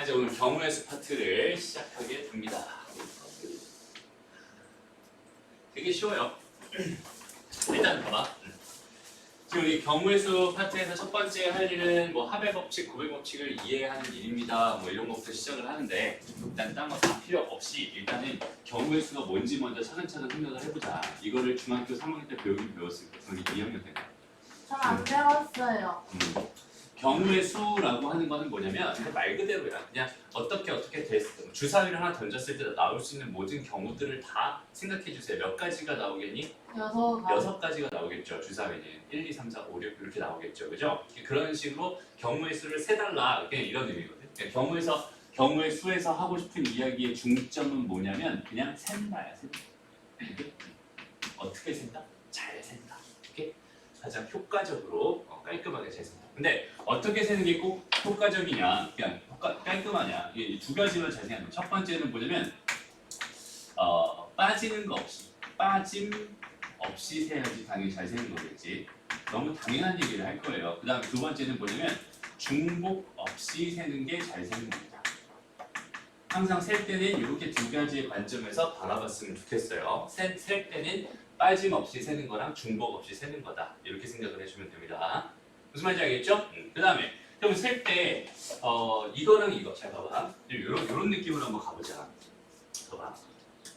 이제 오늘 경우의 수 파트를 시작하게 됩니다. 되게 쉬워요. 일단 봐봐. 지금 우리 경우의 수 파트에서 첫 번째 할 일은 뭐 합의 법칙, 곱의 법칙을 이해하는 일입니다. 뭐 이런 것부터 시작을 하는데 일단 딴 거 다 필요 없이 일단은 경우의 수가 뭔지 먼저 차근차근 생각을 해보자. 이거를 중학교 3학년 때 배우긴 배웠을 때 우리 2학년 때. 전 안 배웠어요. 경우의 수라고 하는 거는 뭐냐면 말 그대로야. 그냥 어떻게 됐을 때 주사위를 하나 던졌을 때 나올 수 있는 모든 경우들을 다 생각해 주세요. 몇 가지가 나오겠니? 6가지가 나오겠죠. 주사위는 1, 2, 3, 4, 5, 6 이렇게 나오겠죠. 그죠? 그런 식으로 경우의 수를 세달라. 그냥 이런 의미거든. 그러니까 경우의 수에서 하고 싶은 이야기의 중점은 뭐냐면 그냥 센다야. 센다. 어떻게 센다? 잘 센다. 이렇게 가장 효과적으로 깔끔하게 잘 센다. 근데 어떻게 세는 게 꼭 효과적이냐, 그냥 깔끔하냐, 이 두 가지만 잘 생각해요. 첫 번째는 뭐냐면 빠지는 거 없이, 빠짐 없이 세야지 당연히 잘 세는 거겠지. 너무 당연한 얘기를 할 거예요. 그 다음 두 번째는 뭐냐면 중복 없이 세는 게 잘 세는 겁니다. 항상 셀 때는 이렇게 두 가지의 관점에서 바라봤으면 좋겠어요. 셀 때는 빠짐 없이 세는 거랑 중복 없이 세는 거다. 이렇게 생각을 해주면 됩니다. 무슨 말인지 알겠죠? 그 다음에 그럼 셀 때 이거랑 이거 잘 봐봐. 요런 느낌으로 한번 가보자. 봐봐.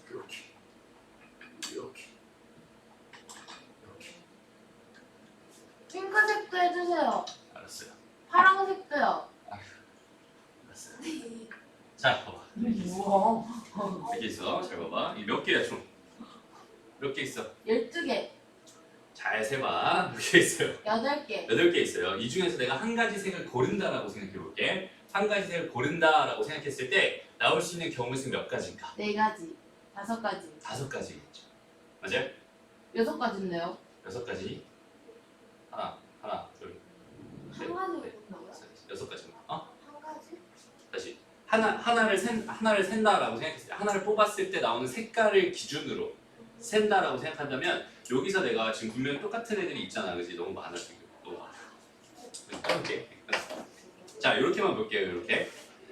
이렇게 핑크색도 해주세요. 알았어요. 파란색도요. 알았어요. 자 봐봐. 우와. 이렇게 있어. 잘 봐봐. 이 몇 개야 총? 몇 개 있어? 12개. 잘 세봐. 몇 개 있어요? 8개. 8개 있어요. 이 중에서 내가 한 가지 색을 고른다라고 생각해 볼게. 한 가지 색을 고른다라고 생각했을 때 나올 수 있는 경우 수몇 가지인가? 4가지. 5가지. 5가지겠죠. 맞아요? 6가지인데요. 6가지. 하나, 둘, 셋, 한 가지 넷, 고른다고요? 6가지. 한 가지? 다시. 하나를 센다라고 생각했을 때, 하나를 뽑았을 때 나오는 색깔을 기준으로 센다라고 생각한다면 여기서 내가 지금 분명히 똑같은 애들이 있잖아, 그지? 너무 많아 지금. 너무 많아. 꺼볼게. 자, 이렇게만 볼게요.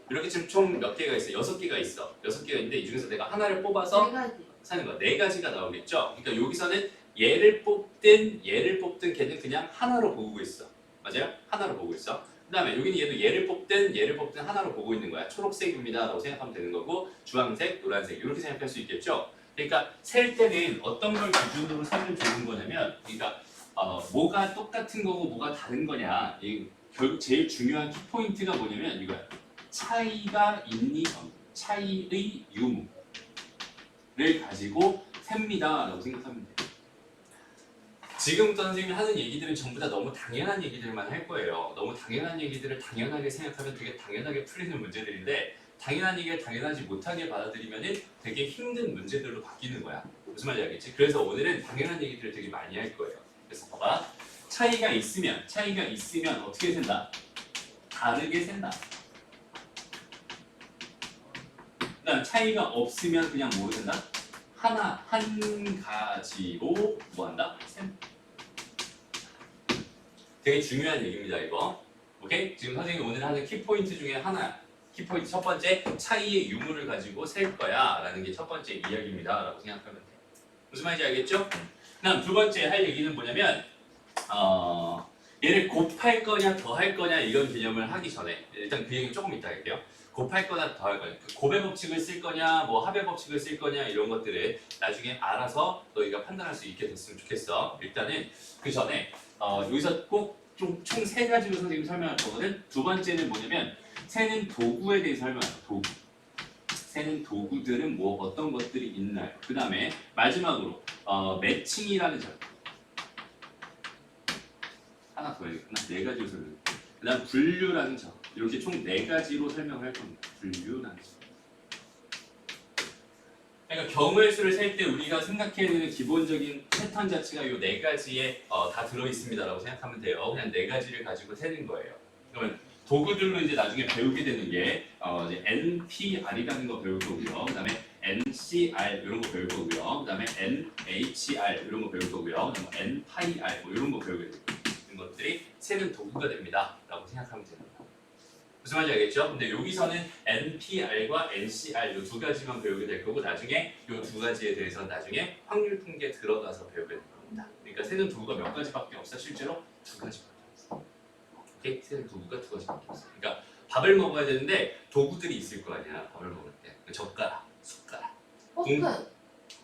이렇게 지금 총 몇 개가 있어? 6개가 있어. 6개가 있는데 이 중에서 내가 하나를 뽑아서 4가지. 사는 거야. 4가지가 나오겠죠? 그러니까 여기서는 얘를 뽑든 걔는 그냥 하나로 보고 있어. 맞아요? 하나로 보고 있어. 그 다음에 여기는 얘도 얘를 뽑든 하나로 보고 있는 거야. 초록색입니다 라고 생각하면 되는 거고 주황색, 노란색 이렇게 생각할 수 있겠죠? 그러니까 셀 때는 어떤 걸 기준으로 세면 좋은 거냐면 그러니까 뭐가 똑같은 거고 뭐가 다른 거냐 결국 제일 중요한 키포인트가 뭐냐면 이거야. 차이가 있니? 차이의 유무를 가지고 셉니다 라고 생각하면 돼요. 지금부터 선생님이 하는 얘기들은 전부 다 너무 당연한 얘기들만 할 거예요. 너무 당연한 얘기들을 당연하게 생각하면 되게 당연하게 풀리는 문제들인데 당연한 얘기를 당연하지 못하게 받아들이면 되게 힘든 문제들로 바뀌는 거야. 무슨 말인지 알겠지? 그래서 오늘은 당연한 얘기들을 되게 많이 할 거예요. 그래서 봐봐. 차이가 있으면 어떻게 센다? 다르게 센다. 그다음 차이가 없으면 그냥 뭐로 센다? 한 가지로 뭐한다? 되게 중요한 얘기입니다, 이거. 오케이? 지금 선생님이 오늘 하는 키포인트 중에 하나. 키포인트 첫 번째, 차이의 유무를 가지고 셀 거야 라는 게 첫 번째 이야기입니다 라고 생각하면 돼. 무슨 말인지 알겠죠? 그다음 두 번째 할 얘기는 뭐냐면 얘를 곱할 거냐 더할 거냐 이런 개념을 하기 전에 일단 그 얘기 조금 이따 할게요. 곱할 거냐 더할 거냐, 곱의 법칙을 쓸 거냐 뭐 합의 법칙을 쓸 거냐 이런 것들을 나중에 알아서 너희가 판단할 수 있게 됐으면 좋겠어. 일단은 그 전에 여기서 꼭 총 3가지로 선생님이 설명할 거거든. 두 번째는 뭐냐면 세는 도구에 대해서 설명할 거야. 도구. 세는 도구들은 뭐 어떤 것들이 있나요? 그 다음에 마지막으로 매칭이라는 점. 하나 더 해야겠구나. 4가지로 설명해. 그 다음 분류라는 점. 이렇게 총 4가지로 설명할 겁니다. 분류라는 점. 그러니까 경우의 수를 셀 때 우리가 생각해야 되는 기본적인 패턴 자체가 이 4가지에 다 들어있습니다 라고 생각하면 돼요. 그냥 4가지를 가지고 세는 거예요. 그러면 도구들로 이제 나중에 배우게 되는 게 이제 NPR이라는 거 배울 거고요. 그 다음에 NCR 이런 거 배울 거고요. 그 다음에 NHR 이런 거 배울 거고요. 그 다음에 NPR 뭐 이런 거 배우게 되는 것들이 세는 도구가 됩니다 라고 생각하면 됩니다. 무슨 말인지 알겠죠? 근데 여기서는 NPR과 NCR 이 두 가지만 배우게 될 거고 나중에 이 두 가지에 대해서 나중에 확률 통계 들어가서 배우게 될 겁니다. 그러니까 세는 도구가 몇 가지밖에 없어. 실제로 두 가지밖에 없어. 오케이? 세는 도구가 두 가지밖에 없어. 그러니까 밥을 먹어야 되는데 도구들이 있을 거 아니야. 밥을 먹을 때. 젓가락, 숟가락. 포크.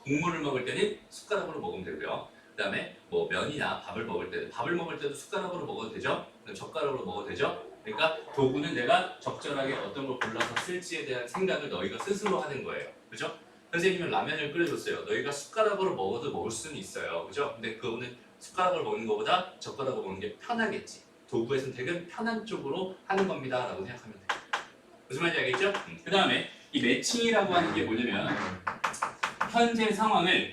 국물을 먹을 때는 숟가락으로 먹으면 되고요. 그다음에 뭐 면이나 밥을 먹을 때도 숟가락으로 먹어도 되죠. 젓가락으로 먹어도 되죠. 그러니까 도구는 내가 적절하게 어떤 걸 골라서 쓸지에 대한 생각을 너희가 스스로 하는 거예요. 그죠? 선생님은 라면을 끓여줬어요. 너희가 숟가락으로 먹어도 먹을 수는 있어요. 그죠? 근데 그거는 숟가락으로 먹는 것보다 젓가락으로 먹는 게 편하겠지. 도구의 선택은 편한 쪽으로 하는 겁니다. 라고 생각하면 돼요. 무슨 말인지 알겠죠? 그 다음에 이 매칭이라고 하는 게 뭐냐면 현재 상황을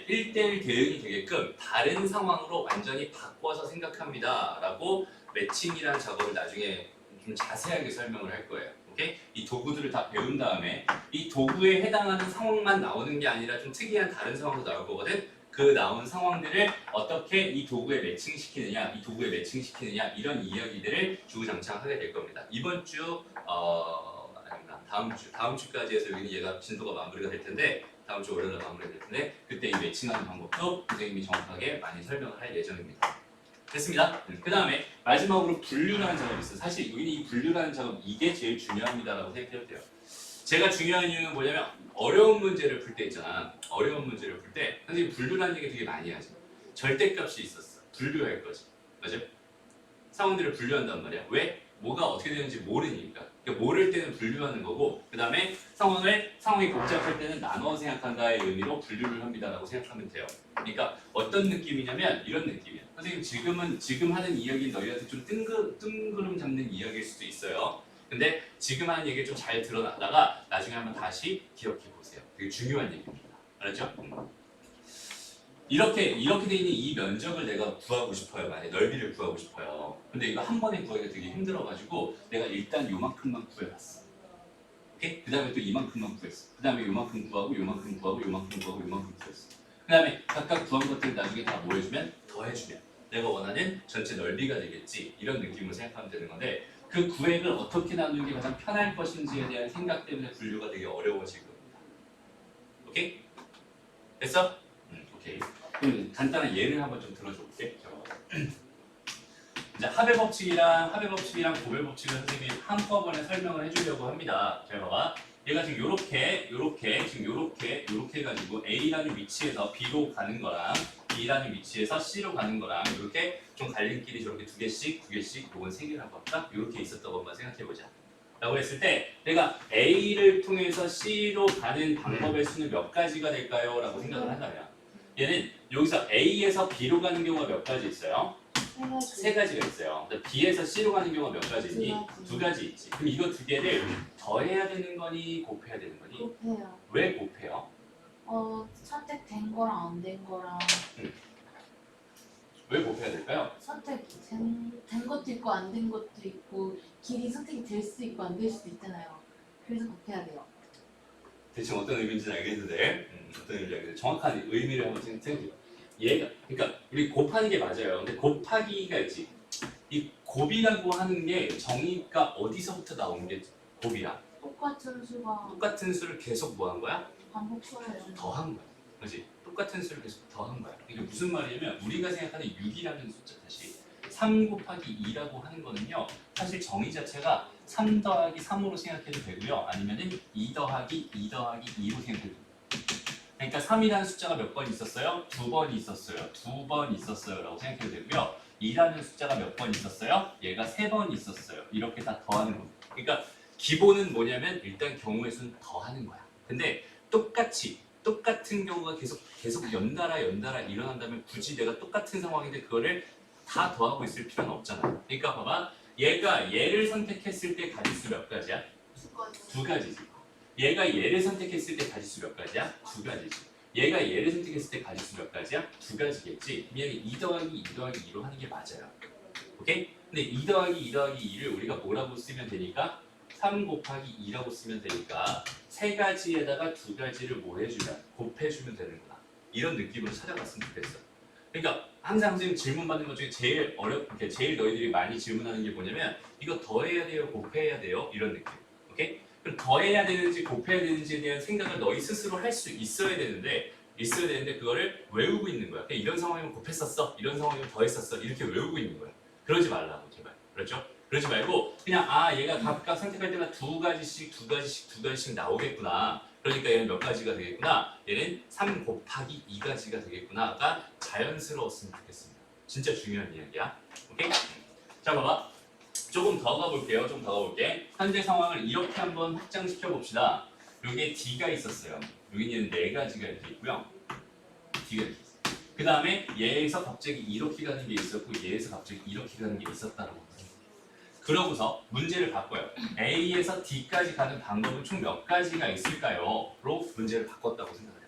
1대1 대응이 되게끔 다른 상황으로 완전히 바꿔서 생각합니다. 라고 매칭이라는 작업을 나중에 좀 자세하게 설명을 할 거예요. 오케이? 이 도구들을 다 배운 다음에 이 도구에 해당하는 상황만 나오는 게 아니라 좀 특이한 다른 상황도 나올 거거든. 그 나온 상황들을 어떻게 이 도구에 매칭시키느냐, 이런 이야기들을 주구장창하게 될 겁니다. 이번 주 다음 주까지 해서 여기는 얘가 진도가 마무리가 될 텐데 다음 주 월요일에 마무리가 될 텐데 그때 이 매칭하는 방법도 선생님이 정확하게 많이 설명을 할 예정입니다. 됐습니다. 그 다음에 마지막으로 분류라는 작업이 있어요. 사실 여기는 이 분류라는 작업 이게 제일 중요합니다라고 생각해도 돼요. 제가 중요한 이유는 뭐냐면 어려운 문제를 풀 때 있잖아. 어려운 문제를 풀 때 선생님 분류라는 얘기 되게 많이 하죠. 절대값이 있었어. 분류할 거지. 맞아? 상황들을 분류한단 말이야. 왜? 뭐가 어떻게 되는지 모르니까. 그러니까 모를 때는 분류하는 거고 그 다음에 상황이 복잡할 때는 나눠 생각한다의 의미로 분류를 합니다라고 생각하면 돼요. 그러니까 어떤 느낌이냐면 이런 느낌이야. 선생님 지금 하는 이야기 너희한테 좀 뜬구름 잡는 이야기일 수도 있어요. 근데 지금 하는 얘기 좀 잘 드러나다가 나중에 한번 다시 기억해 보세요. 되게 중요한 얘기입니다. 알았죠? 이렇게 돼 있는 이 면적을 내가 구하고 싶어요. 만약에 넓이를 구하고 싶어요. 근데 이거 한 번에 구하기가 되게 힘들어가지고 내가 일단 요만큼만 구해봤어. 오케이? 그 다음에 또 이만큼만 구했어. 그 다음에 요만큼 구하고 요만큼 구하고 요만큼 구하고 요만큼 구했어. 그 다음에 각각 구한 것들을 나중에 다 모여주면 더해주면 내가 원하는 전체 넓이가 되겠지. 이런 느낌으로 생각하면 되는 건데 그 구획을 어떻게 나누는 게 가장 편할 것인지에 대한 생각 때문에 분류가 되게 어려워질 겁니다. 오케이? 됐어? 오케이. 그럼 간단한 예를 한번 좀 들어줄게. 이제 합의 법칙이랑 고배 법칙을 선생님이 한꺼번에 설명을 해주려고 합니다. 잘 봐봐. 얘가 지금 요렇게 해가지고 A라는 위치에서 B로 가는 거랑 B라는 위치에서 C로 가는 거랑 이렇게 좀 갈림길이 저렇게 두 개씩 요건 세 개라고 할까? 이렇게 있었던 것만 생각해보자. 라고 했을 때 내가 A를 통해서 C로 가는 방법의 수는 몇 가지가 될까요? 라고 생각을 한다면 얘는 여기서 A에서 B로 가는 경우가 몇 가지 있어요? 세 가지가 있어요. B에서 C로 가는 경우가 몇 가지 있니? 두 가지 있지. 그럼 이거 두 개를 더해야 되는 거니 곱해야 되는 거니? 곱해요. 왜 곱해요? 선택된 거랑 안 된 거랑 왜 곱해야 될까요? 된 것도 있고 안 된 것도 있고 길이 선택이 될 수도 있고 안 될 수도 있잖아요. 그래서 곱해야 돼요. 대충 어떤 의미인지는 알겠는데 어떤 의미인지 알겠는데 정확한 의미를 한번 생각해봐. 얘가 그러니까 우리 곱하는 게 맞아요. 근데 곱하기가 있지. 이 곱이라고 하는 게 정의가 어디서부터 나오는 게 곱이야? 똑같은 수를 계속 뭐 한 거야? 반복수예요. 더한 거야. 그렇지? 똑같은 수를 계속 더한 거야. 이게 무슨 말이냐면 우리가 생각하는 6이라는 숫자 다시 3 곱하기 2라고 하는 거는요. 사실 정의 자체가 3 더하기 3으로 생각해도 되고요. 아니면은 2 더하기 2 더하기 2로 생각해도 돼요. 그러니까 3이라는 숫자가 몇 번 있었어요? 2번 있었어요. 2번 있었어요. 라고 생각해도 되고요. 2라는 숫자가 몇 번 있었어요? 얘가 3번 있었어요. 이렇게 다 더하는 겁니다. 그러니까 기본은 뭐냐면 일단 경우의 수는 더하는 거야. 근데 똑같은 경우가 계속 연달아 일어난다면 굳이 내가 똑같은 상황인데 그거를 다 더하고 있을 필요는 없잖아. 그러니까 봐봐. 얘가 얘를 선택했을 때 가지수 몇 가지야? 두 가지지. 얘가 얘를 선택했을 때 가지수 몇 가지야? 두 가지지. 얘가 얘를 선택했을 때 가지수 몇 가지야? 두 가지겠지. 그럼 얘는 2 더하기 2 더하기 2로 하는 게 맞아요. 오케이? 근데 2 더하기 2 더하기 2를 우리가 뭐라고 쓰면 되니까? 3 곱하기 2라고 쓰면 되니까 세 가지에다가 두 가지를 뭐 해주면 곱해주면 되는구나. 이런 느낌으로 찾아봤으면 좋겠어. 그러니까 항상 선생님 질문 받는 것 중에 제일 제일 너희들이 많이 질문하는 게 뭐냐면 이거 더해야 돼요, 곱해야 돼요? 이런 느낌. 오케이? 그럼 더해야 되는지 곱해야 되는지에 대한 생각을 너희 스스로 할 수 있어야 되는데 그거를 외우고 있는 거야. 그냥 이런 상황이면 곱했었어, 이런 상황이면 더했었어 이렇게 외우고 있는 거야. 그러지 말라고 제발. 그렇죠? 그러지 말고 그냥 얘가 각각 선택할 때마다 두 가지씩 나오겠구나. 그러니까 얘는 몇 가지가 되겠구나. 얘는 3 곱하기 2가지가 되겠구나가 자연스러웠으면 좋겠습니다. 진짜 중요한 이야기야. 오케이? 자 봐봐. 조금 더 가볼게요. 좀 더 가볼게. 현재 상황을 이렇게 한번 확장시켜 봅시다. 여기에 D가 있었어요. 여기는 4가지가 이렇게 있고요. D가 이렇게 있어요. 그 다음에 얘에서 갑자기 이렇게 가는 게 있었고 얘에서 갑자기 이렇게 가는 게 있었다라고 합니다. 그러고서 문제를 바꿔요. A에서 D까지 가는 방법은 총 몇 가지가 있을까요? 로 문제를 바꿨다고 생각해요.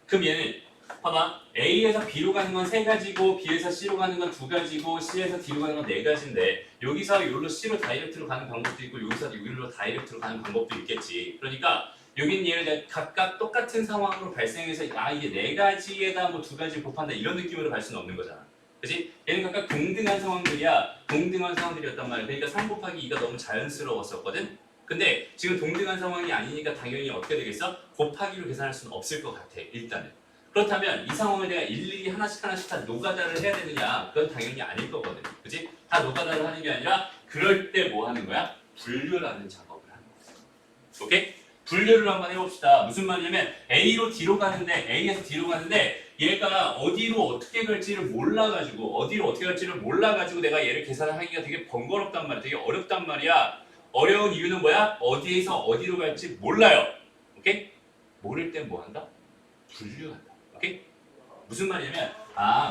그럼 얘는 봐봐. A에서 B로 가는 건 3가지고 B에서 C로 가는 건 2가지고 C에서 D로 가는 건 4가지인데 여기서 여기로 C로 다이렉트로 가는 방법도 있고 여기서 여기로 다이렉트로 가는 방법도 있겠지. 그러니까 여긴 얘를 각각 똑같은 상황으로 발생해서 이게 4가지에다 뭐 2가지 곱한다 이런 느낌으로 갈 수는 없는 거잖아. 그치? 얘는 각각 동등한 상황들이었단 말이야. 그러니까 3 곱하기 2가 너무 자연스러웠었거든? 근데 지금 동등한 상황이 아니니까 당연히 어떻게 되겠어? 곱하기로 계산할 수는 없을 것 같아, 일단은. 그렇다면 이 상황을 내가 일일이 하나씩 다 노가다를 해야 되느냐? 그건 당연히 아닐 거거든. 그치? 다 노가다를 하는 게 아니라 그럴 때 뭐 하는 거야? 분류라는 작업을 하는 거야. 오케이? 분류를 한번 해봅시다. 무슨 말이냐면 A로 D로 가는데 A에서 D로 가는데 얘가 어디로 어떻게 갈지를 몰라가지고 내가 얘를 계산하기가 되게 번거롭단 말이야. 되게 어렵단 말이야. 어려운 이유는 뭐야? 어디에서 어디로 갈지 몰라요. 오케이? 모를 땐 뭐 한다? 분류한다. 오케이? 무슨 말이냐면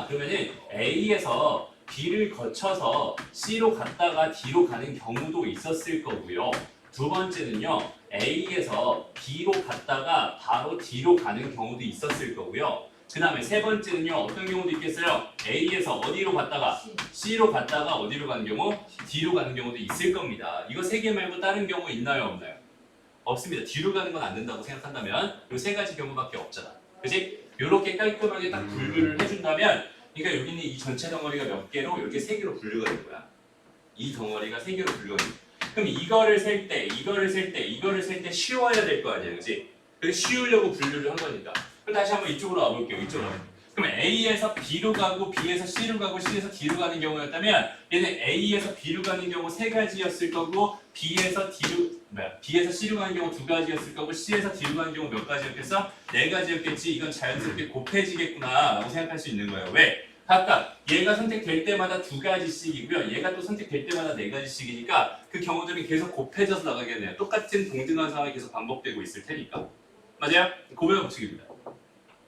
그러면은 A에서 B를 거쳐서 C로 갔다가 D로 가는 경우도 있었을 거고요. 두 번째는요. A에서 B로 갔다가 바로 D로 가는 경우도 있었을 거고요. 그 다음에 세 번째는요. 어떤 경우도 있겠어요? A에서 어디로 갔다가 C로 갔다가 어디로 가는 경우? D로 가는 경우도 있을 겁니다. 이거 3개 말고 다른 경우 있나요? 없나요? 없습니다. D로 가는 건 안 된다고 생각한다면 이 3가지 경우밖에 없잖아. 그치? 이렇게 깔끔하게 딱 분류를 해준다면 그러니까 여기는 이 전체 덩어리가 몇 개로 이렇게 3개로 분류가 된 거야. 이 덩어리가 3개로 분류가 된 거야. 그럼 이거를 셀 때 쉬워야 될 거 아니야, 그렇지? 그래서 쉬우려고 분류를 한 거니까. 그럼 다시 한번 이쪽으로 와볼게요. 이쪽으로. 그럼 A에서 B로 가고 B에서 C로 가고 C에서 D로 가는 경우였다면 얘는 A에서 B로 가는 경우 3가지였을 거고 B에서 C로 가는 경우 2가지였을 거고 C에서 D로 가는 경우 몇 가지였겠어? 4가지였겠지. 이건 자연스럽게 곱해지겠구나 라고 생각할 수 있는 거예요. 왜? 각각 얘가 선택될 때마다 2가지씩이고요. 얘가 또 선택될 때마다 4가지씩이니까 그 경우들은 계속 곱해져서 나가겠네요. 똑같은 동등한 상황이 계속 반복되고 있을 테니까. 맞아요? 고백 법칙입니다.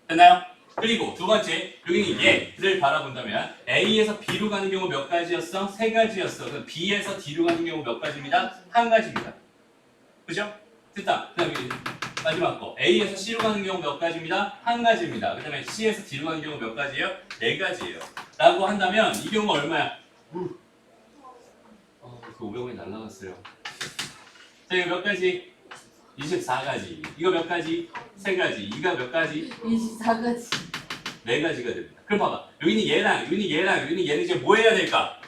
됐나요? 그리고 두 번째, 여기는 얘를 바라본다면 A에서 B로 가는 경우 몇 가지였어? 3가지였어. 그럼 B에서 D로 가는 경우 몇 가지입니다? 1가지입니다. 그죠? 됐다. 그 다음에 마지막 거. A에서 C로 가는 경우 몇 가지입니다? 1가지입니다. 그 다음에 C에서 D로 가는 경우 몇 가지예요? 4가지예요. 라고 한다면 이 경우가 얼마야? 그 500원이 날라갔어요. 자, 이거 몇 가지? 24가지. 이거 몇 가지? 3가지. 이거 몇 가지? 24가지. 4가지가 됩니다. 그럼 봐봐. 여기는 얘랑 여기는 얘는 이제 뭐 해야 될까?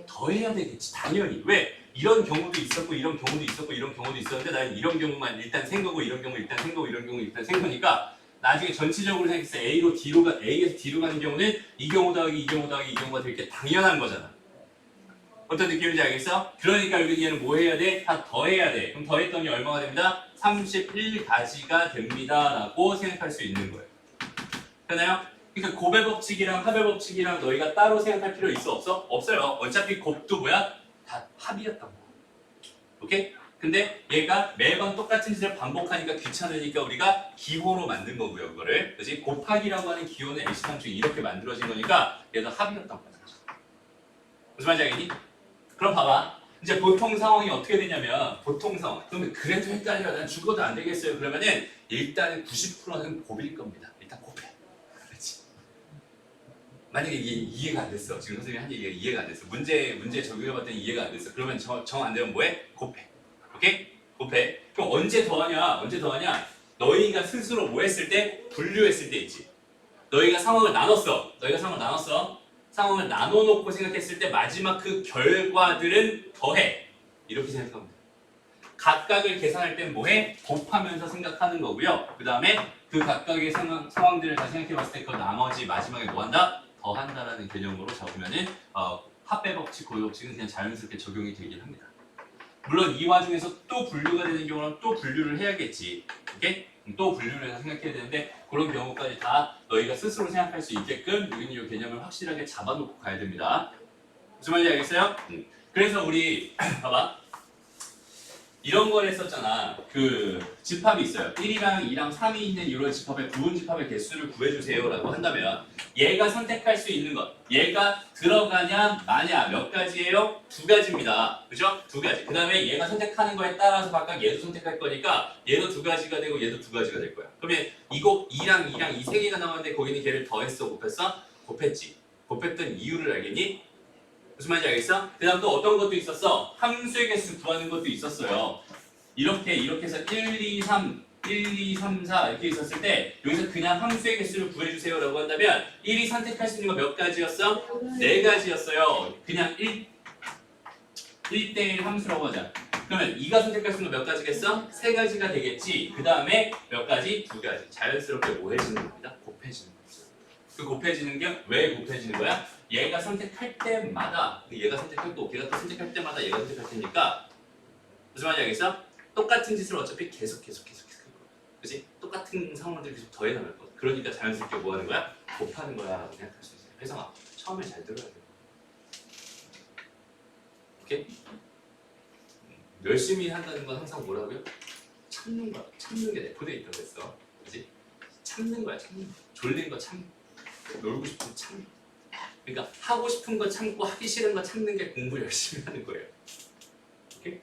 더 해야 되겠지. 당연히. 왜? 이런 경우도 있었고 이런 경우도 있었고 이런 경우도 있었는데 나는 이런 경우만 일단 생거고 이런 경우 일단 생거고 이런 경우 일단 생거니까 나중에 전체적으로 생각해서 A에서 D로 가는 경우는 이 경우 더하기 이 경우 더하기 이 경우가 되게 당연한 거잖아. 어떤 느낌인지 알겠어? 그러니까 여기 얘는 뭐 해야 돼? 다 더해야 돼. 그럼 더했더니 얼마가 됩니다? 31가지가 됩니다 라고 생각할 수 있는 거예요. 되나요? 그러니까 곱의 법칙이랑 합의 법칙이랑 너희가 따로 생각할 필요 있어? 없어? 없어요. 어차피 곱도 뭐야? 다 합이었단 말이야. 오케이? 근데 얘가 매번 똑같은 짓을 반복하니까 귀찮으니까 우리가 기호로 만든 거고요. 그거를. 그치? 곱하기라고 하는 기호는 X상중이 이렇게 만들어진 거니까 얘도 합이었단 말이야. 무슨 말인지 알겠니? 그럼 봐봐. 이제 보통 상황이 어떻게 되냐면 보통 상황. 그러면 그래도 헷갈려. 난 죽어도 안 되겠어요. 그러면은 일단 90%는 곱일 겁니다. 일단 곱해. 그렇지. 만약에 이게 이해가 안 됐어. 지금 선생님이 한 얘기가 이해가 안 됐어. 문제 적용해봤더니 이해가 안 됐어. 그러면 정 안 되면 뭐해? 곱해. 오케이? 곱해. 그럼 언제 더하냐? 너희가 스스로 뭐 했을 때? 분류했을 때 있지. 너희가 상황을 나눴어. 상황을 나눠놓고 생각했을 때 마지막 그 결과들은 더해. 이렇게 생각하면 돼. 각각을 계산할 땐 뭐해? 곱하면서 생각하는 거고요. 그 다음에 그 각각의 상황들을 다 생각해봤을 때 그 나머지 마지막에 뭐 한다? 더한다라는 개념으로 잡으면은 합배 법칙, 고유 법칙은 그냥 자연스럽게 적용이 되긴 합니다. 물론 이 와중에서 또 분류가 되는 경우는 또 분류를 해야겠지. 오케이? 또 분류를 해서 생각해야 되는데 그런 경우까지 다 너희가 스스로 생각할 수 있게끔 우리는 이 개념을 확실하게 잡아놓고 가야 됩니다. 무슨 말인지 알겠어요? 그래서 우리 봐봐. 이런 걸 했었잖아. 그 집합이 있어요. 1이랑 2랑 3이 있는 이런 집합의 부분 집합의 개수를 구해주세요 라고 한다면 얘가 선택할 수 있는 것, 얘가 들어가냐 마냐 몇 가지예요? 두 가지입니다. 그죠? 두 가지. 그 다음에 얘가 선택하는 거에 따라서 각각 얘도 선택할 거니까 얘도 두 가지가 되고 얘도 두 가지가 될 거야. 그러면 이거 2랑 2랑 이 세 개가 나왔는데 거기는 걔를 더했어? 곱했어? 곱했지. 곱했던 이유를 알겠니? 무슨 말인지 알겠어? 그 다음 또 어떤 것도 있었어? 함수의 개수 구하는 것도 있었어요. 이렇게 해서 1, 2, 3, 4 이렇게 있었을 때 여기서 그냥 함수의 개수를 구해주세요 라고 한다면 1이 선택할 수 있는 거 몇 가지였어? 4가지였어요. 그냥 1대1 함수라고 하자. 그러면 2가 선택할 수 있는 거 몇 가지겠어? 3가지가 되겠지. 그 다음에 몇 가지? 2가지. 자연스럽게 뭐 해지는 겁니다? 곱해지는 거죠. 그 곱해지는 게 왜 곱해지는 거야? 얘가 선택할 때마다 얘가 선택할 때 걔가 또 선택할 때마다 얘가 선택할 테니까 무슨 말인지 알겠어? 똑같은 짓을 어차피 계속 할 거야. 그치? 똑같은 상황들 계속 더해 나갈 거야. 그러니까 자연스럽게 뭐 하는 거야? 곱하는 거야 라고 생각할 수 있어요. 혜성아 처음에 잘 들어야 돼. 오케이? 열심히 한다는 건 항상 뭐라고요? 참는 거야. 참는 게 내포되어 있다고 했어. 그치? 참는 거야. 참는 거. 졸린 거 참. 놀고 싶은 참. 그러니까 하고 싶은 거 참고 하기 싫은 거 참는 게 공부 열심히 하는 거예요. 오케이?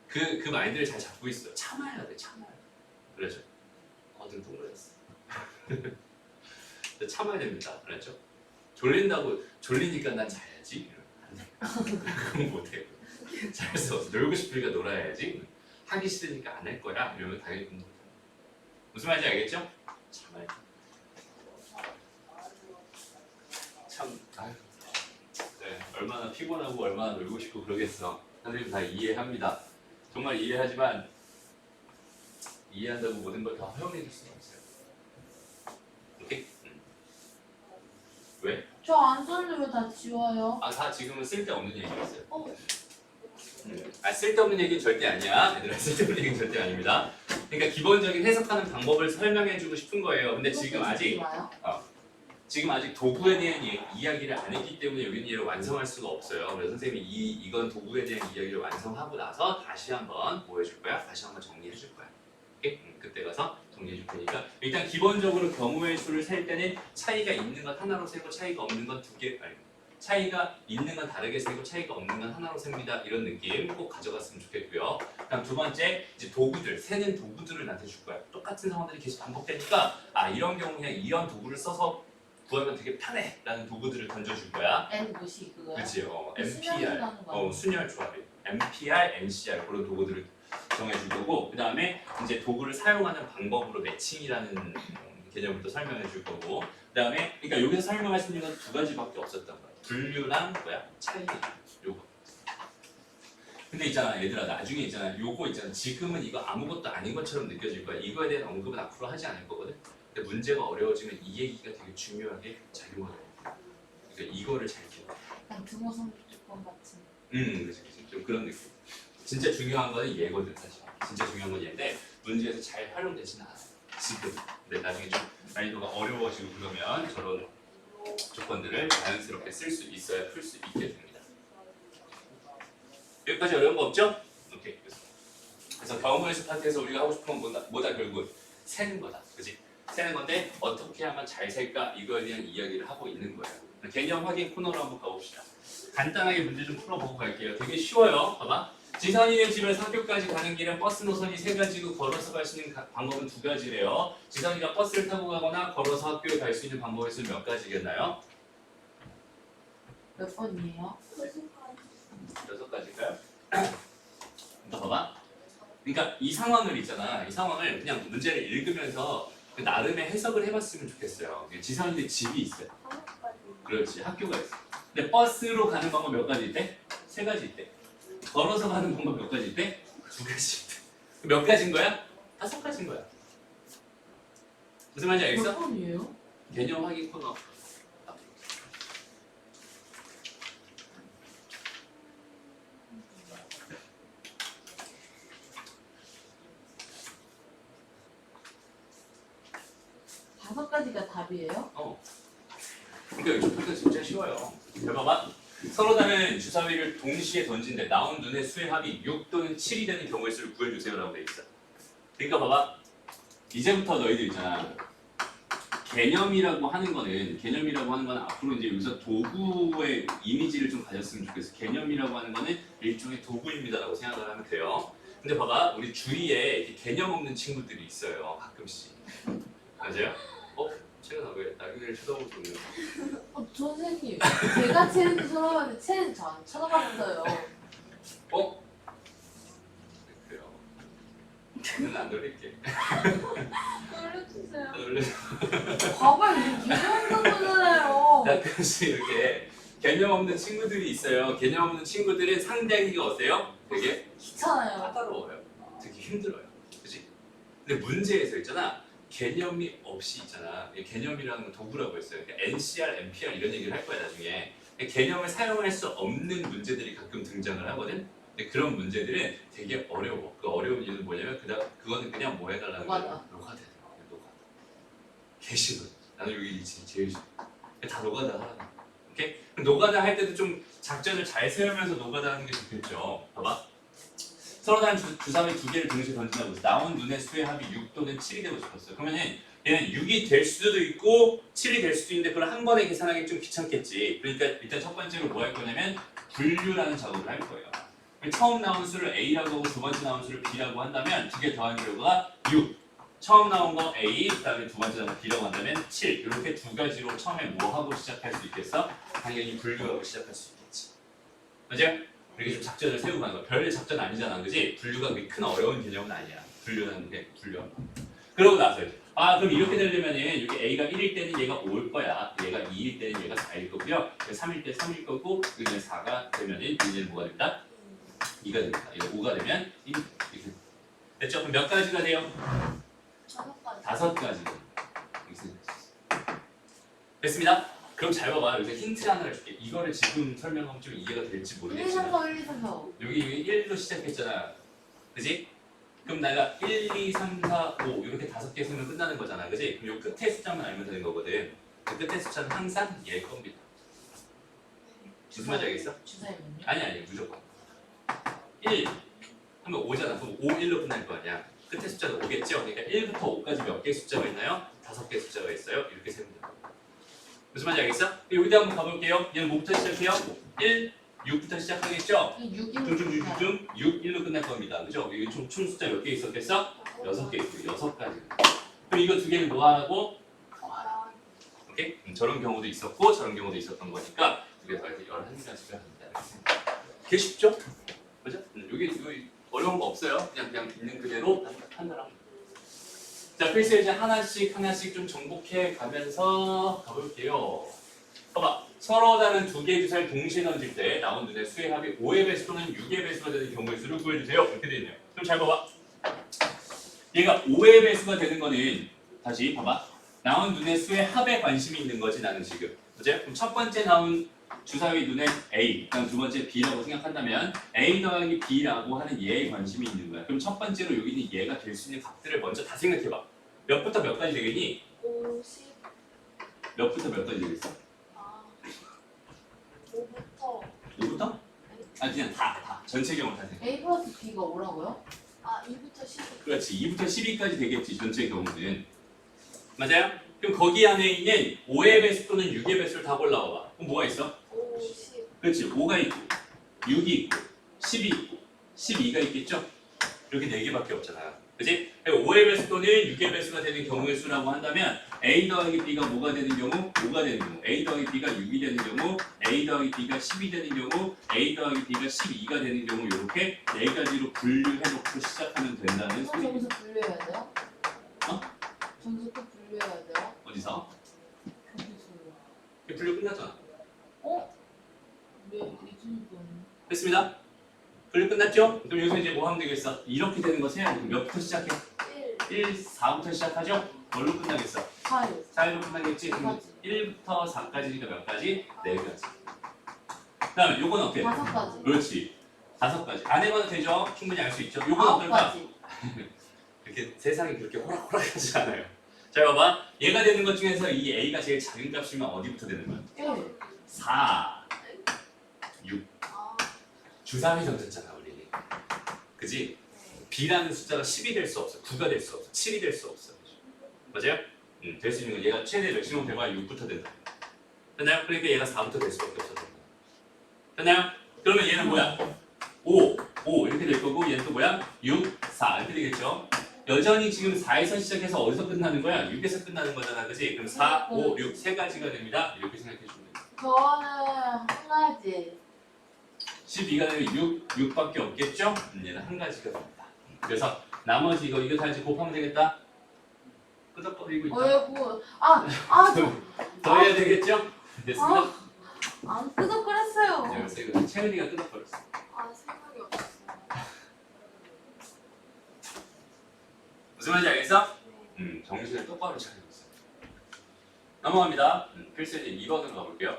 그 마인드를 잘 잡고 있어. 참아야 돼. 그렇죠? 눈 동그랬어. 참아야 됩니다. 그렇죠? 졸리니까 난 자야지. 그건 못해. 잘했어. 놀고 싶으니까 놀아야지. 하기 싫으니까 안 할 거야. 이러면 당연히 공부 못해. 무슨 말인지 알겠죠? 참아야 돼. 참, 네, 얼마나 피곤하고 얼마나 놀고 싶고 그러겠어. 선생님 다 이해합니다. 정말 이해하지만 이해한다고 모든 걸 다 허용해 줄 수는 없어요. 오케이? 왜? 저 안 썼는데 왜 다 지워요? 다 지금은 쓸데없는 얘기였어요. 쓸데없는 얘기는 절대 아니야. 얘들아, 쓸데없는 얘기는 절대 아닙니다. 그러니까 기본적인 해석하는 방법을 설명해주고 싶은 거예요. 근데 지금 아직 도구에 대한 이야기를 안 했기 때문에 여기는 얘를 완성할 수가 없어요. 그래서 선생님이 이건 도구에 대한 이야기를 완성하고 나서 다시 한번 뭐 해줄 거야? 다시 한번 정리해 줄 거야. 오케이? 그때 가서 정리해 줄 테니까 일단 기본적으로 경우의 수를 셀 때는 차이가 있는 건 하나로 세고 차이가 없는 건 두 개, 아니 차이가 있는 건 다르게 세고 차이가 없는 건 하나로 셉니다. 이런 느낌 꼭 가져갔으면 좋겠고요. 그다음 두 번째 이제 도구들, 세는 도구들을 나한테 줄 거야. 똑같은 상황들이 계속 반복되니까 이런 경우 그냥 이런 도구를 써서 구하면 되게 편해 라는 도구들을 던져줄 거야. N 뭐시 그거야? 그치? 수면이 MPR, 나는 거 순열 조합이 MPR, NCR 그런 도구들을 정해줄 거고 그 다음에 이제 도구를 사용하는 방법으로 매칭이라는 개념을 또 설명해 줄 거고 그 다음에 그러니까 여기서 설명할 수 있는 건 두 가지밖에 없었던 거야. 분류랑 차이 요거. 근데 있잖아 얘들아 나중에 있잖아 요거 있잖아 지금은 이거 아무것도 아닌 것처럼 느껴질 거야. 이거에 대한 언급은 앞으로 하지 않을 거거든. 근데 문제가 어려워지면 이 얘기가 되게 중요하게 작용을 해. 그러니까 이거를 잘 기억해. 약간 등호성 조건 같은. 그치. 좀 그런 느낌. 진짜 중요한 거는 얘거든 사실. 진짜 중요한 건 얘인데 문제에서 잘 활용되지는 않아요. 지금. 근데 나중에 좀 난이도가 어려워지고 그러면 저런 조건들을 자연스럽게 쓸 수 있어야 풀 수 있게 됩니다. 여기까지 어려운 거 없죠? 오케이. 그래서 경우의 수 파트에서 우리가 하고 싶은 건 뭐다 결국 세는 거다. 그치? 세는 건데 어떻게 하면 잘 셀까 이거에 대한 이야기를 하고 있는 거예요. 개념 확인 코너로 한번 가봅시다. 간단하게 문제 좀 풀어보고 갈게요. 되게 쉬워요. 봐봐. 지선이네 집에서 학교까지 가는 길은 버스 노선이 3가지고 걸어서 갈 수 있는 방법은 2가지래요. 지선이가 버스를 타고 가거나 걸어서 학교에 갈 수 있는 방법의 수는 몇 가지겠나요? 몇 번이에요? 6가지일까요? 너 봐봐. 그러니까 이 상황을 있잖아. 이 상황을 그냥 문제를 읽으면서 그 나름의 해석을 해봤으면 좋겠어요. 지선인데 집이 있어요. 그렇지, 학교가 있어. 근데 버스로 가는 방법 몇 가지 있대? 3가지 있대. 걸어서 가는 방법 몇 가지 있대? 2가지 있대. 몇 가지인 거야? 5가지인 거야. 무슨 말인지 알겠어? 몇 번이에요? 개념 확인 코너. 다섯 가지가 답이에요? 그러니까 이거 진짜 쉬워요. 잘 봐봐. 서로 다른 주사위를 동시에 던진데 나온 눈의 수의 합이 6 또는 7이 되는 경우의 수를 구해주세요라고 돼 있어. 그러니까 봐봐. 이제부터 너희들 있잖아. 개념이라고 하는 거는 앞으로 이제 여기서 도구의 이미지를 좀 가졌으면 좋겠어. 개념이라고 하는 거는 일종의 도구입니다라고 생각을 하면 돼요. 근데 봐봐, 우리 주위에 이렇게 개념 없는 친구들이 있어요. 가끔씩. 맞아요? 채은아 왜 나경이를 쳐다보고 있는 거야? 선생님, 제가 채은이 쳐다봤는데 채은이 저 안 쳐다봤어요. 그래요. 저는 안 놀릴게. 놀려주세요. 놀려. 봐봐요, 이게 개념 없는 거잖아요. 가끔씩 이렇게 개념 없는 친구들이 있어요. 개념 없는 친구들은 상대하기가 어때요? 되게 귀찮아요. 까다로워요. 되게 힘들어요. 그치? 근데 문제에서 있잖아. 개념이 없이 있잖아. 개념이라는 건 도구라고 했어요. 그러니까 NCR, NPR 이런 얘기를 할 거야 나중에. 개념을 사용할 수 없는 문제들이 가끔 등장을 하거든. 근데 그런 문제들은 되게 어려워. 그 어려운 이유는 뭐냐면 그거는 그냥 뭐 해달라는 거야? 노가다. 노가다. 개 싫어. 나는 여기 제일 싫어. 다 노가다 하라고. 오케이? 그럼 노가다 할 때도 좀 작전을 잘 세우면서 노가다 하는 게 좋겠죠. 봐봐. 서로 다른 주사위 2개를 동시에 던진다고 해서 나온 눈의 수의 합이 6 또는 7이 되고 싶었어요. 그러면은 얘는 6이 될 수도 있고 7이 될 수도 있는데 그걸 한 번에 계산하기 좀 귀찮겠지. 그러니까 일단 첫 번째로 뭐 할 거냐면 분류라는 작업을 할 거예요. 처음 나온 수를 A라고 하고 두 번째 나온 수를 B라고 한다면 2개 더한 결과가 6. 처음 나온 거 A, 그 다음에 두 번째 나온 거 B라고 한다면 7. 이렇게 2가지로 처음에 뭐 하고 시작할 수 있겠어? 당연히 분류하고 시작할 수 있겠지. 맞아요? 이렇게 좀 작전을 세우고 가는 거야. 별의 작전 아니잖아, 그지? 분류가 그렇게 큰 어려운 개념은 아니야. 분류하는 게 분류하는 거. 그러고 나서 이제 그럼 이렇게 되려면은 여기 A가 1일 때는 얘가 5일 거야. 얘가 2일 때는 얘가 4일 거고요. 3일 때 3일 거고 여기는 4가 되면은 얘는 뭐가 된다? 2가 됩니다. 얘가 5가 되면 1. 이렇게 됐죠? 그럼 몇 가지가 돼요? 5가지. 됐습니다. 그럼 잘 봐봐. 여기서 힌트 하나를 줄게. 이거를 지금 설명하면 좀 이해가 될지 1, 2, 3, 모르겠지만 4, 1, 2, 3, 4. 여기 1로 시작했잖아. 그지? 그럼 내가 1, 2, 3, 4, 5 이렇게 5개 세면 끝나는 거잖아. 그지? 그럼 요 끝에 숫자만 알면 되는 거거든. 그 끝에 숫자는 항상 얘일 겁니다. 무슨 말인지 알겠어? 주사위는요? 아니 무조건 1 하면 5잖아. 그럼 5, 1로 끝날 거 아니야. 끝에 숫자는 5겠죠? 그러니까 1부터 5까지 몇 개의 숫자가 있나요? 5개의 숫자가 있어요. 이렇게 세면 돼요. 무슨 말인지 알겠어? 여기다 한번 가볼게요. 얘는 뭐부터 시작해요? 1, 6부터 시작하겠죠? 6, 1로 끝날 겁니다. 그죠? 여기 총 숫자 몇 개 있었겠어? 6개 있고 6가지. 그럼 이거 2개는 뭐 하라고? 더하라. 오케이? 저런 경우도 있었고 저런 경우도 있었던 거니까 2개 더해서 11가지가 됩니다. 그게 쉽죠? 그죠? 여기 어려운 거 없어요. 그냥 있는 그대로 판단하면 돼요. 자, 필수 이제 하나씩 좀 정복해 가면서 가볼게요. 봐봐. 서로 다른 2개의 주사를 동시에 던질 때 나온 눈의 수의 합이 5의 배수 또는 6의 배수가 되는 경우의 수를 구해주세요. 이렇게 되어 있네요. 그럼 잘 봐봐. 얘가 5의 배수가 되는 거는 다시 봐봐. 나온 눈의 수의 합에 관심이 있는 거지 나는 지금. 그죠? 그럼 첫 번째 나온 주사위 눈의 A, 그다음 두 번째 B라고 생각한다면 A 더하기 B라고 하는 얘에 관심이 있는 거야. 그럼 첫 번째로 여기 있는 얘가 될 수 있는 값들을 먼저 다 생각해봐. 몇부터 몇 가지 되겠니? 50. 몇부터 몇 가지 되겠어? 5부터 5부터? 아니 그냥 다 전체 경우 다 생각. A 플러스 B가 5라고요? 2부터 10. 그렇지. 2부터 10위까지 되겠지 전체 경우는. 맞아요? 그럼 거기 안에 있는 5의 배수 또는 6의 배수를 다 골라와봐. 그럼 뭐가 있어? 50. 그렇지. 5가 있고 6이 있고 10이 있고 12가 있겠죠? 이렇게 4개밖에 없잖아. 그치? 5의 배수 또는 6의 배수가 되는 경우의 수라고 한다면 A 더하기 B가 뭐가 되는 경우? 5가 되는 경우 A 더하기 B가 6이 되는 경우 A 더하기 B가 10이 되는 경우 A 더하기 B가 12가 되는 경우 이렇게 4가지로 분류해놓고 시작하면 된다는 소리. 점수 분류해야 돼요? 어? 점수 또 끝났죠? 그럼 여기서 이제 뭐 하면 되겠어? 이렇게 되는 것을 그럼 몇부터 시작해? 1. 1, 4부터 시작하죠? 뭘로 끝나겠어? 4요. 4일로 끝나겠지? 그럼 1부터 4까지니까 몇 가지? 4가지. 그 다음에 요건 어때? 5가지. 그렇지. 5가지. 안 해봐도 되죠? 충분히 알 수 있죠? 요건 어떨까? 9가지. 그렇게 세상이 그렇게 호락호락하지 않아요. 자, 봐봐. 얘가 되는 것 중에서 이 A가 제일 작은 값이면 어디부터 되는 거야? 1. 4, 6. 아, 주사위 던졌잖아, 우리. 그지? 네. B라는 숫자가 10이 될 수 없어. 9가 될 수 없어. 7이 될 수 없어. 맞아요? 될 수 있는 건 얘가 최대 맥시멈 돼봐야 6부터 된다. 됐나요? 그러니까 얘가 4부터 될 수밖에 없었던 거야. 됐나요? 그러면 얘는 뭐야? 5 이렇게 될 거고 얘는 또 뭐야? 6, 4 이렇게 되겠죠? 여전히 지금 4에서 시작해서 어디서 끝나는 거야? 6에서 끝나는 거잖아, 그지? 그럼 4, 5, 6 세 가지가 됩니다. 이렇게 생각해 주면 돼요. 저는 한 가지. 12가 되면 6밖에 없겠죠? 얘는 한 가지가 됩니다. 그래서 나머지 이거 다 이제 곱하면 되겠다. 끄덕거리고 있다. 어이구. 더 해야 되겠죠? 됐습니다. 안 끄덕거렸어요. 여기서 이거 채은이가 끄덕거렸어. 아, 생각이 없었어요. 무슨 말인지 알겠어? 네. 정신을 똑바로 차리고 있어. 넘어갑니다. 필수는 2번으로 가볼게요.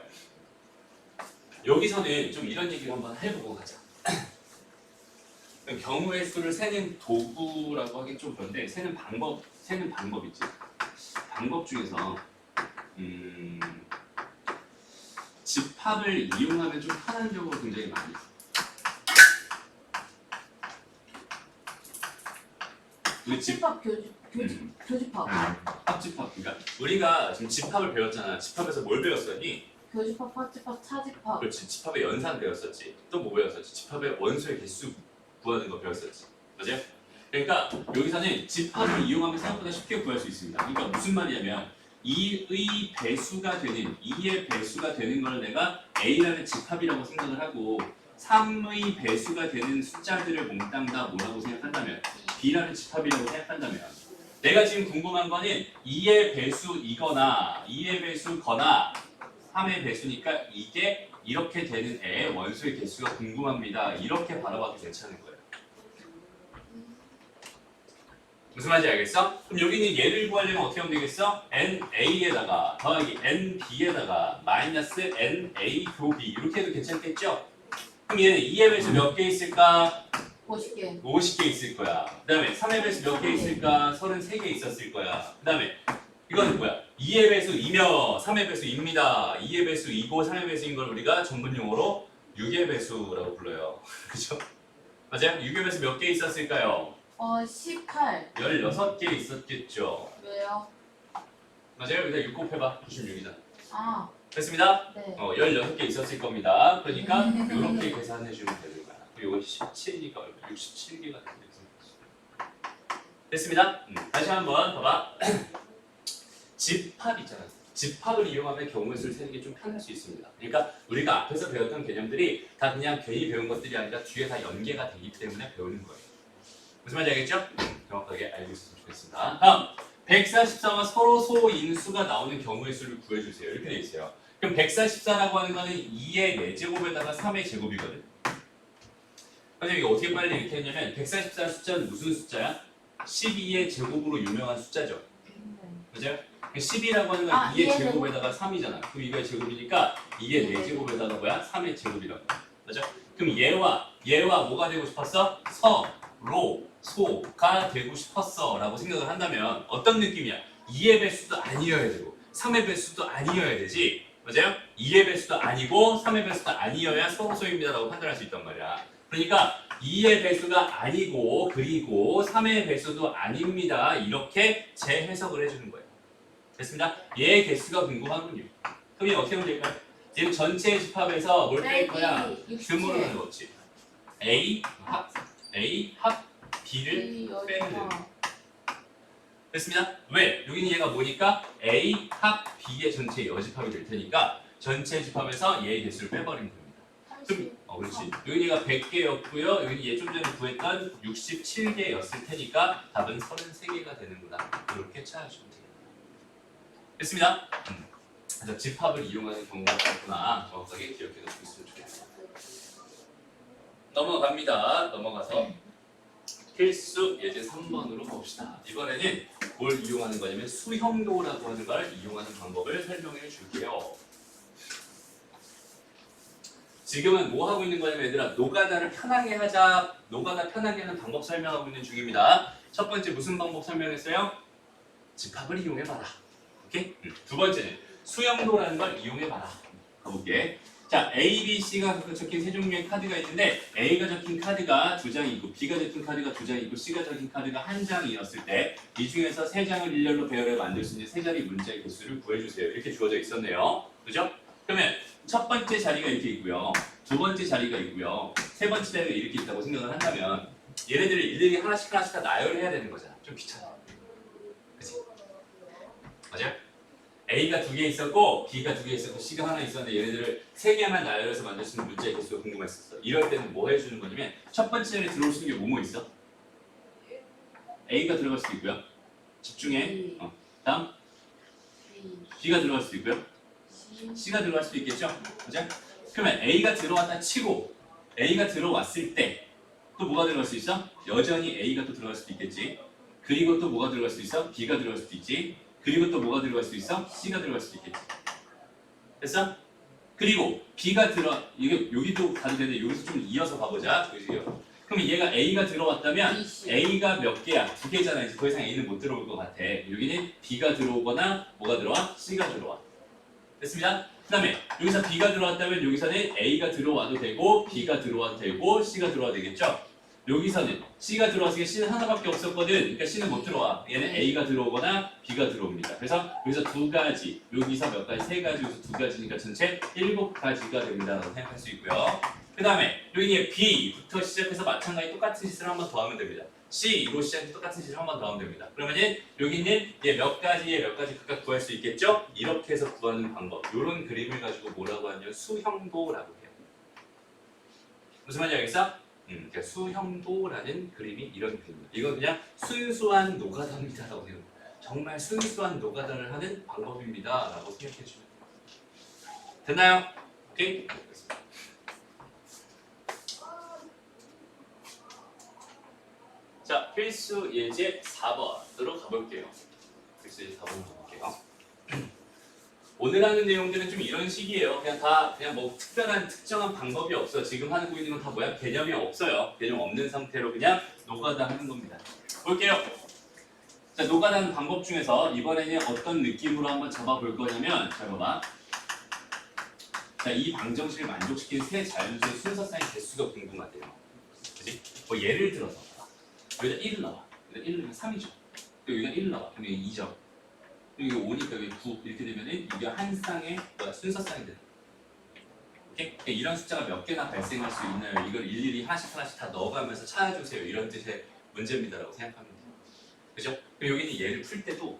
여기서는 좀 이런 얘기를 한번 해보고 가자. 경우의 수를 세는 도구라고 하긴 좀 그런데 세는 방법 있지. 방법 중에서 집합을 이용하면 좀 편한 경우가 굉장히 많이 있어. 우리 집합 교집합. 합집합. 그러니까 우리가 지금 집합을 배웠잖아. 집합에서 뭘 배웠었니? 교집합, 합집합, 차집합. 그렇지. 집합의 연산 배웠었지. 또 뭐 배웠었지? 집합의 원소의 개수 구하는 거 배웠었지. 맞아요? 그러니까 여기서는 집합을 이용하면 생각보다 쉽게 구할 수 있습니다. 그러니까 무슨 말이냐면 2의 배수가 되는 2의 배수가 되는 걸 내가 A라는 집합이라고 생각을 하고 3의 배수가 되는 숫자들을 몽땅 다 뭐라고 생각한다면 B라는 집합이라고 생각한다면 내가 지금 궁금한 거는 2의 배수이거나 2의 배수거나 3의 배수니까 이게 이렇게 되는 애의 원소의 개수가 궁금합니다. 이렇게 바라봐도 괜찮은 거예요. 무슨 말인지 알겠어? 그럼 여기는 얘를 구하려면 어떻게 하면 되겠어? NA에다가 더하기 NB에다가 마이너스 NA 곱B 이렇게 해도 괜찮겠죠? 그럼 얘는 2의 배수 몇 개 있을까? 50개. 50개 있을 거야. 그 다음에 3의 배수 몇 개 있을까? 33개 있었을 거야. 그 다음에 이거는 뭐야? 2의 배수이며 3의 배수입니다. 2의 배수이고 3의 배수인 걸 우리가 전문 용어로 6의 배수라고 불러요. 그죠? 맞아요? 6의 배수 몇 개 있었을까요? 18. 16개 있었겠죠. 왜요? 맞아요? 여기다 6 곱해봐. 96이잖아. 아, 됐습니다? 네. 16개 있었을 겁니다. 그러니까 이렇게 계산해주면 되는 거야. 그리고 17이니까 67개가 되겠습니다. 됐습니다? 다시 한번 봐봐. 집합 있잖아. 집합을 이용하면 경우의 수를 세는 게 좀 편할 수 있습니다. 그러니까 우리가 앞에서 배웠던 개념들이 다 그냥 괜히 배운 것들이 아니라 뒤에 다 연계가 되기 때문에 배우는 거예요. 무슨 말인지 알겠죠? 정확하게 알고 있었으면 좋겠습니다. 다음 144와 서로 소인수가 나오는 경우의 수를 구해주세요. 이렇게 돼 있어요. 그럼 144라고 하는 거는 2의 4제곱에다가 3의 제곱이거든. 근데 이게 어떻게 빨리 이렇게 했냐면 144 숫자는 무슨 숫자야? 12의 제곱으로 유명한 숫자죠. 맞아요? 10이라고 하는 건 2의 제곱에다가 3이잖아. 그럼 이거의 제곱이니까 2의 4제곱에다가 뭐야? 3의 제곱이라고. 맞아? 그럼 얘와 뭐가 되고 싶었어? 소가 되고 싶었어 라고 생각을 한다면 어떤 느낌이야? 2의 배수도 아니어야 되고 3의 배수도 아니어야 되지. 맞아요? 2의 배수도 아니고 3의 배수도 아니어야 서로소입니다 라고 판단할 수 있단 말이야. 그러니까 2의 배수가 아니고 그리고 3의 배수도 아닙니다. 이렇게 재해석을 해주는 거예요. 됐습니다? 얘의 개수가 궁금하군요. 그럼 얘 어떻게 하면 될까요? 지금 전체 집합에서 뭘 뺄 거야? 규모를 넣었지. A 합 B를 빼면 돼요. 됐습니다? 왜? 여기는 얘가 뭐니까 A 합 B의 전체 여집합이 될 테니까 전체 집합에서 얘의 개수를 빼버리면 됩니다. 그럼 그렇지. 여기 얘가 100개였고요. 여기 얘 좀 전에 구했던 67개였을 테니까 답은 33개가 되는구나. 이렇게 찾아주면 돼요. 됐습니다. 그래서 집합을 이용하는 경우가 있구나. 정확하게 기억해 놓고 있으면 좋겠어요. 넘어갑니다. 넘어가서 필수 예제 3번으로 봅시다. 이번에는 뭘 이용하는 거냐면 수형도라고 하는 걸 이용하는 방법을 설명해 줄게요. 지금은 뭐 하고 있는 거냐면 얘들아 노가다를 편하게 하자, 노가다 편하게 하는 방법 설명하고 있는 중입니다. 첫 번째 무슨 방법 설명했어요? 집합을 이용해봐라. 오케이? 두 번째는 수형도라는 걸 이용해봐라. 가볼게. 자, A, B, C가 적힌 세 종류의 카드가 있는데 A가 적힌 카드가 2장이 있고 B가 적힌 카드가 2장이 있고 C가 적힌 카드가 1장이었을 때 이 중에서 3장을 일렬로 배열해 만들 수 있는 세 자리 문자의 개수를 구해주세요. 이렇게 주어져 있었네요. 그죠? 그러면 첫 번째 자리가 이렇게 있고요. 두 번째 자리가 있고요. 세 번째 자리가 이렇게 있다고 생각을 한다면 얘네들을 일일이 하나씩 다 나열해야 되는 거잖아. 좀 귀찮아. 그치? 맞아요? A가 2개 있었고 B가 2개 있었고 C가 하나 있었는데 얘네들을 3개만 나열해서 만들 수 있는 문자의 개수가 궁금했었어. 이럴 때는 뭐 해주는 거냐면 첫 번째 자리에 들어올 수 있는 게 뭐뭐 있어? A가 들어갈 수도 있고요. 집중해. 다음 B가 들어갈 수도 있고요. C가 들어갈 수도 있겠죠? 그죠? 그러면 A가 들어왔다 치고 A가 들어왔을 때 또 뭐가 들어갈 수 있어? 여전히 A가 또 들어갈 수도 있겠지. 그리고 또 뭐가 들어갈 수도 있어? B가 들어갈 수도 있지. 그리고 또 뭐가 들어갈 수 있어? C가 들어갈 수도 있겠지. 됐어? 그리고 B가 이게 여기도 가도 되는데 여기서 좀 이어서 가보자. 그죠? 그럼 얘가 A가 들어왔다면 A가 몇 개야? 2개잖아. 이제 더 이상 A는 못 들어올 것 같아. 여기는 B가 들어오거나 뭐가 들어와? C가 들어와. 됐습니다. 그 다음에 여기서 B가 들어왔다면 여기서는 A가 들어와도 되고 B가 들어와도 되고 C가 들어와도 되겠죠? 여기서는 C가 들어왔으니까 C는 하나밖에 없었거든. 그러니까 C는 못 들어와. 얘는 A가 들어오거나 B가 들어옵니다. 그래서 여기서 2가지, 여기서 몇 가지, 3가지, 여기서 2가지니까 전체 7가지가 됩니다라고 생각할 수 있고요. 그 다음에 여기 B부터 시작해서 마찬가지 똑같은 짓을 한 번 더 하면 됩니다. C로 시작해서 똑같은 짓을 한 번 더 하면 됩니다. 그러면은 여기는 몇 가지에 몇 가지 각각 구할 수 있겠죠? 이렇게 해서 구하는 방법. 이런 그림을 가지고 뭐라고 하냐면 수형도라고 해요. 무슨 말인지 알겠어? 그러니까 수형도라는 그림이 이런 그림입니다. 이건 그냥 순수한 노가다입니다라고 해요. 정말 순수한 노가다를 하는 방법입니다라고 생각해 주면 돼요. 됐나요? 오케이? 자, 필수 예제 4번으로 가볼게요. 필수 예제 4번으로 가볼게요. 오늘 하는 내용들은 좀 이런 식이에요. 그냥 뭐 특별한 특정한 방법이 없어. 지금 하고 있는 건 다 뭐야? 개념이 없어요. 개념 없는 상태로 그냥 노가다 하는 겁니다. 볼게요. 자, 노가다 하는 방법 중에서 이번에는 어떤 느낌으로 한번 잡아볼 거냐면, 잘 봐봐. 자, 이 방정식을 만족시키는 세 자연수의 순서상의 개수가 궁금하대요. 그치? 뭐 예를 들어서 여기다 1을 넣어. 여기다 1을 넣으면 3이죠. 여기다 1을 넣어. 그러면 2죠. 여기 5니까 여기 9 이렇게 되면은 이게 한 쌍의 순서쌍이 되는 거예요. 오케이? 이런 숫자가 몇 개나 발생할 수 있나요? 이걸 일일이 하나씩 다 넣어가면서 찾아주세요. 이런 뜻의 문제입니다라고 생각하면 돼요. 그죠? 그럼 여기는 얘를 풀 때도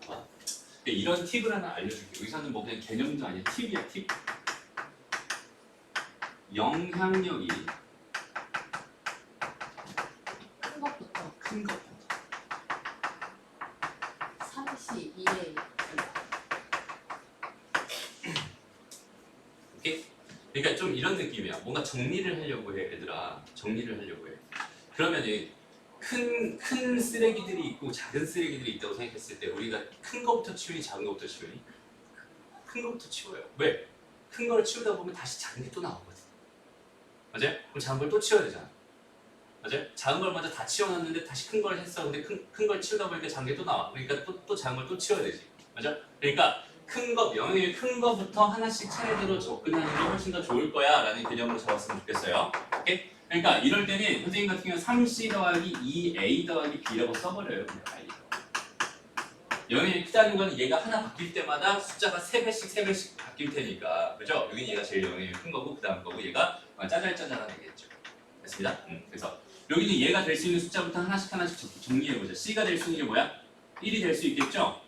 이런 팁을 하나 알려줄게요. 여기서는 뭐 그냥 개념도 아니야. 팁이야, 팁. 영향력이 큰 것부터 32에 오케이? 그러니까 좀 이런 느낌이야. 뭔가 정리를 하려고 해, 얘들아. 정리를 하려고 해. 그러면은 큰 쓰레기들이 있고 작은 쓰레기들이 있다고 생각했을 때 우리가 큰 거부터 치우니 작은 거부터 치우니? 큰 거부터 치워요. 왜? 큰 걸 치우다 보면 다시 작은 게 또 나오거든. 맞아요? 그럼 작은 걸 또 치워야 되잖아. 맞아요? 작은 걸 먼저 다 치워놨는데 다시 큰 걸 했어. 근데 큰 걸 치우다 보니까 작은 게 또 나와. 그러니까 또 작은 걸 또 치워야 되지. 맞아? 그러니까 영향력이 큰 거부터 하나씩 차례대로 접근하는 게 훨씬 더 좋을 거야 라는 개념으로 잡았으면 좋겠어요. 오케이? 그러니까 이럴 때는 선생님 같은 경우는 3C 더하기 2A 더하기 B라고 써버려요. 그냥 영향력이 크다는 건 얘가 하나 바뀔 때마다 숫자가 3배씩 바뀔 테니까. 그죠? 여기는 얘가 제일 영향력이 큰 거고 그 다음 거고 얘가 짜잘짜잘한 애겠죠. 됐습니다. 그래서 여기는 얘가 될 수 있는 숫자부터 하나씩 정리해보자. C가 될 수 있는 게 뭐야? 1이 될 수 있겠죠?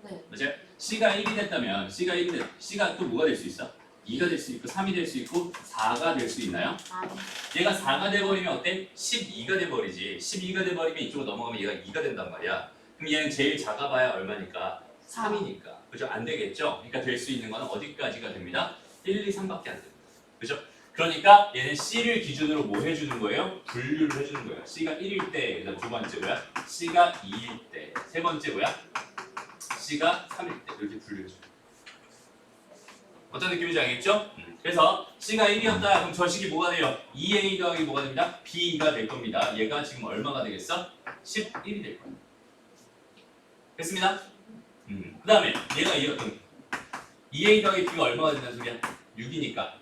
네. 맞아요? C가 1이 됐다면 C가 또 뭐가 될 수 있어? 2가 될 수 있고 3이 될 수 있고 4가 될 수 있나요? 아니. 얘가 4가 돼버리면 어때? 12가 돼버리지. 12가 돼버리면 이쪽으로 넘어가면 얘가 2가 된단 말이야. 그럼 얘는 제일 작아봐야 얼마니까? 3이니까. 그죠? 안 되겠죠? 그러니까 될 수 있는 거는 어디까지가 됩니다? 1, 2, 3밖에 안 됩니다. 그죠? 그러니까 얘는 C를 기준으로 뭐 해주는 거예요? 분류를 해주는 거예요. C가 1일 때, 그다음 두 번째 뭐야? C가 2일 때, 세 번째 뭐야? C가 3일 때 이렇게 분류해줘요. 어떤 느낌인지 알겠죠? 그래서 C가 1이었다. 그럼 저 식이 뭐가 돼요? 2A 더하기 뭐가 됩니다? B가 될 겁니다. 얘가 지금 얼마가 되겠어? 11이 될 거예요. 됐습니다? 그 다음에 얘가 2A 더하기 B가 얼마가 된다는 소리야? 6이니까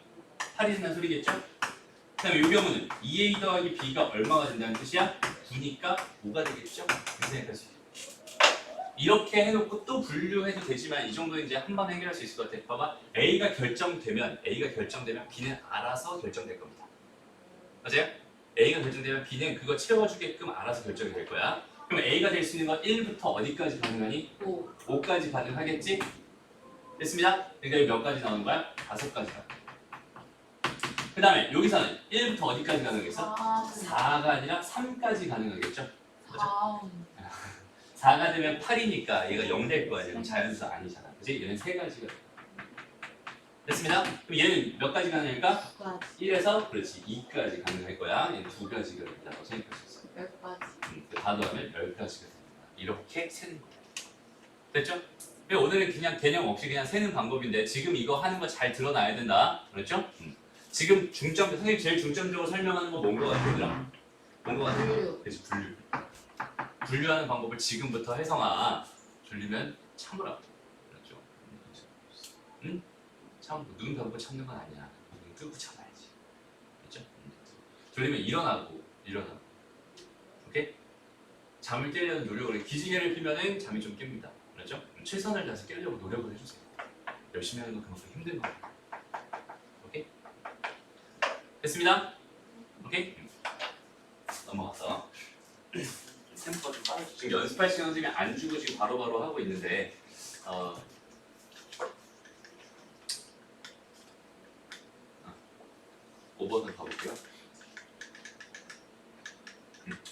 8이 된다는 소리겠죠? 그 다음에 이 경우는 2A 더하기 B가 얼마가 된다는 뜻이야? 9니까 5가 되겠죠? 이렇게 생각할 수 있어요. 이렇게 해놓고 또 분류해도 되지만 이 정도는 이제 한 번 해결할 수 있을 것 같아. 봐봐. A가 결정되면 B는 알아서 결정될 겁니다. 맞아요? A가 결정되면 B는 그거 채워주게끔 알아서 결정이 될 거야. 그럼 A가 될 수 있는 건 1부터 어디까지 가능하니? 5까지 가능하겠지? 됐습니다. 그러니까 여기 몇 가지 나오는 거야? 5가지. 그 다음에 여기서는 1부터 어디까지 가능하겠어? 4가 아니라 3까지 가능하겠죠? 그렇죠? 4가 되면 8이니까 얘가 0 될 거야. 그럼 자연수 아니잖아. 그치? 얘는 3가지가 됐습니다. 그럼 얘는 몇 가지 가능할까? 1에서 그렇지 2까지 가능할 거야. 얘는 2가지가 된다고 생각할 수 있어. 10가지. 다 더하면 10가지가 됩니다. 이렇게 세는 거예요. 됐죠? 오늘은 그냥 개념 없이 그냥 세는 방법인데 지금 이거 하는 거 잘 드러나야 된다. 그렇죠? 지금 선생님 제일 중점적으로 설명하는 건 뭔 거 같아, 얘들아? 뭔 거 같아? 분류. 그래서 분류하는 방법을 지금부터 해성아. 졸리면 참으라고. 그렇죠? 응? 눈 감고 참는 건 아니야. 눈 뜨고 참아야지. 그렇죠? 졸리면 일어나고. 오케이? 잠을 깨려는 노력을 해. 기지개를 피면은 잠이 좀 깹니다. 그렇죠? 최선을 다해서 깨려고 노력을 해주세요. 열심히 하는 건 그만큼 힘든 거예요. 오케이? 됐습니다? 오케이? 넘어가서 템포가 좀 빠르죠. 지금 연습할 시간 선생님이 안 주고 지금 바로바로 하고 있는데 5번을 가볼게요.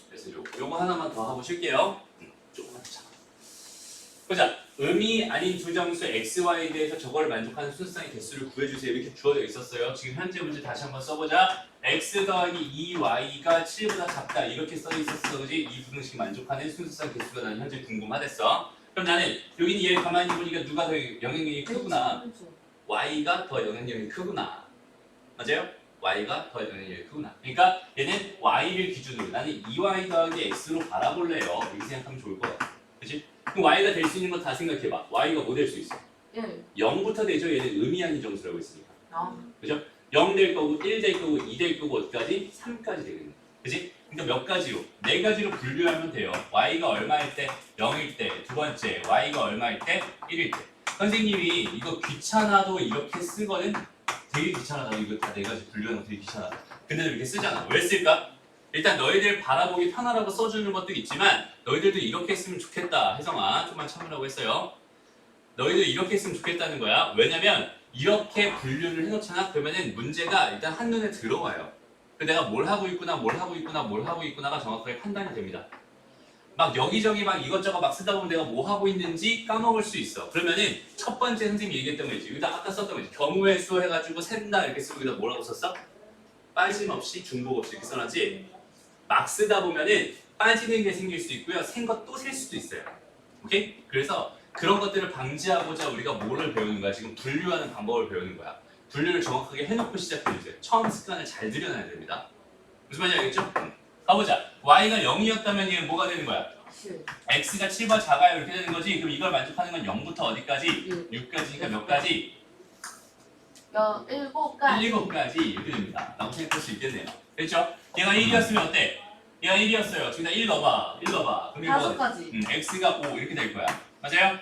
그래서 요거 하나만 더 하고 쉴게요. 조금만 더 참아. 보자. 의미 아닌 두 정수 x, y에 대해서 저걸 만족하는 순수상의 개수를 구해주세요. 이렇게 주어져 있었어요. 지금 현재 문제 다시 한번 써보자. x 더하기 2y가 7보다 작다. 이렇게 써 있었어. 그지? 이 부등식 만족하는 순수상 개수가 나는 현재 궁금하댔어. 그럼 나는 여기는 얘 가만히 보니까 누가 더 영향력이 크구나. y가 더 영향력이 크구나. 맞아요? y가 더 영향력이 크구나. 그러니까 얘는 y를 기준으로 나는 2y 더하기 x로 바라볼래요. 이렇게 생각하면 좋을 것 같아. 그치? 그럼 y가 될 수 있는 거 다 생각해봐. y가 뭐 될 수 있어? 0부터 되죠. 얘는 의미 아닌 점수라고 했으니까. 그죠? 0 될 거고 1 될 거고 2 될 거고 어디까지? 3까지 되겠네. 그치? 그러니까 몇 가지로? 4가지로 분류하면 돼요. y가 얼마일 때? 0일 때. 두 번째, y가 얼마일 때? 1일 때. 선생님이 이거 귀찮아도 이렇게 쓰거든? 되게 귀찮아도 이거 다 4가지 분류하는 거 되게 귀찮아. 근데 이렇게 쓰잖아. 왜 쓸까? 일단 너희들 바라보기 편하라고 써주는 것도 있지만 너희들도 이렇게 했으면 좋겠다. 혜성아 좀만 참으라고 했어요. 너희들 이렇게 했으면 좋겠다는 거야. 왜냐면 이렇게 분류를 해놓잖아. 그러면은 문제가 일단 한눈에 들어와요. 내가 뭘 하고 있구나가 정확하게 판단이 됩니다. 막 여기저기 막 이것저것 막 쓰다 보면 내가 뭐 하고 있는지 까먹을 수 있어. 그러면은 첫 번째 선생님이 얘기했던 거지. 여기다 아까 썼던 거지. 경우의 수 해가지고 샌다 이렇게 쓰고 여기다 뭐라고 썼어? 빠짐없이 중복 없이 이렇게 써놨지. 막 쓰다 보면은 빠지는 게 생길 수 있고요. 센 거 또 셀 수도 있어요. 오케이? 그래서 그런 것들을 방지하고자 우리가 뭐를 배우는 거야? 지금 분류하는 방법을 배우는 거야. 분류를 정확하게 해놓고 시작해주세요. 처음 습관을 잘 들여놔야 됩니다. 무슨 말인지 알겠죠? 가보자. y가 0이었다면 얘는 뭐가 되는 거야? x가 7번 작아요. 이렇게 되는 거지. 그럼 이걸 만족하는 건 0부터 어디까지? 6까지니까 몇 가지? 7가지. 7가지 이렇게 됩니다. 라고 생각할 수 있겠네요. 그렇죠? 얘가 1이었으면 어때? 얘가 1이었어요. 지금 1 넣어봐. 1 넣어봐. 그럼 이거 5가지. x가 5 이렇게 될 거야. 맞아요?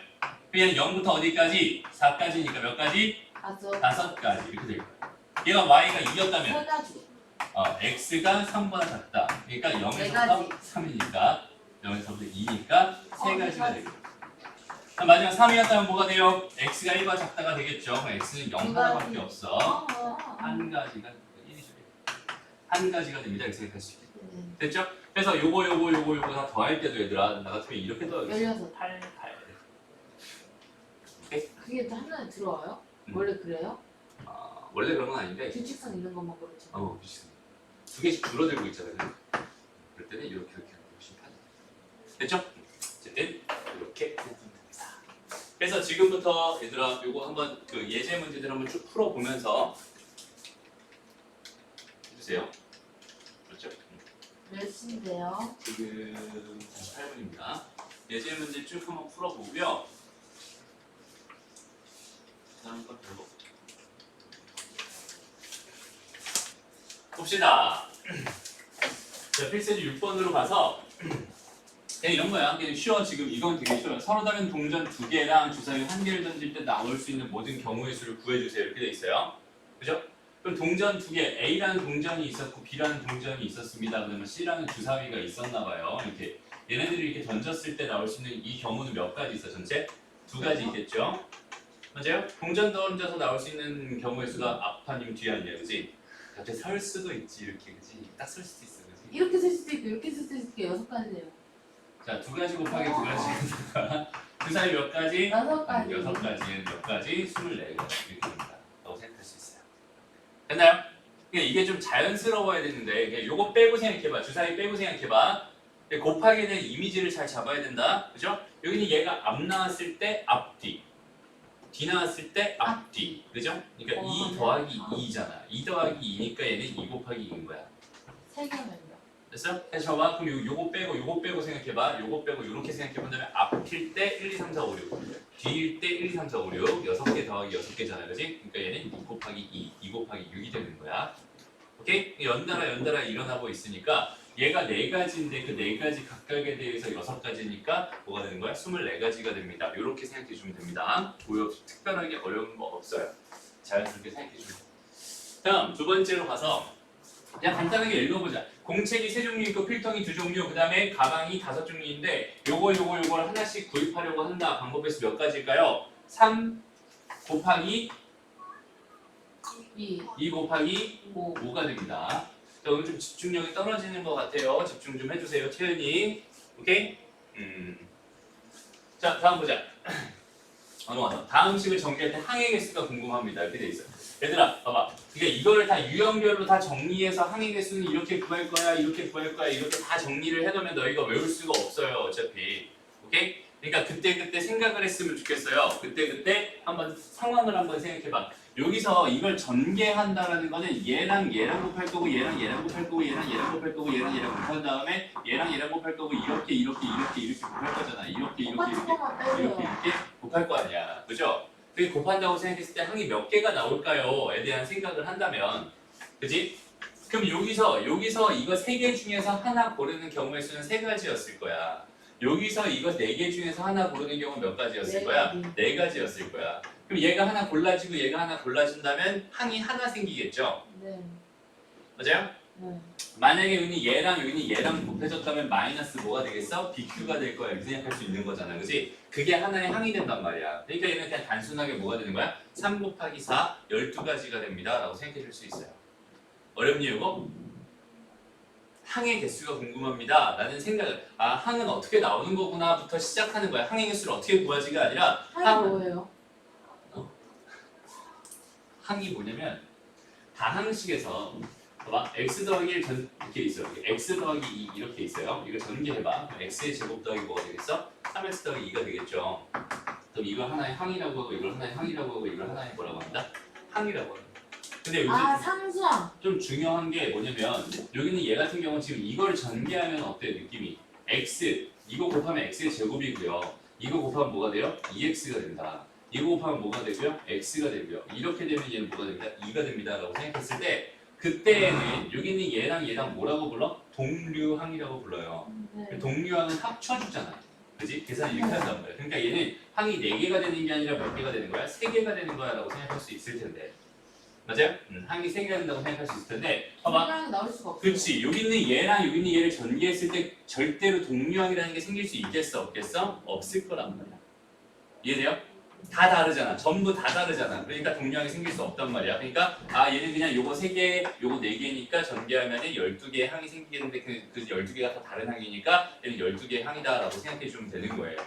그냥 0부터 어디까지? 4까지니까 몇 가지? 5가지 이렇게 될 거야. 얘가 y가 2였다면 3가지. x가 3보다 작다. 그러니까 0에서부터 네 가지. 3이니까 0에서부터 2니까 3가지가 되고. 마지막 3이었다면 뭐가 돼요? x가 1보다 작다가 되겠죠. 그럼 x는 0 하나밖에 없어. 한 가지가 1이죠. 한 가지가 됩니다. 이렇게 생각할 수 있겠죠. 됐죠? 그래서 요거 다 더할 때도 얘들아 나 같으면 이렇게 더하겠어. 16, 8. 오케이? 그게 또 한눈에 들어와요? 원래 그래요? 원래 그런 건 아닌데 규칙성 있는 것만 그렇죠. 비슷해. 두 개씩 줄어들고 있잖아요. 그럴 때는 이렇게 훨씬 편해. 됐죠? 어쨌든 이렇게 생각하면 됩니다. 그래서 지금부터 얘들아 요거 한번 그 예제 문제들 한번 쭉 풀어보면서 해주세요. 그렇죠? 몇 시인데요? 지금 8분입니다. 예제 문제 쭉 한번 풀어보고요. 다음 거 별거 봅시다. 자, 필세지 6번으로 가서 그냥 이런 거야. 그냥 쉬워. 지금 이건 되게 쉬워요. 서로 다른 동전 2개랑 주사위 1개를 던질 때 나올 수 있는 모든 경우의 수를 구해주세요. 이렇게 돼 있어요. 그죠? 그럼 동전 2개, A라는 동전이 있었고 B라는 동전이 있었습니다. 그러면 C라는 주사위가 있었나 봐요. 이렇게 얘네들이 이렇게 던졌을 때 나올 수 있는 이 경우는 몇 가지 있어? 전체 2가지 있겠죠? 맞아요? 동전 던져서 나올 수 있는 경우의 수가 앞 아니면 뒤 아니야, 그지? 갑자기 설 수도 있지, 이렇게, 그지? 딱 설 수도 있어, 그지? 이렇게 쓸 수도 있고 이렇게 쓸 수도 있고 6가지예요. 자, 2가지 곱하기 2가지 주사위 몇 가지? 6가지. 6가지는 몇 가지? 24가지 이렇게 됩니다. 라고 생각할 수 있어요. 됐나요? 그러니까 이게 좀 자연스러워야 되는데 그냥 요거 빼고 생각해봐. 주사위 빼고 생각해봐. 곱하기에 대한 이미지를 잘 잡아야 된다. 그죠? 여기는 얘가 앞 나왔을 때 앞뒤, 뒤 나왔을 때 앞뒤. 그죠? 그러니까 2 더하기 2잖아. 2 더하기 2니까 얘는 2 곱하기 2인 거야. 3개면요. 됐어? 다시 봐봐. 그럼 요거 빼고 생각해봐. 요거 빼고 요렇게 생각해본다면 앞일 때 1, 2, 3, 4, 5, 6 뒤일 때 1, 2, 3, 4, 5, 6 6개 더하기 6개잖아. 그지? 그러니까 얘는 2 곱하기 2 곱하기 6이 되는 거야. 오케이? 연달아 일어나고 있으니까 얘가 4가지인데 그 4가지 각각에 대해서 6가지니까 뭐가 되는 거야? 24가지가 됩니다. 이렇게 생각해 주면 됩니다. 고요 특별하게 어려운 거 없어요. 자연스럽게 생각해 주면 돼요. 다음 두 번째로 가서 그냥 간단하게 읽어보자. 공책이 3종류 있고 필통이 2종류, 그 다음에 가방이 5종류인데 요걸 하나씩 구입하려고 한다. 방법의 수 몇 가지일까요? 3 곱하기 2 곱하기 5가 됩니다. 자, 오늘 좀 집중력이 떨어지는 것 같아요. 집중 좀 해주세요, 채연이. 오케이? 자, 다음 보자. 넘어가서 다음 식을 정리할 때 항의 개수가 궁금합니다. 이렇게 돼 있어요. 얘들아, 봐봐. 그러니까 이걸 다 유형별로 다 정리해서 항의 개수는 이렇게 구할 거야, 이렇게 구할 거야, 이렇게 다 정리를 해놓으면 너희가 외울 수가 없어요, 어차피. 오케이? 그러니까 그때 생각을 했으면 좋겠어요. 그때 한번 상황을 한번 생각해봐. 여기서 이걸 전개한다라는 거는 얘랑 곱할 거고 얘랑 곱할 거고 얘랑 곱할 거고 얘랑 곱한 다음에 얘랑 곱할 거고 이렇게 곱할 거잖아. 이렇게 곱할 거 아니야. 그죠? 그게 곱한다고 생각했을 때 항이 몇 개가 나올까요?에 대한 생각을 한다면 그지? 그럼 여기서 이거 3개 중에서 하나 고르는 경우의 수는 3가지였을 거야. 여기서 이거 4개 중에서 하나 고르는 경우 몇 가지였을 거야? 4가지였을 거야. 그럼 얘가 하나 골라지고 얘가 하나 골라진다면 항이 하나 생기겠죠? 네. 맞아요? 네. 만약에 얘랑 곱해졌다면 마이너스 뭐가 되겠어? BQ가 될 거야. 이렇게 생각할 수 있는 거잖아. 그지? 그게 하나의 항이 된단 말이야. 그러니까 얘는 그냥 단순하게 뭐가 되는 거야? 3 곱하기 4, 12가지가 됩니다. 라고 생각해 줄 수 있어요. 어렵니 이거? 항의 개수가 궁금합니다. 라는 생각을 항은 어떻게 나오는 거구나 부터 시작하는 거야. 항의 개수를 어떻게 구하지가 아니라 항이 뭐예요? 항이 뭐냐면 다항식에서 봐봐. x 더하기 1 이렇게 있어요. x 더하기 2 이렇게 있어요. 이거 전개해봐. x의 제곱 더하기 뭐가 되겠어? 3x 더하기 2가 되겠죠. 그럼 이걸 하나의 항이라고 하고 이걸 하나의 항이라고 하고 이걸 하나의 뭐라고 한다? 항이라고 한다. 근데 요즘 상수항. 좀 중요한 게 뭐냐면 여기는 얘 같은 경우는 지금 이걸 전개하면 어때 느낌이? x 이거 곱하면 x의 제곱이고요. 이거 곱하면 뭐가 돼요? 2x가 된다. 이거 곱하면 뭐가 되고요? x가 되고요. 이렇게 되면 얘는 뭐가 됩니다? 2가 됩니다. 라고 생각했을 때 그때는 여기는 얘랑 뭐라고 불러? 동류항이라고 불러요. 네. 동류항은 합쳐주잖아. 그지? 계산을 이렇게 한단 말이야. 그러니까 얘는 항이 4개가 되는 게 아니라 몇 개가 되는 거야? 3개가 되는 거야 라고 생각할 수 있을 텐데 맞아요? 항이 3개가 된다고 생각할 수 있을 텐데 봐봐. 동류항이 나올 수가 없어. 그렇지. 여기 있는 얘랑 여기 있는 얘를 전개했을 때 절대로 동류항이라는 게 생길 수 있겠어? 없겠어? 없을 거란 말이야. 이해돼요? 다 다르잖아. 전부 다 다르잖아. 그러니까 동류항이 생길 수 없단 말이야. 그러니까 얘는 그냥 요거 3개, 요거 4개니까 전개하면은 12개의 항이 생기겠는데 그 12개가 다 다른 항이니까 얘는 12개의 항이다 라고 생각해 주면 되는 거예요.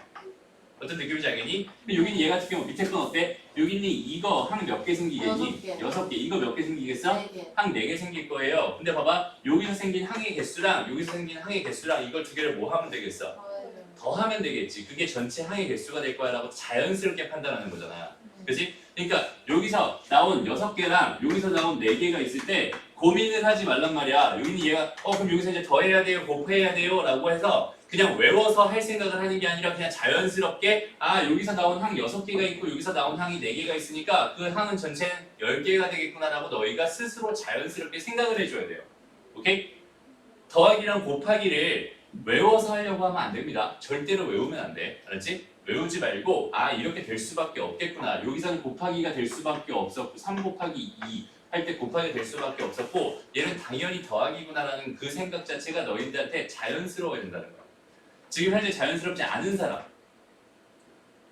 어떤 느낌인지 알겠니? 근데 여기는 얘 같은 경우 밑에 건 어때? 여기는 이거 항 몇 개 생기겠니? 6개. 6개. 이거 몇 개 생기겠어? 4개. 항 4개 생길 거예요. 근데 봐봐. 여기서 생긴 항의 개수랑 여기서 생긴 항의 개수랑 이걸 두 개를 뭐 하면 되겠어? 더하면 되겠지. 그게 전체 항의 개수가 될 거야 라고 자연스럽게 판단하는 거잖아. 그치? 그러니까 여기서 나온 6개랑 여기서 나온 4개가 있을 때 고민을 하지 말란 말이야. 여기는 얘가 그럼 여기서 이제 더해야 돼요, 곱해야 돼요 라고 해서 그냥 외워서 할 생각을 하는 게 아니라 그냥 자연스럽게 여기서 나온 항 6개가 있고 여기서 나온 항이 4개가 있으니까 그 항은 전체 10개가 되겠구나 라고 너희가 스스로 자연스럽게 생각을 해줘야 돼요. 오케이? 더하기랑 곱하기를 외워서 하려고 하면 안 됩니다. 절대로 외우면 안 돼. 알았지? 외우지 말고 이렇게 될 수밖에 없겠구나. 여기서는 곱하기가 될 수밖에 없었고 3 곱하기 2 할 때 곱하기가 될 수밖에 없었고 얘는 당연히 더하기구나라는 그 생각 자체가 너희들한테 자연스러워야 된다는 거야. 지금 현재 자연스럽지 않은 사람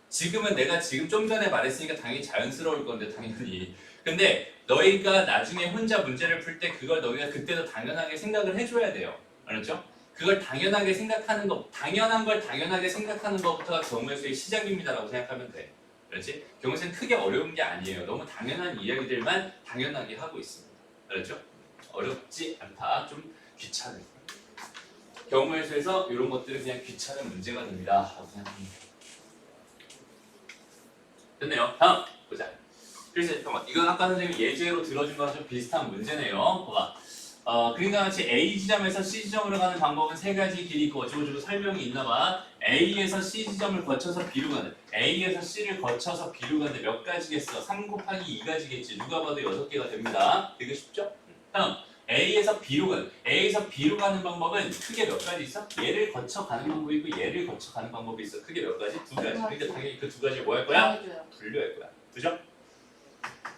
지금은 내가 지금 좀 전에 말했으니까 당연히 자연스러울 건데 당연히 근데 너희가 나중에 혼자 문제를 풀 때 그걸 너희가 그때도 당연하게 생각을 해줘야 돼요. 알았죠? 그걸 당연하게 생각하는 거, 당연한 걸 당연하게 생각하는 것부터가 경우의 수의 시작입니다라고 생각하면 돼. 그렇지? 경우에는 크게 어려운 게 아니에요. 너무 당연한 이야기들만 당연하게 하고 있습니다. 알았죠? 어렵지 않다. 좀 귀찮은. 경우의 수에서 이런 것들은 그냥 귀찮은 문제가 됩니다. 라고 생각합니다. 됐네요. 다음 보자. 그래서 잠깐만. 이건 아까 선생님이 예제로 들어준 거랑 좀 비슷한 문제네요. 봐봐. 그림과 같이 A 지점에서 C 지점으로 가는 방법은 3가지 길이 있고 어쩌고저쩌고 설명이 있나봐. A에서 C 지점을 거쳐서 B로 가는 A에서 C를 거쳐서 B로 가는데 몇 가지겠어? 3 곱하기 2가지겠지. 누가 봐도 6개가 됩니다. 되게 쉽죠? 다음 A에서 B로 가는 A에서 B로 가는 방법은 크게 몇 가지 있어? 얘를 거쳐 가는 방법이 있고 얘를 거쳐 가는 방법이 있어. 크게 몇 가지? 2가지. 그러니까 당연히 그 2가지를 뭐 할 거야? 분류할 거야. 그죠?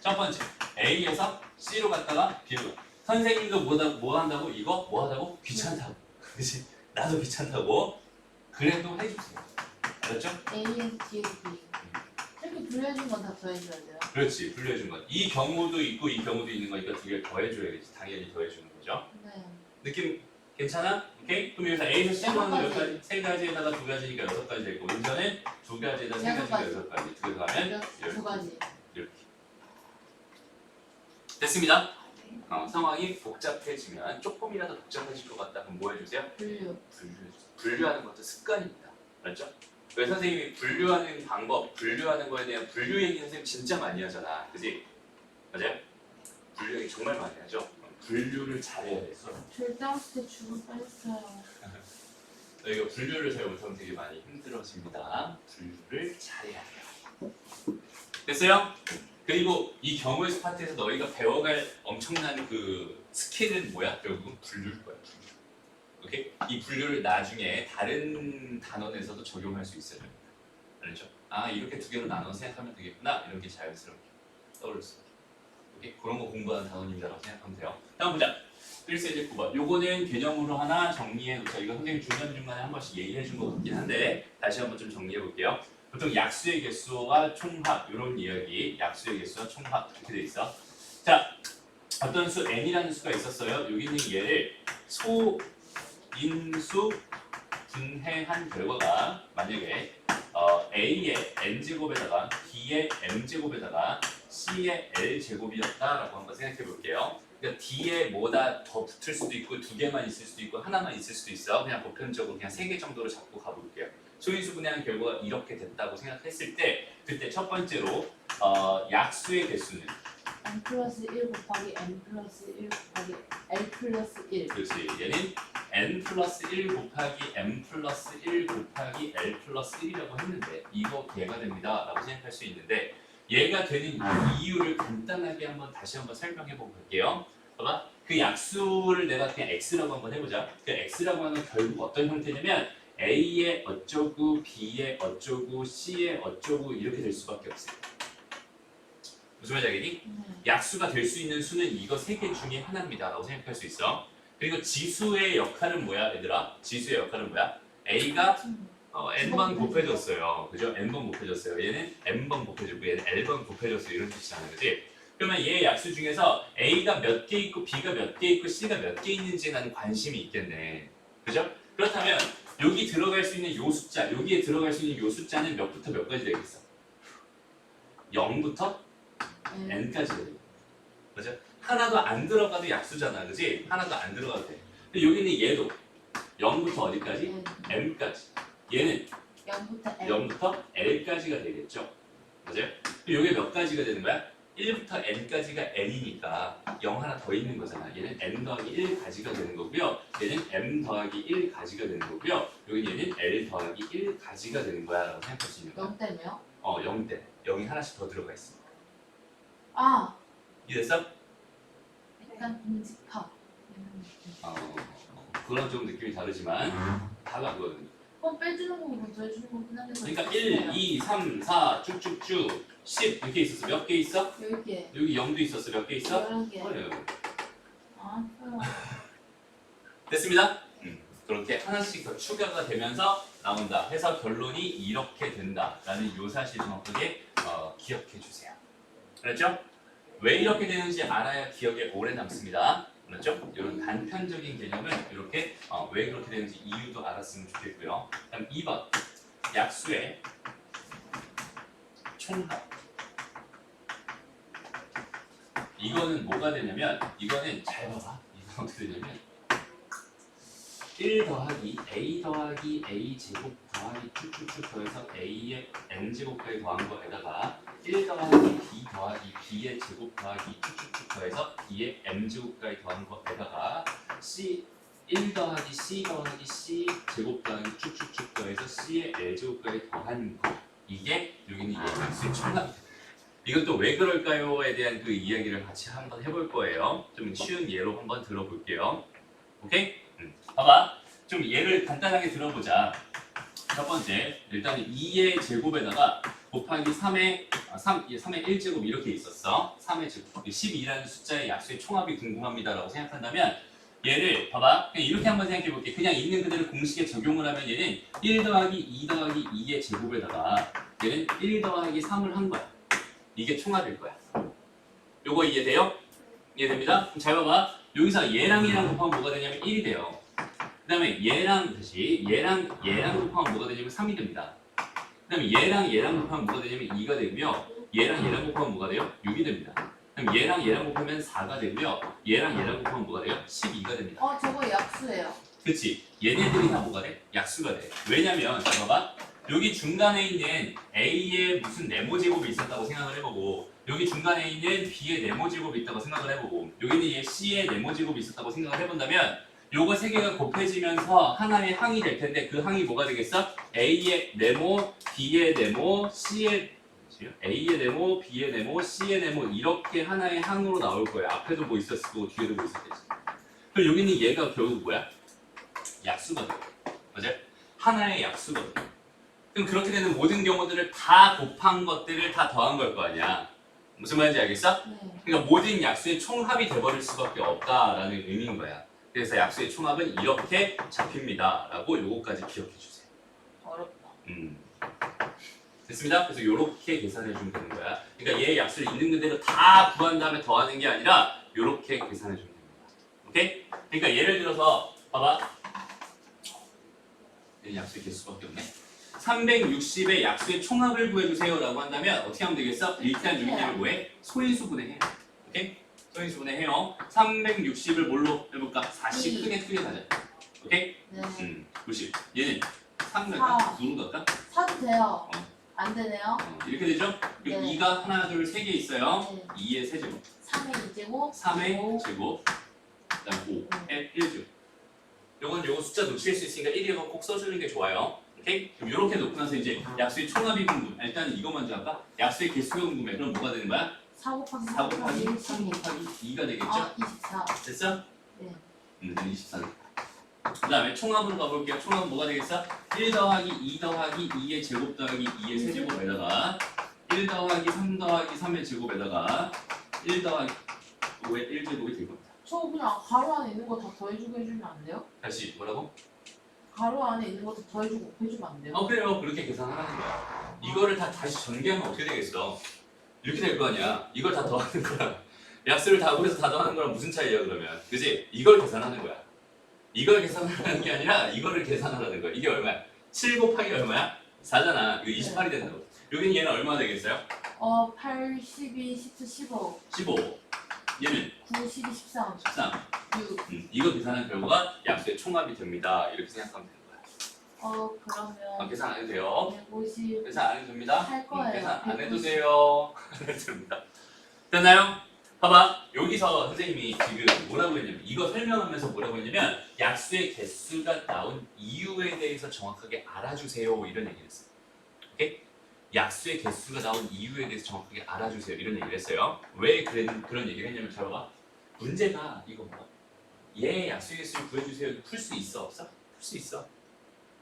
첫 번째 A에서 C로 갔다가 B로 가. 선생님도 뭐 한다고? 이거 뭐 하다고? 귀찮다고. 그치? 나도 귀찮다고. 그래도 해주세요. 알았죠? A에서 D에서 B. 이렇게 분류해준 건 다 더해줘야 돼요. 그렇지. 분류해준 건. 이 경우도 있고 이 경우도 있는 거니까 2개를 더해줘야겠지. 당연히 더해주는 거죠. 네. 느낌 괜찮아? 오케이? 그럼 여기서 A에서 C로 하는 몇 가지? 3가지에다가 2가지니까 6가지 되고 문제는 2가지에다 3가지니까 6가지. 2개 더하면 2가지. 이렇게. 됐습니다. 상황이 복잡해지면 조금이라도 복잡해질 것 같다. 그럼 뭐 해주세요? 분류하는 것도 습관입니다. 알았죠? 왜 선생님이 분류하는 방법, 분류하는 거에 대한 분류 얘기 선생님 진짜 많이 하잖아. 그지? 맞아요? 분류 얘기 정말 많이 하죠? 분류를 잘해야 돼서 절대 없을 때 죽을 뻔했어요. 너희가 분류를 잘 못하면 되게 많이 힘들어집니다. 분류를 잘해야 돼요. 됐어요? 그리고 이 경우의 수 파트에서 너희가 배워갈 엄청난 그 스킬은 뭐야? 결국은 분류일 거야. 분류. 오케이? 이 분류를 나중에 다른 단원에서도 적용할 수 있어요. 알죠? 이렇게 2개로 나눠서 생각하면 되겠구나. 이런 게 자연스럽게 떠오를 수 있게. 오케이? 그런 거 공부하는 단원입니다라고 생각하면 돼요. 다음 보자. 1세제 9번. 요거는 개념으로 하나 정리해 놓자. 이거 선생님 중간중간에 한 번씩 얘기해 준 것 같긴 한데 다시 한번 좀 정리해 볼게요. 보통 약수의 개수와 총합 이런 이야기, 약수의 개수와 총합 이렇게 돼 있어. 자, 어떤 수 n이라는 수가 있었어요. 여기 있는 얘를 소인수 분해한 결과가 만약에 a의 n 제곱에다가 b의 m 제곱에다가 c의 l 제곱이었다라고 한번 생각해 볼게요. 그러니까 d에 뭐다 더 붙을 수도 있고 2개만 있을 수도 있고 하나만 있을 수도 있어. 그냥 보편적으로 그냥 3개 정도로 잡고 가볼게요. 소인수 분해한 결과가 이렇게 됐다고 생각했을 때 그때 첫 번째로 약수의 개수는 n 플러스 1 곱하기 n 플러스 1 곱하기 l 플러스 1. 그렇지. 얘는 n 플러스 1 곱하기 m 플러스 1 곱하기 l 플러스 1이라고 했는데 이거 얘가 됩니다 라고 생각할 수 있는데 얘가 되는 이유를 간단하게 다시 한번 설명해 보고 갈게요. 봐봐. 그 약수를 내가 그냥 x라고 한번 해보자. 그 x라고 하는 건 결국 어떤 형태냐면 A의 어쩌고, B의 어쩌고, C의 어쩌고 이렇게 될 수밖에 없어요. 무슨 말인지 알겠니? 약수가 될 수 있는 수는 이거 3개 중에 하나입니다 라고 생각할 수 있어. 그리고 지수의 역할은 뭐야 얘들아? 지수의 역할은 뭐야? A가 n번 곱해졌어요. 그죠? n번 곱해졌어요. 얘는 n번 곱해졌고 얘는 l번 곱해졌어요. 이런 뜻이잖아. 그지? 그러면 얘 약수 중에서 A가 몇 개 있고 B가 몇 개 있고 C가 몇 개 있는지에 나는 관심이 있겠네. 그죠? 그렇다면 여기 들어갈 수 있는 요 숫자, 여기에 들어갈 수 있는 요 숫자는 몇부터 몇까지 되겠어? 0부터 네. n까지 되겠어. 맞아? 하나도 안 들어가도 약수잖아, 그지? 하나도 안 들어가도 돼. 근데 여기는 얘도 0부터 어디까지? m까지. 얘는 0부터 L. 0부터 L까지가 되겠죠. 맞아요? 이게 몇 가지가 되는 거야? 1부터 N까지가 N이니까 0 하나 더 있는 거잖아. 얘는 N 더하기 1가지가 되는 거고요. 얘는 M 더하기 1가지가 되는 거고요. 여기 얘는 L 더하기 1가지가 되는 거야 라고 생각할 수 있는 거야. 0 때문에요? 0 때. 0이 하나씩 더 들어가 있어. 아, 이해됐어? 약간 빈집합. 그거랑 좀 느낌이 다르지만 다가 그거거든요. 그럼 빼주는 거고 더해주는 거긴 한데. 그러니까 1, 2, 3, 4 쭉쭉쭉 10 이렇게 있었어. 몇 개 있어? 10개. 여기 0도 있었어. 몇 개 있어? 11개. 아, 아, 됐습니다. 그렇게 하나씩 더 추가가 되면서 나온다. 해서 결론이 이렇게 된다라는 요 사실 정확하게 기억해 주세요. 그렇죠? 왜 이렇게 되는지 알아야 기억에 오래 남습니다. 그렇죠? 이런 단편적인 개념을 이렇게 왜 그렇게 되는지 이유도 알았으면 좋겠고요. 그다음 2번 약수의 총합. 이거는 뭐가 되냐면 이거는 잘 봐봐. 이거 어떻게 되냐면 1 더하기 a 더하기 a 제곱 더하기 쭉쭉쭉 더해서 a의 n 제곱까지 더한 거에다가 1 더하기 b 더하기 b의 제곱 더하기 쭉쭉쭉 더해서 b의 m 제곱까지 더한 거에다가 c 1 더하기 c 더하기 c 제곱 더하기 쭉쭉쭉 더해서 c의 l 제곱까지 더한 거 이게 여기는 약수의 총합. 이건 또 왜 그럴까요에 대한 그 이야기를 같이 한번 해볼 거예요. 좀 쉬운 예로 한번 들어볼게요. 오케이? 봐봐. 좀 예를 간단하게 들어보자. 첫 번째, 일단 2의 제곱에다가 곱하기 3의 1제곱 이렇게 있었어. 3의 제곱. 12라는 숫자의 약수의 총합이 궁금합니다라고 생각한다면 얘를 봐봐. 그냥 이렇게 한번 생각해 볼게. 그냥 있는 그대로 공식에 적용을 하면 얘는 1 더하기 2 더하기 2의 제곱에다가 얘는 1 더하기 3을 한 거야. 이게 총합일 거야. 요거 이해돼요? 이해됩니다? 그럼 잘 봐봐. 여기서 얘랑 곱하면 뭐가 되냐면 1이 돼요. 그 다음에 얘랑 곱하면 뭐가 되냐면 3이 됩니다. 그 다음에 얘랑 곱하면 뭐가 되냐면 2가 되고요. 얘랑 곱하면 뭐가 돼요? 6이 됩니다. 그럼 얘랑 곱하면 4가 되고요. 얘랑 곱하면 뭐가 돼요? 12가 됩니다. 저거 약수예요. 그치? 얘네들이 다 뭐가 돼? 약수가 돼. 왜냐면 봐봐. 여기 중간에 있는 A의 무슨 네모 제곱이 있었다고 생각을 해보고 여기 중간에 있는 B의 네모 제곱이 있다고 생각을 해보고 여기는 얘 C의 네모 제곱이 있었다고 생각을 해본다면 요거 세 개가 곱해지면서 하나의 항이 될 텐데 그 항이 뭐가 되겠어? A의 네모, B의 네모, A의 네모, B의 네모, C의 네모 이렇게 하나의 항으로 나올 거예요. 앞에도 뭐 있었을 거고 뒤에도 뭐 있었겠지. 그럼 여기는 얘가 결국 뭐야? 약수거든. 맞아요? 하나의 약수거든. 그럼 그렇게 되는 모든 경우들을 다 곱한 것들을 다 더한 걸 거 아니야. 무슨 말인지 알겠어? 네. 그러니까 모든 약수의 총합이 돼버릴 수밖에 없다라는 의미인 거야. 그래서 약수의 총합은 이렇게 잡힙니다. 라고 요거까지 기억해 주세요. 어렵다. 됐습니다? 그래서 요렇게 계산해 주면 되는 거야. 그러니까 얘 약수를 있는 그대로 다 구한 다음에 더하는 게 아니라 요렇게 계산해 주면 됩니다. 오케이? 그러니까 예를 들어서 봐봐. 얘는 약수의 개수밖에 없네. 360의 약수의 총합을 구해주세요 라고 한다면 어떻게 하면 되겠어? 일단 여기를 뭐해? 소인수분해 해요. 오케이? 소인수분해 해요. 360을 뭘로 해볼까? 40 크게 가자. 오케이? 네. 90. 얘는 3 갈까? 9로 갈까? 사도 돼요. 안 되네요. 이렇게 되죠? 그리고 네. 2가 하나, 둘, 3개 있어요. 네. 2의 세제곱, 3의 2제곱, 3의 제곱, 그 다음 5의 1제곱. 요거 숫자 놓칠 수 있으니까 1이라고 꼭 써주는 게 좋아요. 오케이? 그럼 이렇게 놓고 나서 이제 약수의 총합이 궁금해. 일단 이거 먼저 할까? 약수의 개수가 궁금해. 그럼 뭐가 되는 거야? 4 곱하기 4 3 곱하기 곱하기 3 1 곱하기 2가 되겠죠? 24. 됐어? 네. 24. 그 다음에 총합으로 가볼게요. 총합은 뭐가 되겠어? 1 더하기 2 더하기 2의 제곱 더하기 2의 세제곱에다가 1 더하기 3 더하기 3의 제곱에다가 1 더하기 5의 1제곱이 될 겁니다. 저 그냥 가로 안에 있는 거 다 더해주고 해주면 안 돼요? 다시 뭐라고? 가로 안에 있는 거 다 더해주고 곱해주면 안 돼요? 그래요. 그렇게 계산하는 거야. 이거를 다 다시 전개하면 어떻게 되겠어? 이렇게 될 거 아니야. 이걸 다 더하는 거야. 약수를 다 구해서 다 더하는 거랑 무슨 차이야 그러면? 그지? 이걸 계산하는 거야. 이걸 계산하라는 게 아니라 이거를 계산하라는 거야. 이게 얼마야? 7 곱하기 얼마야? 4잖아. 이거 28이 된다고. 여기는 얘는 얼마나 되겠어요? 8, 12, 14, 15, 15. 얘는 9, 12, 13, 13. 6. 이거 계산한 결과가 약수의 총합이 됩니다. 이렇게 생각하면 되는 거야. 그러면 계산 안 해도 돼요. 150 계산 안 해도 됩니다. 할 거예요. 계산 안 해도 150. 돼요. 안 해도 됩니다. 됐나요? 봐봐. 여기서 선생님이 지금 뭐라고 했냐면 이거 설명하면서 뭐라고 했냐면 약수의 개수가 나온 이유에 대해서 정확하게 알아주세요. 이런 얘기를 했어요. 오케이? 약수의 개수가 나온 이유에 대해서 정확하게 알아주세요. 이런 얘기를 했어요. 왜 그런 얘기를 했냐면 잘 봐봐. 문제가 이거 뭐야? 얘 약수의 개수를 구해주세요. 풀 수 있어? 없어? 풀 수 있어.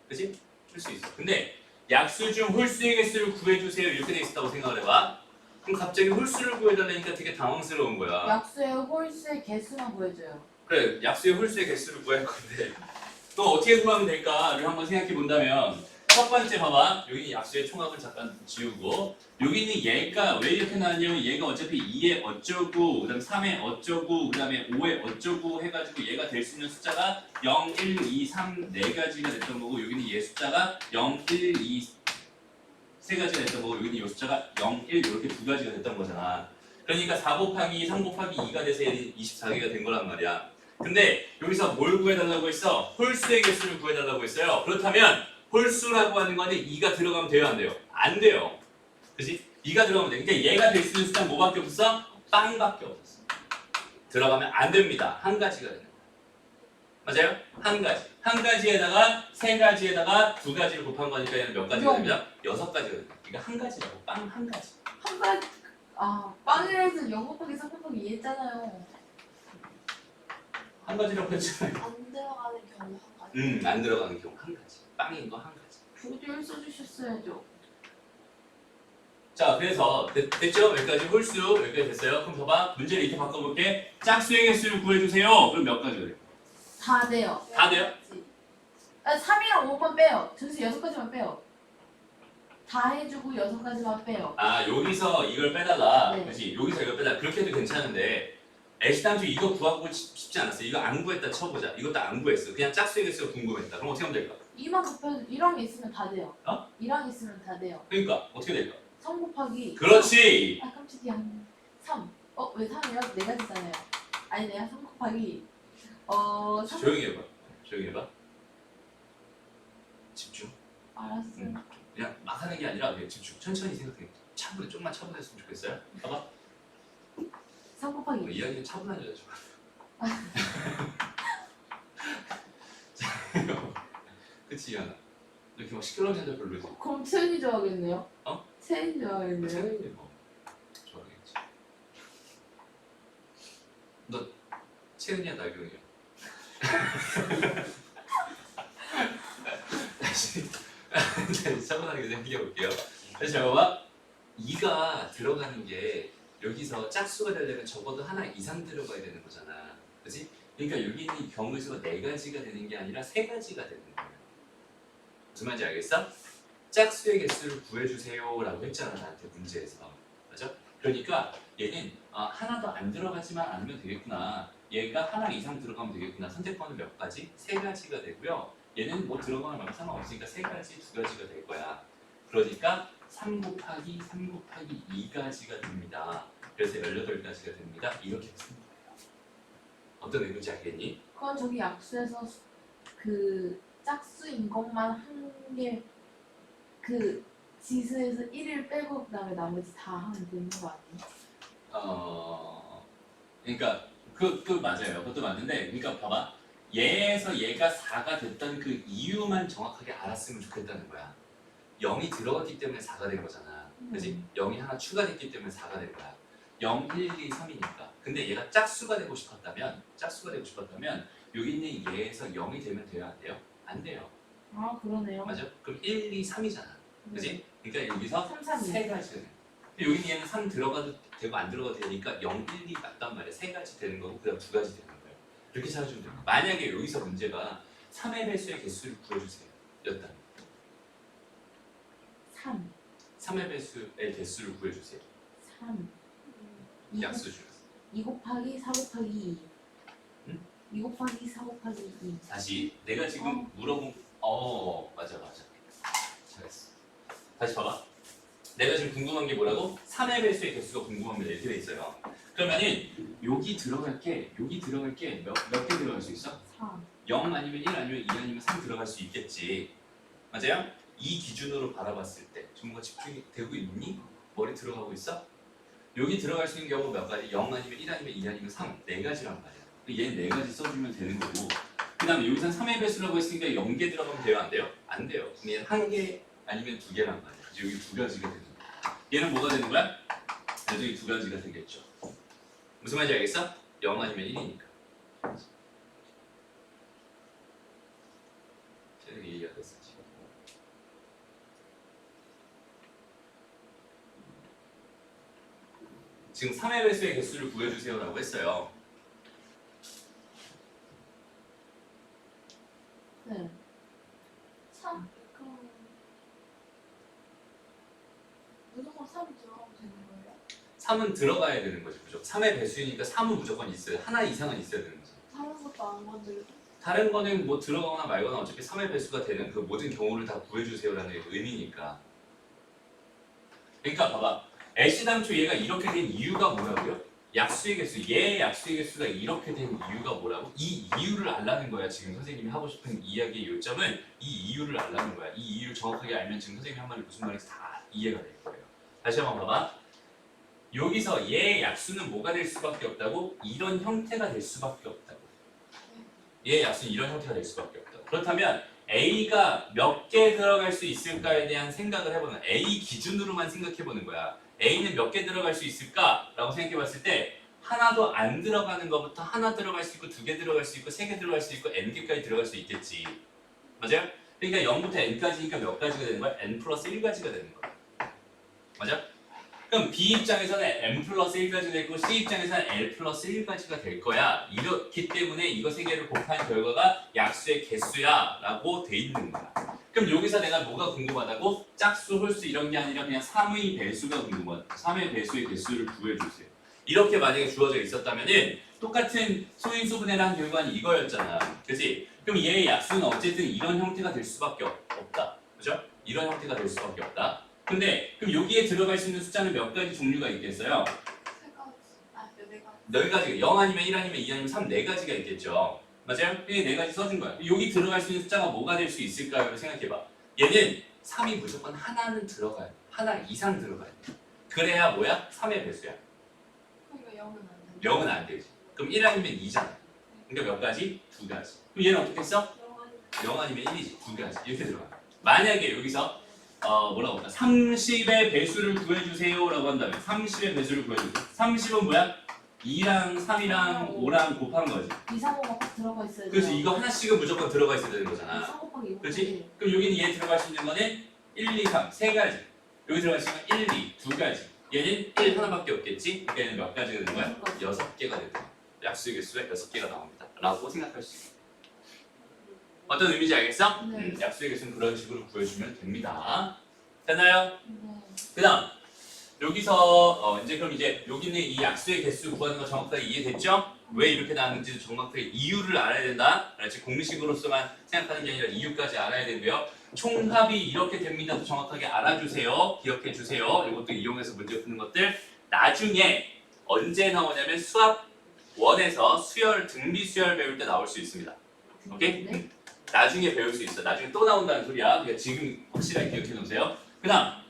그치? 풀 수 있어. 근데 약수 중 홀수의 개수를 구해주세요. 이렇게 돼 있었다고 생각을 해봐. 그럼 갑자기 홀수를 구해달라니까 되게 당황스러운 거야. 약수의 홀수의 개수만 구해줘요. 그래, 약수의 홀수의 개수를 구할 건데 또 어떻게 구하면 될까를 한번 생각해 본다면 첫 번째 봐봐. 여기 약수의 총합을 잠깐 지우고 여기는 얘가 왜 이렇게 나왔냐면 얘가 어차피 2에 어쩌고 그 다음 3에 어쩌고 그 다음에 5에 어쩌고 해가지고 얘가 될 수 있는 숫자가 0, 1, 2, 3 네 가지가 됐던 거고 여기는 얘 숫자가 0, 1, 2 세 가지가 됐던 거고 여기는 이 숫자가 0, 1 이렇게 두 가지가 됐던 거잖아. 그러니까 4 곱하기 3 곱하기 2가 돼서 얘는 24개가 된 거란 말이야. 근데 여기서 뭘 구해달라고 했어? 홀수의 개수를 구해달라고 했어요. 그렇다면 홀수라고 하는 거는 2가 들어가면 돼요? 안 돼요? 안 돼요. 그치? 2가 들어가면 돼. 그러니까 얘가 될 수 있는 숫자는 뭐밖에 없었어? 빵밖에 없었어. 들어가면 안 됩니다. 한 가지가 되는 거야. 맞아요? 한 가지. 한 가지에다가 세 가지에다가 두 가지를 곱한 거니까 얘는 몇 가지가 됩니다? 6가지가 됩니다. 그러니까 한 가지라고. 빵 한 가지. 한 가지 빵이라서 0 곱하기 3 곱하기 2 했잖아요. 한 가지라고 했잖아요. 안 들어가는 경우 한 가지. 안 들어가는 경우 한 가지. 빵인 거 한 가지. 조절 써주셨어야죠. 자, 그래서 됐죠? 여기까지 홀수 여기까지 됐어요. 그럼 봐봐. 문제를 이렇게 바꿔볼게. 짝수의 개수를 구해주세요. 그럼 몇 가지가 돼요? 다 돼요. 다 돼요? 3이랑 5만 빼요. 저기서 6가지만 빼요. 다 해주고 6가지만 빼요. 여기서 이걸 빼달라. 네. 그렇지? 여기서 이걸 빼달라. 그렇게 해도 괜찮은데 애시당초 이거 구하고 싶지 않았어. 이거 안 구했다 쳐보자. 이것도 안 구했어. 그냥 짝수의 개수가 궁금했다. 그럼 어떻게 하면 될까? 2만 곱해도 1항 있으면 다 돼요. 어? 1항 있으면 다 돼요. 그러니까 어떻게 될까? 3 곱하기 그렇지. 깜짝이야. 3. 왜 3이요? 4가지잖아요. 아니 내가 3 곱하기 3. 조용히 해봐. 조용히 해봐. 집중. 알았어. 그냥 막 하는 게 아니라 그냥 집중. 천천히 생각해. 차분해. 좀만 차분했으면 좋겠어요. 봐봐. 3 곱하기 2. 이야기는 차분하게 해줘. 그치 이하나. 이렇게 막 시끄러운 여자 별로지. 그럼 채은이 좋아하겠네요? 어? 채은이 좋아하겠네요? 세상에 뭐 좋아하겠지. 너 채은이야 나경이야? 다시 차분하게 생각해 볼게요. 다시 잘 봐봐. 2가 들어가는 게 여기서 짝수가 되려면 적어도 하나 이상 들어가야 되는 거잖아. 그렇지? 그러니까 여기 있는 경우수가 4가지가 되는 게 아니라 3가지가 되는 거야. 무슨 말인지 알겠어? 짝수의 개수를 구해주세요 라고 했잖아 나한테 문제에서. 맞아? 그러니까 얘는 하나도 안 들어가지만 않으면 되겠구나. 얘가 하나 이상 들어가면 되겠구나. 선택권은 몇 가지? 3가지가 되고요. 얘는 뭐 들어가면 말고 상관없으니까 3가지, 2가지가 될 거야. 그러니까 3 곱하기 3 곱하기 2가지가 됩니다. 그래서 18가지가 됩니다. 이렇게 푸는 거예요. 어떤 의미인지 알겠니? 그건 저기 약수에서 그 짝수인 것만 한 개 그 지수에서 1을 빼고 그다음에 나머지 다 하면 되는 거 아니에요? 그러니까 그 맞아요. 그것도 맞는데, 그러니까 봐봐. 얘에서 얘가 4가 됐던 그 이유만 정확하게 알았으면 좋겠다는 거야. 0이 들어갔기 때문에 4가 된 거잖아. 그지? 0이 하나 추가됐기 때문에 4가 된 거야. 0, 1, 2, 3이니까. 근데 얘가 짝수가 되고 싶었다면 여기 있는 얘에서 0이 되면 돼요, 안 돼요? 안 돼요. 그러네요. 맞아? 그럼 1, 2, 3이잖아. 그지? 그러니까 여기서 3, 3, 2. 3가지가 돼. 여기 있는 얘는 3 들어가도 되고 안 들어가도 되니까 0, 1, 2 맞단 말이야. 3가지 되는 거고 그다음 2가지 되는 거예요. 이렇게 찾아주면 돼요. 만약에 여기서 문제가 3의 배수의 개수를 구해주세요. 였다. 3. 3의 배수의 개수를 구해주세요. 3. 약수 중에서. 2 곱하기 4 곱하기 2. 응? 2 곱하기 4 곱하기 2. 다시 내가 지금 물어본 맞아 잘했어. 다시 봐봐. 내가 지금 궁금한 게 뭐라고? 3의 배수의 개수가 궁금합니다. 이렇게 돼 있어요. 그러면은 여기 들어갈 게 몇 개 들어갈 수 있어? 4. 0 아니면 1 아니면 2 아니면 3 들어갈 수 있겠지. 맞아요? 이 기준으로 바라봤을 때 전부가 집중이 되고 있니? 머리 들어가고 있어? 여기 들어갈 수 있는 경우가 몇 가지? 0 아니면 1 아니면 2 아니면 3 네 가지란 말이야. 얘는 4가지 써주면 되는 거고 그 다음에 여기서 3의 배수라고 했으니까 0개 들어가면 돼요? 안 돼요? 안 돼요. 그럼 얘는 1개 아니면 2개란 말이야. 그래서 여기 2가지가 되는 거야. 얘는 뭐가 되는 거야? 여기 2가지가 되겠죠. 무슨 말인지 알겠어? 0 아니면 1이니까. 쟤는 얘기가 됐어 지금. 지금 3의 배수의 개수를 구해주세요 라고 했어요. 네. 3? 그럼 무조건 3이 들어가면 되는 거예요? 3은 들어가야 되는 거지 무조건. 3의 배수이니까 3은 무조건 있어요. 하나 이상은 있어야 되는 거죠. 다른 것도 안 건드려도? 다른 거는 뭐 들어가거나 말거나 어차피 3의 배수가 되는 그 모든 경우를 다 구해주세요라는 의미니까. 그러니까 봐봐. 애시당초 얘가 이렇게 된 이유가 뭐라고요? 약수의 개수, 얘의 약수의 개수가 이렇게 된 이유가 뭐라고? 이 이유를 알라는 거야. 지금 선생님이 하고 싶은 이야기의 요점은 이 이유를 알라는 거야. 이 이유를 정확하게 알면 지금 선생님이 한 말이 무슨 말인지 다 이해가 될 거예요. 다시 한번 봐봐. 여기서 얘의 약수는 뭐가 될 수밖에 없다고? 이런 형태가 될 수밖에 없다고. 얘의 약수는 이런 형태가 될 수밖에 없다고. 그렇다면 A가 몇 개 들어갈 수 있을까에 대한 생각을 해보는 거야. A 기준으로만 생각해보는 거야. A는 몇 개 들어갈 수 있을까라고 생각해봤을 때 하나도 안 들어가는 것부터 하나 들어갈 수 있고 2개 들어갈 수 있고 3개 들어갈 수 있고 n개까지 들어갈 수 있겠지. 맞아요? 그러니까 0부터 n까지니까 몇 가지가 되는 거야? n 플러스 1가지가 되는 거야. 맞아? 그럼 B 입장에서는 n 플러스 1가지가 되고 C 입장에서는 l 플러스 1가지가 될 거야. 이렇기 때문에 이거 세 개를 곱한 결과가 약수의 개수야 라고 돼 있는 거야. 그럼 여기서 내가 뭐가 궁금하다고? 짝수, 홀수 이런 게 아니라 그냥 3의 배수가 궁금하다. 3의 배수의 개수를 구해주세요. 이렇게 만약에 주어져 있었다면은 똑같은 소인수분해를 한 결과는 이거였잖아. 그치? 그럼 얘의 약수는 어쨌든 이런 형태가 될 수밖에 없다. 그죠? 이런 형태가 될 수밖에 없다. 근데 그럼 여기에 들어갈 수 있는 숫자는 몇 가지 종류가 있겠어요? 3가지. 4가지가 0 아니면 1 아니면 2 아니면 3 4가지가 있겠죠. 맞아요? 이게 4가지 써준 거야. 여기 들어갈 수 있는 숫자가 뭐가 될 수 있을까요? 생각해봐. 얘는 3이 무조건 하나는 들어가요. 하나 이상 들어가요. 그래야 뭐야? 3의 배수야. 그러니까 0은 안 된다. 0은 안 되지. 그럼 1 아니면 2잖아. 그러니까 몇 가지? 2가지. 그럼 얘는 어떻게 써? 0 아니면 1이지. 2가지. 이렇게 들어가. 만약에 여기서 뭐라고 할까? 30의 배수를 구해주세요 라고 한다면 30의 배수를 구해주세요. 30은 뭐야? 2랑 3이랑 5랑 곱한 거지. 2, 3, 5가 꼭 들어가 있어야 돼요. 그렇지. 이거 하나씩은 무조건 들어가 있어야 되는 2, 거잖아. 3 곱하기 2 그렇지? 그럼 여기는 얘 들어갈 수 있는 거는 1, 2, 3, 세 가지. 여기 들어갈 수 있는 건 1, 2, 두 가지. 얘는 1 하나밖에 없겠지? 그러니까 얘는 몇 가지가 되는 거야? 6개가 되는 거야. 약수의 개수가 6개가 나옵니다. 라고 생각할 수 있어. 어떤 의미인지 알겠어? 네. 약수의 개수는 그런 식으로 구해주면 됩니다. 됐나요? 네. 그 다음 여기서 이제 그럼 이제 여기는 이 약수의 개수 구하는 거 정확하게 이해됐죠? 왜 이렇게 나왔는지 정확하게 이유를 알아야 된다. 그렇지? 공식으로서만 생각하는 게 아니라 이유까지 알아야 되고요. 총합이 이렇게 됩니다도 정확하게 알아주세요. 기억해 주세요. 이것도 이용해서 문제 푸는 것들 나중에 언제 나오냐면 수학 1에서 수열 등비 수열 배울 때 나올 수 있습니다. 오케이? 네. 나중에 배울 수 있어. 나중에 또 나온다는 소리야. 그러니까 지금 확실하게 기억해 놓으세요. 그 다음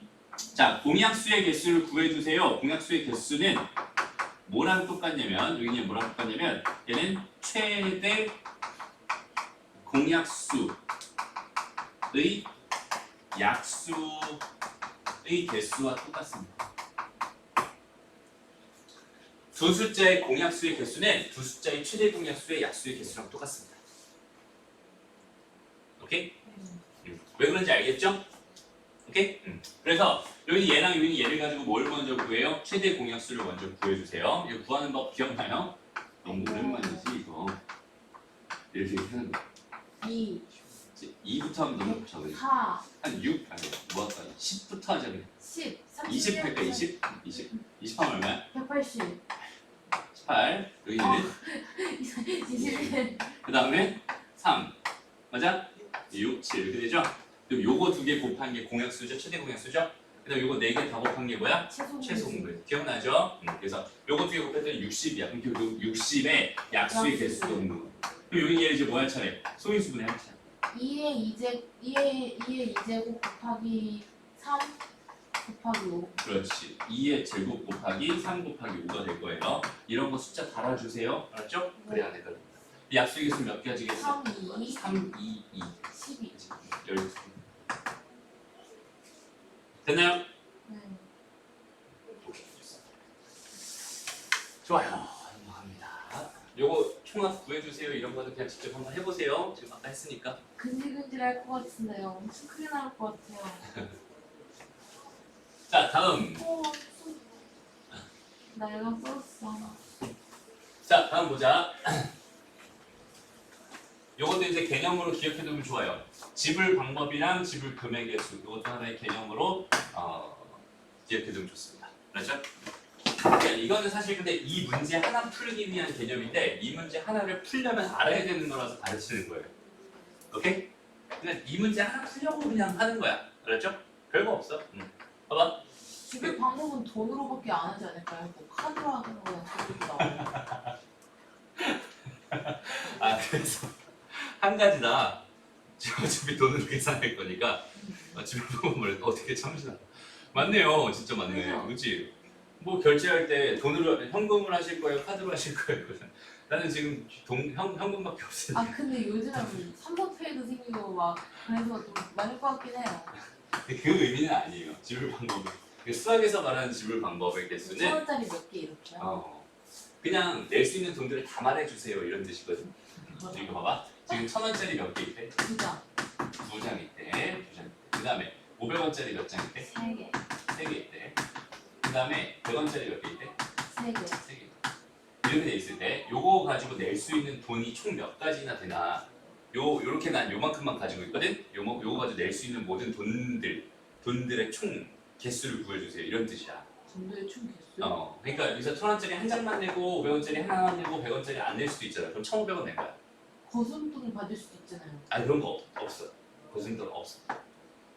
자, 공약수의 개수를 구해주세요. 공약수의 개수는 뭐랑 똑같냐면 여기는 뭐랑 똑같냐면 얘는 최대 공약수의 약수의 개수와 똑같습니다. 두 숫자의 공약수의 개수는 두 숫자의 최대 공약수의 약수의 개수랑 똑같습니다. 오케이? 왜 그런지 알겠죠? 오케이? 그래서 여기 얘랑 여기 얘를 가지고 뭘 먼저 구해요? 최대 공약수를 먼저 구해주세요. 이거 구하는 법 기억나요? 너무 오랜만이지 이거. 이렇게 하는 거. 2, 2부터 하면 너무 적으니 4, 한 6? 아니 뭐 할까? 10부터 하자 그냥. 10, 20 할까? 20? 20? 20 하면 얼마야? 180, 18. 여기는 21, 다음에 3. 맞아? 6, 7 이렇게 되죠? 그럼 요거 두 개 곱한 게 공약수죠? 최대 공약수죠? 그 다음에 요거 4개 다 곱한 게 뭐야? 최소 공배. 기억나죠? 그래서 요거 두 개 곱했더니 60이야. 그럼 요 60의 약수의 개수가 없는 거. 그럼 여기 얘 이제 뭐 할 차례? 소인수분해 할 차례. 2의 2제곱 곱하기 3 곱하기 5. 그렇지. 2의 제곱 곱하기 3 곱하기 5가 될 거예요. 이런 거 숫자 달아주세요. 알았죠? 그래 안 헷갈린다. 약수의 개수 몇 가지겠어? 3, 2, 3, 2, 2. 12. 12. 됐나요? 네. 좋아요. 넘어갑니다. 요거 총합 구해주세요. 이런 거는 그냥 직접 한번 해보세요. 지금 아까 했으니까. 근질근질할 것 같은데요. 엄청 크게 나올 것 같아요. 자, 다음. 나 이거 썼어. 자, 다음 보자. 요것도 이제 개념으로 기억해두면 좋아요. 지불 방법이랑 지불 금액의 수. 이것도 하나의 개념으로 기억해두면 좋습니다. 알았죠? 그러니까 이거는 사실 근데 이 문제 하나 풀기 위한 개념인데 이 문제 하나를 풀려면 알아야 되는 거라서 가르치는 거예요. 오케이? 그냥 이 문제 하나 풀려고 그냥 하는 거야. 알았죠? 별거 없어. 봐봐. 지불 방법은 돈으로밖에 안 하지 않을까요? 뭐 카드로 하는 거는 돈으로 나와요. 아 그래서 한 가지다. 지금 어차피 돈으로 계산할 거니까 지불 방법을 어떻게 참으시나? 맞네요. 진짜 맞네. 그죠? 그렇지? 뭐 결제할 때 돈으로 현금으로 하실 거예요? 카드로 하실 거예요? 나는 지금 현금밖에 없으니까. 아 근데 요즘은 삼성페이도 생기고 막 그래서 좀 많을 것 같긴 해요. 그 의미는 아니에요. 지불 방법은. 수학에서 말하는 지불 방법의 개수는 1,000원짜리 몇 개 이렇게요? 그냥 낼 수 있는 돈들을 다 말해주세요 이런 뜻이거든. 이거 봐봐. 지금 1,000원짜리 몇 개 있대? 2장, 2장 있대. 2장 있대. 그 다음에 500원짜리 몇 장 있대? 3개, 3개 있대. 그 다음에 100원짜리 몇 개 있대? 3개. 3개. 이렇게 돼 있을 때 요거 가지고 낼 수 있는 돈이 총 몇 가지나 되나 요렇게 난 요만큼만 가지고 있거든. 요거 가지고 낼 수 있는 모든 돈들의 총 개수를 구해주세요 이런 뜻이야. 돈도의 총 개수? 그러니까 여기서 1,000원짜리 한 장만 내고 500원짜리 하나만 내고 100원짜리 안 낼 수도 있잖아. 그럼 1,500원 낸 거야. 거슴돈 받을 수도 있잖아요. 아 그런 거 없어. 거슴돈 없어.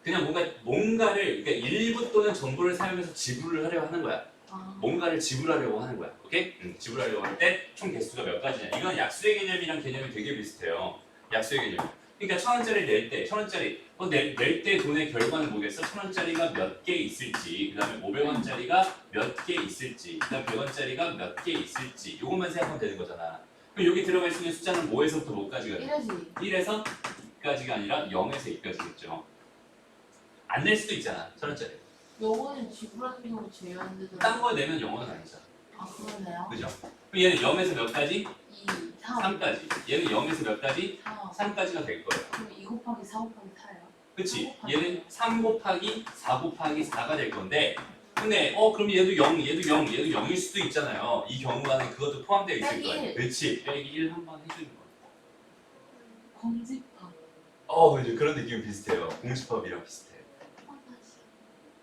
그냥 뭔가를 그러니까 일부 또는 전부를 사용해서 지불을 하려고 하는 거야. 아, 뭔가를 지불하려고 하는 거야. 오케이? 지불하려고 할 때 총 개수가 몇 가지냐. 이건 약수의 개념이랑 개념이 되게 비슷해요. 약수의 개념. 그러니까 1,000원짜리 낼 때, 1,000원짜리 낼 때 돈의 결과는 뭐겠어? 1,000원짜리가 몇 개 있을지, 그 다음에 500원짜리가 몇 개 있을지, 그 다음에 100원짜리가 몇 개 있을지, 이것만 생각하면 되는 거잖아. 그럼 여기 들어가 있는 숫자는 뭐에서부터 뭐까지가 돼? 1에서 1에서 2까지가 아니라 0에서 2까지겠죠. 안 낼 수도 있잖아, 1,000원짜리. 영어는 지불하는 경우 제외한되더라고요. 딴 거 내면 0은 아니잖아. 아 그러네요. 그죠? 그럼 얘는 0에서 몇 가지? 2, 3, 3까지. 얘는 0에서 몇 가지? 4. 3까지가 될 거예요. 그럼 2 곱하기 4 곱하기 4예요? 그치? 3 곱하기 얘는 3 곱하기 4 곱하기 4가 될 건데 근데 그럼 얘도 0, 얘도 0, 얘도 0일 수도 있잖아요. 이 경우에는 그것도 포함되어 있을 빼기 거예요. 1. 그렇지. 빼기 1 한번 해주는 거예요. 공집합. 그죠. 그런 느낌이 비슷해요. 공집합이랑 비슷해요.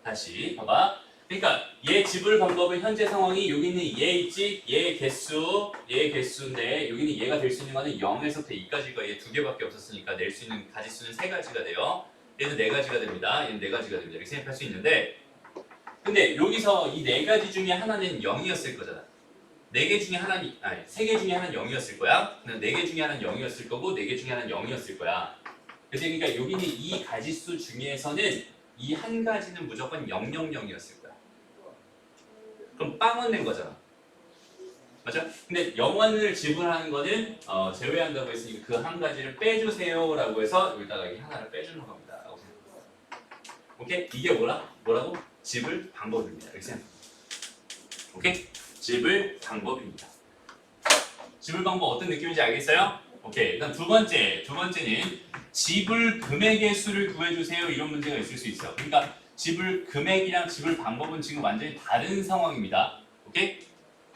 다시 봐봐. 그러니까 얘 지불 방법은 현재 상황이 여기는 얘 있지? 얘 개수인데 여기는 얘가 될 수 있는 거는 0에서부터 2까지가 얘 두 개밖에 없었으니까 낼 수 있는 가지수는 3가지가 돼요. 얘는 4가지가 됩니다. 얘는 4가지가 됩니다. 이렇게 생각할 수 있는데 근데 여기서 이 4가지 중에 하나는 0이었을 거잖아. 4개 중에 하나는 3개 중에 하나는 0이었을 거야. 4개 중에 하나는 0이었을 거고 4개 중에 하나는 0이었을 거야. 그러니까 여기는 이 가지수 중에서는 이 한 가지는 무조건 000이었을 거야. 그럼 빵원 낸 거잖아. 맞아? 근데 0원을 지불하는 거는 제외한다고 했으니까 그 한 가지를 빼주세요라고 해서 여기다가 이 하나를 빼주는 겁니다. 라고 생각합니다. 오케이? 이게 뭐라고? 지불 방법입니다. 이렇게 생각합니다. 오케이? 지불 방법입니다. 지불 방법 어떤 느낌인지 알겠어요? 오케이. 일단 두 번째는 지불 금액의 수를 구해주세요. 이런 문제가 있을 수 있어. 그러니까 지불 금액이랑 지불 방법은 지금 완전히 다른 상황입니다. 오케이?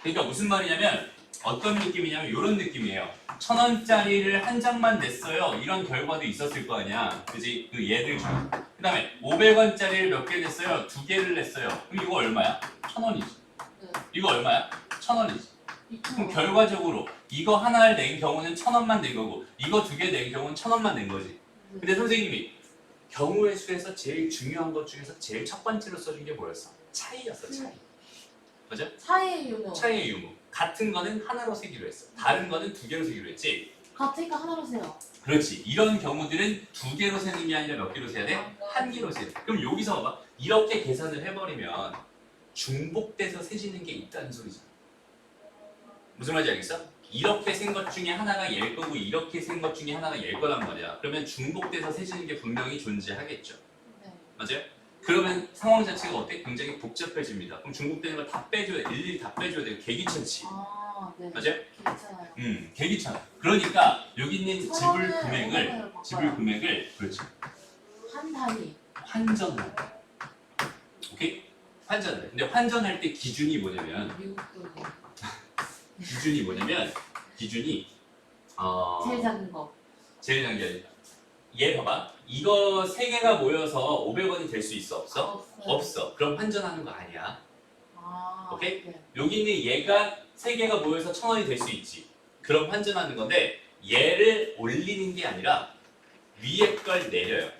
그러니까 무슨 말이냐면 어떤 느낌이냐면 이런 느낌이에요. 1,000원짜리를 한 장만 냈어요. 이런 결과도 있었을 거 아니야. 그지? 그 얘들 중. 그 다음에 500원짜리를 몇 개 냈어요? 2개를 냈어요. 그럼 이거 얼마야? 1,000원이지. 네. 이거 얼마야? 1,000원이지. 그럼 결과적으로 이거 하나를 낸 경우는 1,000원만 낸 거고 이거 2개 낸 경우는 1,000원만 낸 거지. 근데 선생님이 경우의 수에서 제일 중요한 것 중에서 제일 첫 번째로 써준 게 뭐였어? 차이였어. 차이. 맞아? 차이의 유무. 차이의 유무. 같은 거는 하나로 세기로 했어. 다른 거는 2개로 세기로 했지. 같으니까 하나로 세요. 그렇지. 이런 경우들은 2개로 세는 게 아니라 몇 개로 세야 돼? 1개로 세야 돼. 그럼 여기서 봐봐. 이렇게 계산을 해버리면 중복돼서 세지는 게 있다는 소리잖아. 무슨 말인지 알겠어? 이렇게 센 것 중에 하나가 얘일 거고 이렇게 센 것 중에 하나가 얘일 거란 말이야. 그러면 중복돼서 세지는 게 분명히 존재하겠죠. 네. 맞아요? 그러면 상황 자체가 어때? 굉장히 복잡해집니다. 그럼 중복되는 걸 다 빼줘야 돼. 일일이 다 빼줘야 돼. 개귀찮지. 아, 네. 맞아요? 괜찮아요. 개귀찮아. 그러니까 여기 있는 지불 서로는 금액을 오너를 바꿔요. 지불 금액을 그렇지. 한 단위. 환전을 해. 오케이? 환전을 해. 근데 환전할 때 기준이 뭐냐면 미국도 기준이 제일 작은 거. 제일 작은 게 아니라 얘 봐봐. 이거 3개가 모여서 500원이 될 수 있어? 없어? 없어요. 없어. 그럼 환전하는 거 아니야. 아, 오케이? 네. 여기 있는 얘가 3개가 모여서 1,000원이 될 수 있지. 그럼 환전하는 건데 얘를 올리는 게 아니라 위에 걸 내려요.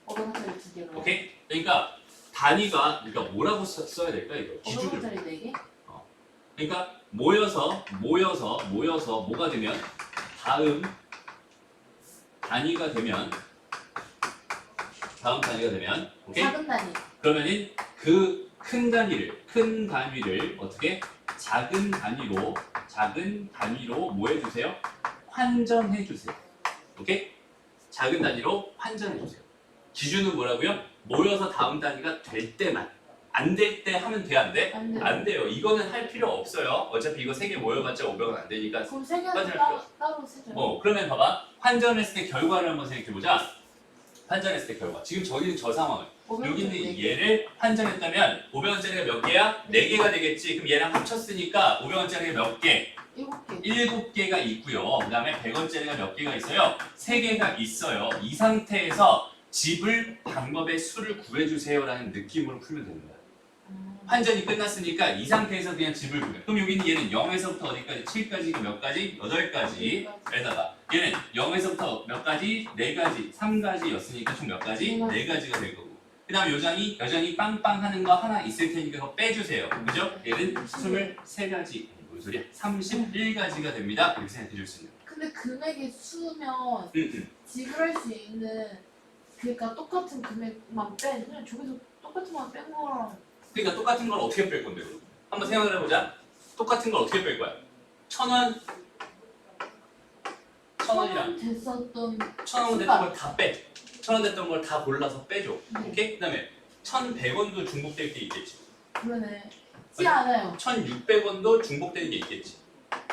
500원짜리 2개로. 오케이? 그러니까 단위가 뭐라고 써야 될까 이거? 기준을. 500원짜리 4개? 그러니까 모여서 뭐가 되면 다음 단위가 되면 오케이? 작은 단위. 그러면은 그 큰 단위를 어떻게 작은 단위로 뭐 해주세요? 환전해 주세요. 오케이? 작은 단위로 환전해 주세요. 기준은 뭐라고요? 모여서 다음 단위가 될 때만. 안 될 때 하면 돼, 안 돼? 안 돼요. 안 돼요. 이거는 할 필요 없어요. 어차피 이거 3개 모여봤자 500원 안 되니까. 그럼 3개는 환전할 따로 세죠. 그러면 봐봐. 환전했을 때 결과를 한번 생각해보자. 환전했을 때 결과. 지금 저기는 저 상황을. 500원짜리 여기는 4개. 얘를 환전했다면 500원짜리가 몇 개야? 4개가 되겠지. 그럼 얘랑 합쳤으니까 500원짜리가 몇 개? 7개. 7개가 있고요. 그 다음에 100원짜리가 몇 개가 있어요? 3개가 있어요. 이 상태에서 지불 방법의 수를 구해주세요라는 느낌으로 풀면 되는 거야. 환전이 끝났으니까 이 상태에서 그냥 지불 금액. 그럼 여기는 얘는 0에서부터 어디까지? 7까지가 몇 가지? 8가지. 에다가 얘는 0에서부터 몇 가지? 4가지, 3가지였으니까 총 몇 가지? 4가지가 될 거고. 그 다음 요장이 여전히 빵빵하는 거 하나 있을 테니까 그거 빼주세요. 그죠? 얘는 23가지. 뭔 소리야? 31가지가 됩니다. 이렇게 생각해 줄 수 있는 거예요. 근데 금액이 수면 지불할 수 있는 그러니까 똑같은 금액만 뺀 그냥 저기서 똑같은 만 뺀 거랑 그러니까 똑같은 걸 어떻게 뺄 건데 그럼? 한번 생각을 해보자. 똑같은 걸 어떻게 뺄 거야? 1,000원, 1,000원이랑 됐었던 1,000원 됐던 걸 다 빼. 1,000원 됐던 걸 다 골라서 빼줘. 네. 오케이? 그다음에 1,100원도 중복될 게 있겠지. 그러네. 지 않아요. 1,600원도 중복되는 게 있겠지.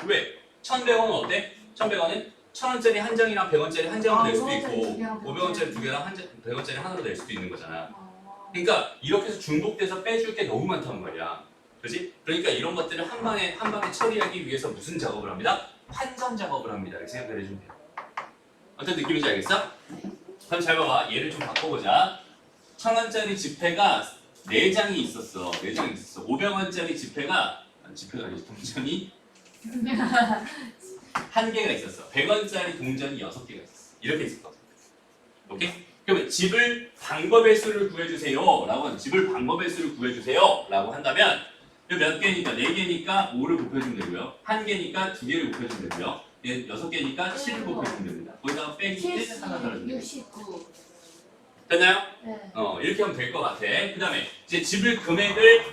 왜? 1,100원은 어때? 1,100원은 1,000원짜리 한 장이랑 100원짜리 한 장으로 될 수도 500원짜리 있고 두 개랑 500원짜리 2개랑 100원짜리 하나로 될 수도 있는 거잖아. 아, 그러니까 이렇게 해서 중복돼서 빼줄 게 너무 많단 말이야. 그렇지? 그러니까 이런 것들을 한 방에 처리하기 위해서 무슨 작업을 합니다? 환전 작업을 합니다. 이렇게 생각을 해주면 돼요. 어떤 느낌인지 알겠어? 그럼 잘 봐봐. 얘를 좀 바꿔보자. 1,000원짜리 지폐가 4장이 있었어. 4장이 있었어. 500원짜리 지폐가 아니지 동전이 1개가 있었어. 100원짜리 동전이 6개가 있었어. 이렇게 있었거든. 오케이? 그러면 지불 방법의 수를 구해주세요 라고 하는 지불 방법의 수를 구해주세요 라고 한다면 몇 개니까 4개니까 5를 곱해주면 되고요. 1개니까 2개를 곱해주면 되고요. 6개니까 7을 곱해주면 됩니다. 거기다가 빼기 1 하나 더해주면 돼요. 69. 됐나요? 네. 이렇게 하면 될 것 같아. 그 다음에 이제 지불 금액을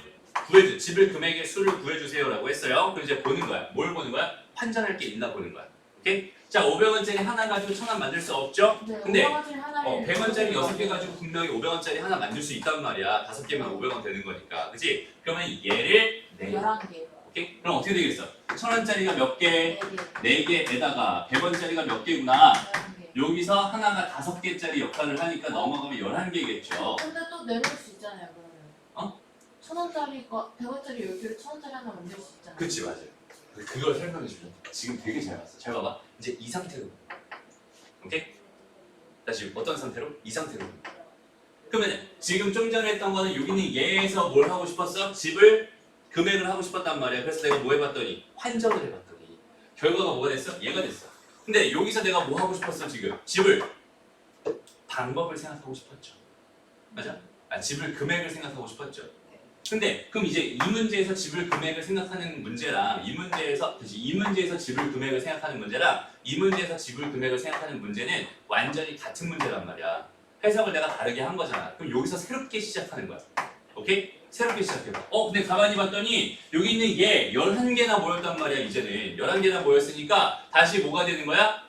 지불 금액의 수를 구해주세요라고 했어요. 그럼 이제 보는 거야. 뭘 보는 거야? 환전할 게 있나 보는 거야. 오케이? 자, 500원짜리 하나 가지고 1,000원 만들 수 없죠? 네. 근데 500원짜리 하나를 100원짜리 6개 가지고 분명히 500원짜리 하나 만들 수 있단 말이야. 5개면 500원 되는 거니까. 그치? 그러면 얘를 11개. 오케이? 그럼 어떻게 되겠어? 1,000원짜리가 몇 개? 4개. 4개에다가 100원짜리가 몇 개구나? 11개. 여기서 하나가 5개짜리 역할을 하니까 넘어가면 11개겠죠. 근데 또 내놓을 수 있잖아요, 그러면. 1,000원짜리가 100원짜리 10개를 1,000원짜리 하나 만들 수 있잖아요. 그치, 맞아요. 그걸 설명해 주면 지금 되게 잘 봤어. 잘 봐봐. 이제 이 상태로. 오케이? 다시 어떤 상태로? 이 상태로. 그러면 지금 좀 전에 했던 거는 여기는 얘에서 뭘 하고 싶었어? 지불 금액을 하고 싶었단 말이야. 그래서 내가 뭐 해봤더니 환전을 해봤더니 결과가 뭐가 됐어? 얘가 됐어. 근데 여기서 내가 뭐 하고 싶었어 지금? 집을 방법을 생각하고 싶었죠. 맞아? 집을 금액을 생각하고 싶었죠. 근데 그럼 이제 이 문제에서 집을 금액을 생각하는 문제랑 이 문제에서 집을 금액을 생각하는 문제랑 이 문제에서 집을 금액을 생각하는 문제는 완전히 같은 문제란 말이야. 해석을 내가 다르게 한 거잖아. 그럼 여기서 새롭게 시작하는 거야. 오케이? 새롭게 시작해봐. 근데 가만히 봤더니 여기 있는 얘 11개나 모였단 말이야. 이제는 11개나 모였으니까 다시 뭐가 되는 거야?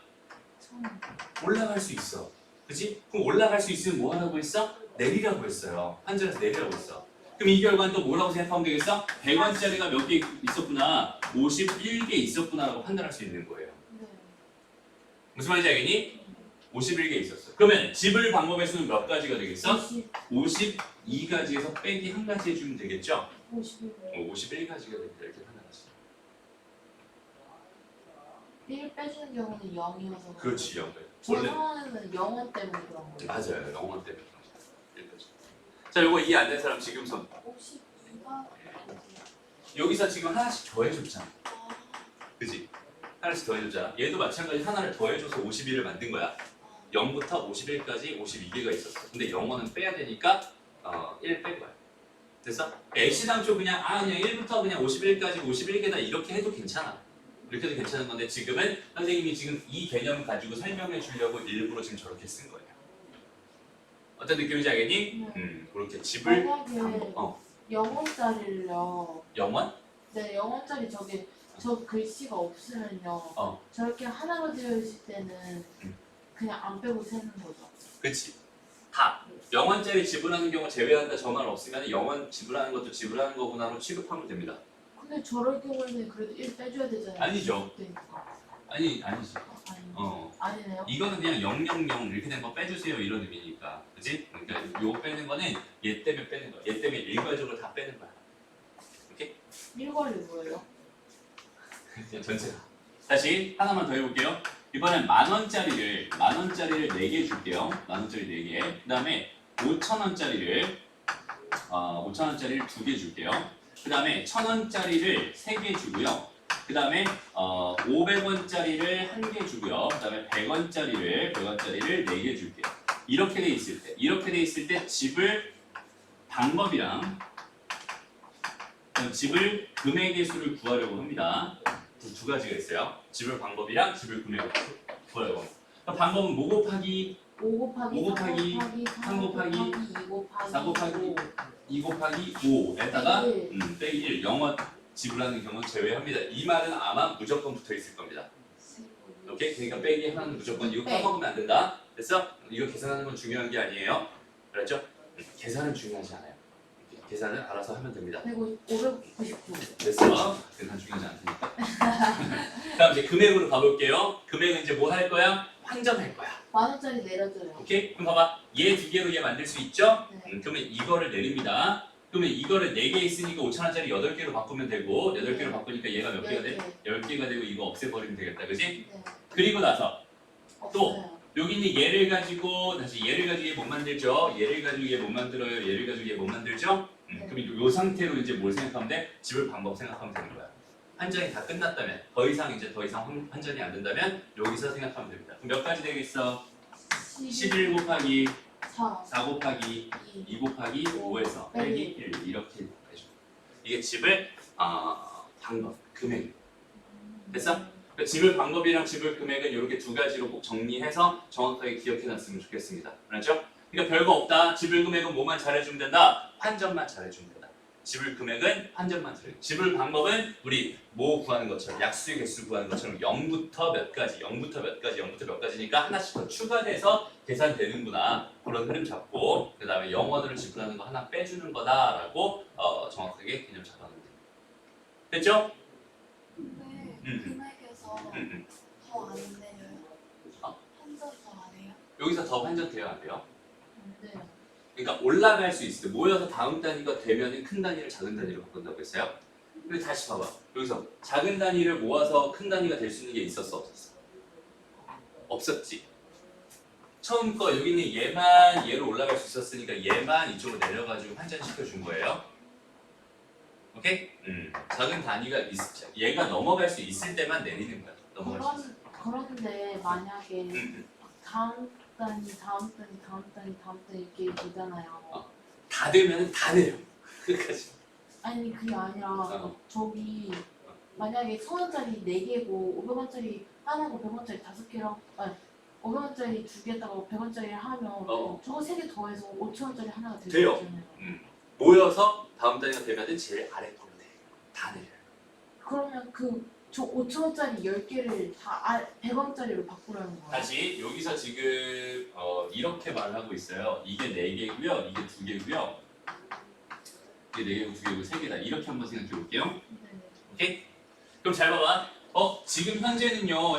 올라갈 수 있어. 그치? 그럼 올라갈 수 있으면 뭐 하라고 했어? 내리라고 했어요. 환전해서 내리라고 했어. 그럼 이 결과는 또 뭐라고 생각하면 되겠어? 100원짜리가 몇 개 있었구나. 51개 있었구나라고 판단할 수 있는 거예요. 네. 무슨 말인지 알겠니? 51개 있었어. 그러면 집을 방법의 수는 몇 가지가 되겠어? 52가지에서 빼기 한 가지 해주면 되겠죠? 51가지가 됩니다. 이렇게 판단했어. 1 빼주는 경우는 0이어서. 그렇지, 0. 저 원래 상황에는 0원 때문에 그런 거예요. 맞아요. 0원 때문에 그런 거야. 여기까지. 자, 요거 이해 안 된 사람 지금 손. 52가 여기서 지금 하나씩 더해줬잖아. 그지? 하나씩 더해줬잖아. 얘도 마찬가지 하나를 더해줘서 51을 만든 거야. 0부터 51까지 52개가 있었어. 근데 0원은 빼야 되니까 1 뺀 거야. 됐어? 애시당초 그냥 그냥 1부터 그냥 51까지 51개다 이렇게 해도 괜찮아. 이렇게 해도 괜찮은 건데 지금은 선생님이 지금 이 개념 가지고 설명해 주려고 일부러 지금 저렇게 쓴 거예요. 어떤 느낌인지 알겠니? 그렇게 집을 만약에 0원짜리를요. 0원? 네, 0원짜리 저 글씨가 없으면요. 저렇게 하나로 되어 있을 때는 그냥 안 빼고 세는 거죠. 그치. 다 0원짜리 지불하는 경우 제외한다 저 말 없으면 0원 지불하는 것도 지불하는 거구나로 취급하면 됩니다. 근데 저럴 경우에는 그래도 1 빼줘야 되잖아요. 아니죠. 그러니까. 아니지. 아니, 아니네요. 이거는 그냥 000 이렇게 된 거 빼주세요 이런 의미니까. 그치? 그러니까 요 빼는 거는 얘 때문에 빼는 거야. 얘 때문에 일괄적으로 다 빼는 거야. 오케이? 일괄이 뭐예요? 그냥 전체가. 다시 하나만 더 해볼게요. 이번엔 10,000원짜리를 4개 줄게요. 10,000원짜리 4개. 그 다음에 5,000원짜리를 2개 줄게요. 그 다음에 1,000원짜리를 3개 주고요. 그 다음에 500원짜리를 1개 주고요. 그 다음에 100원짜리를 4개 줄게요. 이렇게 돼 있을 때 집을 방법이랑 집을 금액의 수를 구하려고 합니다. 두 가지가 있어요. 집을 방법이랑 집을 금액을 구하려고 합니다. 방법은 뭐 곱하기 5 곱하기 5 곱하기 3 곱하기 2 곱하기 4 곱하기 2 곱하기 5에다가 빼기 1 영어 지불하는 경우 제외합니다. 이 말은 아마 무조건 붙어 있을 겁니다. 오케이? 그러니까 빼기 하나는 무조건 이거 까먹으면 안 된다. 됐어? 이거 계산하는 건 중요한 게 아니에요. 그렇죠? 계산은 중요하지 않아요. 계산은 알아서 하면 됩니다. 599. 됐어? 계산 중요하지 않으니까. 다음 이제 금액으로 가볼게요. 금액은 이제 뭐 할 거야? 환전할 거야. 10,000원짜리 내려줘요. 오케이? 그럼 봐봐. 얘 2개로 얘 만들 수 있죠? 네. 그러면 이거를 내립니다. 그러면 이거를 4개 있으니까 5,000원짜리 8개로 바꾸면 되고 8개로 바꾸니까 얘가 몇 개가 돼? 10개가 되고 이거 없애버리면 되겠다. 그지? 네. 그리고 나서 없어요. 여기 있는 얘를 가지고 다시 얘를 가지고 얘 못 만들죠? 얘를 가지고 얘 못 만들어요. 얘를 가지고 얘 못 만들죠? 네. 그럼 요 상태로 이제 뭘 생각하면 돼? 집을 방법 생각하면 되는 거야. 환전이 다 끝났다면 더 이상 환전이 안 된다면 여기서 생각하면 됩니다. 그럼 몇 가지 되겠어? 11 곱하기 4 곱하기 2 곱하기 5에서 빼기 1 이렇게 해줘. 이게 집을 방법, 금액. 됐어? 그러니까 집을 방법이랑 집을 금액은 이렇게 두 가지로 꼭 정리해서 정확하게 기억해놨으면 좋겠습니다. 알았죠? 그러니까 별거 없다. 집을 금액은 뭐만 잘해주면 된다? 환전만 잘해주면 된다. 집을 금액은 환전만 잘해주면 집을 방법은 우리 뭐 구하는 것처럼 약수의 개수 구하는 것처럼 0부터 몇 가지, 0부터 몇 가지, 0부터 몇 가지니까 하나씩 더 추가돼서 계산되는구나. 그런 흐름 잡고 그 다음에 0원으로 지불하는 거 하나 빼주는 거다라고 정확하게 개념 잡아놓는 거. 됐죠? 근데 금액에서 더 안 내려요? 환전 더 안 해요? 여기서 더 환전 돼야 안 돼요? 네. 그러니까 올라갈 수 있을 때 모여서 다음 단위가 되면 큰 단위를 작은 단위로 바꾼다고 했어요. 근데 다시 봐봐. 여기서 작은 단위를 모아서 큰 단위가 될 수 있는 게 있었어 없었어? 없었지. 처음 거 여기 있는 얘만 얘로 올라갈 수 있었으니까 얘만 이쪽으로 내려가지고 환전시켜 준 거예요. 오케이? 작은 단위가 얘가 넘어갈 수 있을 때만 내리는 거야. 넘어갈 수 있어. 그런데 만약에 음. 다음 단위 이렇게 되잖아요. 다 되면 다 내려. 끝까지. 아니 그게 아니라 어. 저기 만약에 1000원짜리 4개고 500원짜리 하나고 100원짜리 5개랑 아니 500원짜리 2개에다가 100원짜리 하면 저거 3개 더해서 5000원짜리 하나가 될 수 돼요. 있잖아요. 모여서 다음 단위가 되면은 제일 아래 걸로 내려. 다 내려. 그러면 저 5천원짜리 10개를 다 100원짜리로 바꾸라는 거야. 다시 여기서 지금 이렇게 말하고 있어요. 이게 4개고요. 이게 2개고요. 이게 4개고 2개고 3개다. 이렇게 한번 생각해 볼게요. 네. 오케이? 그럼 잘 봐봐. 지금 현재는요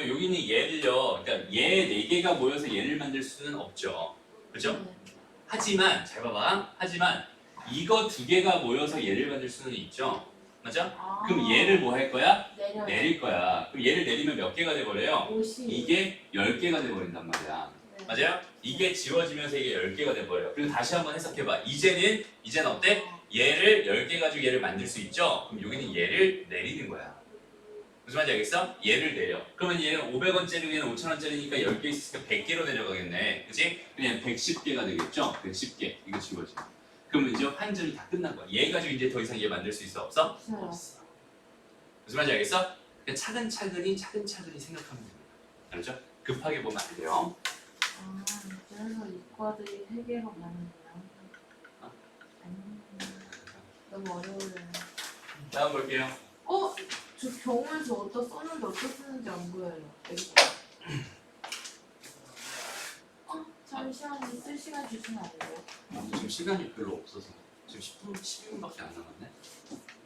여기는 얘를요, 그러니까 얘 4개가 모여서 얘를 만들 수는 없죠. 그죠? 네. 하지만, 잘 봐봐. 하지만, 이거 2개가 모여서 얘를 만들 수는 있죠. 맞아? 아, 그럼 얘를 뭐 할 거야? 내려요. 내릴 거야. 그럼 얘를 내리면 몇 개가 돼버려요? 50. 이게 10개가 돼버린단 말이야. 네. 맞아요? 이게 지워지면서 이게 10개가 돼버려요. 그리고 다시 한번 해석해봐. 이제는 어때? 얘를 10개 가지고 얘를 만들 수 있죠? 그럼 여기는 얘를 내리는 거야. 무슨 말인지 알겠어? 얘를 내려. 그러면 얘는 500원짜리고 얘는 5,000원짜리니까 10개 있으니까 100개로 내려가겠네. 그치? 그냥 110개가 되겠죠? 110개. 이거 지워지. 그러면 이제 환전이 다 끝난 거야. 얘 가지고 이제 더 이상 얘 만들 수 있어? 없어? 없어요. 없어. 무슨 말인지 알겠어? 그냥 차근차근히 생각하면 됩니다. 알죠? 급하게 보면 안 돼요. 아, 그래서 이과들이 3개가 많은데요. 너무 어려워요. 다음 볼게요. 저 경우에서 어디다 썼는데 어디다 쓰는지 안 보여요. 여기. 잠시만요. 쓸 시간 주시면 안 돼요? 지금 시간이 별로 없어서 지금 10분밖에 안 남았네.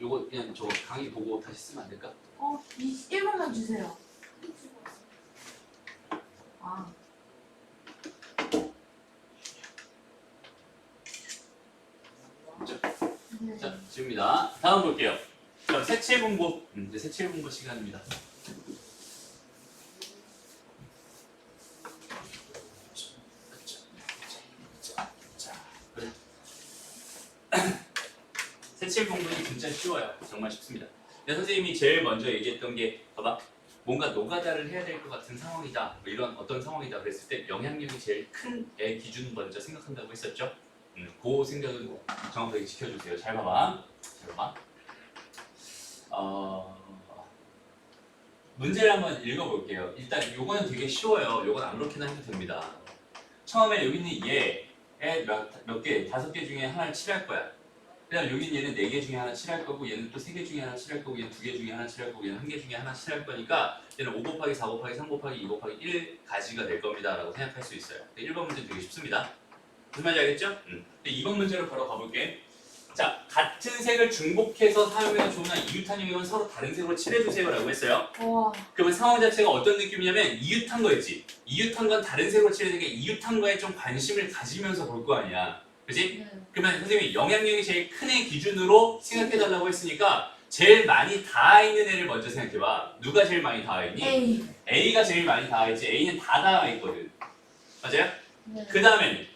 요거 그냥 저 강의 보고 다시 쓰면 안 될까? 1분만 주세요. 아. 네. 자, 지웁니다. 다음 볼게요. 자, 색칠분보. 이제 색칠분보 시간입니다. 그래. 색칠분보는 진짜 쉬워요. 정말 쉽습니다. 근데 선생님이 제일 먼저 얘기했던 게 봐봐. 뭔가 노가다를 해야 될 것 같은 상황이다. 뭐 이런 어떤 상황이다 그랬을 때 영향력이 제일 큰 애 기준 먼저 생각한다고 했었죠. 그 생각은 정확하게 지켜주세요. 잘 봐봐. 잘 봐봐. 문제를 한번 읽어볼게요. 일단 요거는 되게 쉬워요. 요건 아무렇게나 해도 됩니다. 처음에 여기 있는 얘에 몇 개, 5개 중에 하나를 칠할 거야. 그다음 여기 있는 얘는 4개 중에 하나 칠할 거고 얘는 또 3개 중에 하나 칠할 거고 얘는 2개 중에 하나 칠할 거고 얘는 1개 중에 하나 칠할 거니까 얘는 5 곱하기 4 곱하기 3 곱하기 2 곱하기 1가지가 될 겁니다 라고 생각할 수 있어요. 1번 문제 되게 쉽습니다. 무슨 말인지 알겠죠? 2번 문제로 바로 가볼게. 자, 같은 색을 중복해서 사용해서 좋으나 이웃한이면 서로 다른 색으로 칠해주세요 라고 했어요. 와. 그러면 상황 자체가 어떤 느낌이냐면 이웃한 거였지. 이웃한 건 다른 색으로 칠해야 되니까 이웃한 거에 좀 관심을 가지면서 볼 거 아니야. 그치? 네. 그러면 선생님이 영향력이 제일 큰 애 기준으로 생각해달라고 했으니까 제일 많이 닿아 있는 애를 먼저 생각해봐. 누가 제일 많이 닿아 있니? A. A가 제일 많이 닿아 있지. A는 다 닿아 있거든. 맞아요? 네. 그 다음에는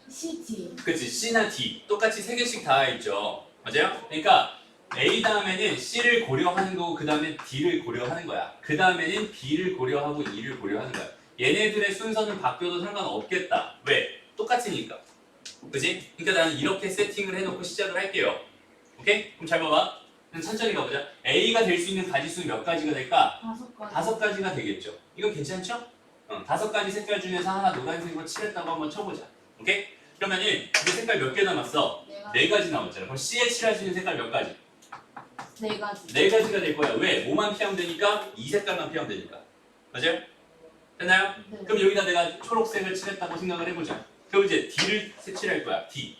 C, D. 그치, C나 D 똑같이 3개씩 닿아 있죠. 맞아요? 그러니까 A 다음에는 C를 고려하는 거고 그 다음에 D를 고려하는 거야. 그 다음에는 B를 고려하고 E를 고려하는 거야. 얘네들의 순서는 바뀌어도 상관없겠다. 왜? 똑같으니까. 그치? 그러니까 나는 이렇게 세팅을 해놓고 시작을 할게요. 오케이? 그럼 잘 봐봐. 그럼 천천히 가보자. A가 될 수 있는 가지수는 몇 가지가 될까? 5가지. 5가지가 되겠죠. 이건 괜찮죠? 5가지 색깔 중에서 하나 노란색으로 칠했다고 한번 쳐보자. 오케이? 그러면은 이제 색깔 몇 개 남았어? 4가지 남았잖아. 그럼 C에 칠할 수 있는 색깔 몇 가지? 4가지. 4가지가 될 거야. 왜? 뭐만 피하면 되니까? 이 색깔만 피하면 되니까. 맞아요? 됐나요? 네. 그럼 여기다 내가 초록색을 칠했다고 생각을 해보자. 그럼 이제 D를 칠할 거야. D.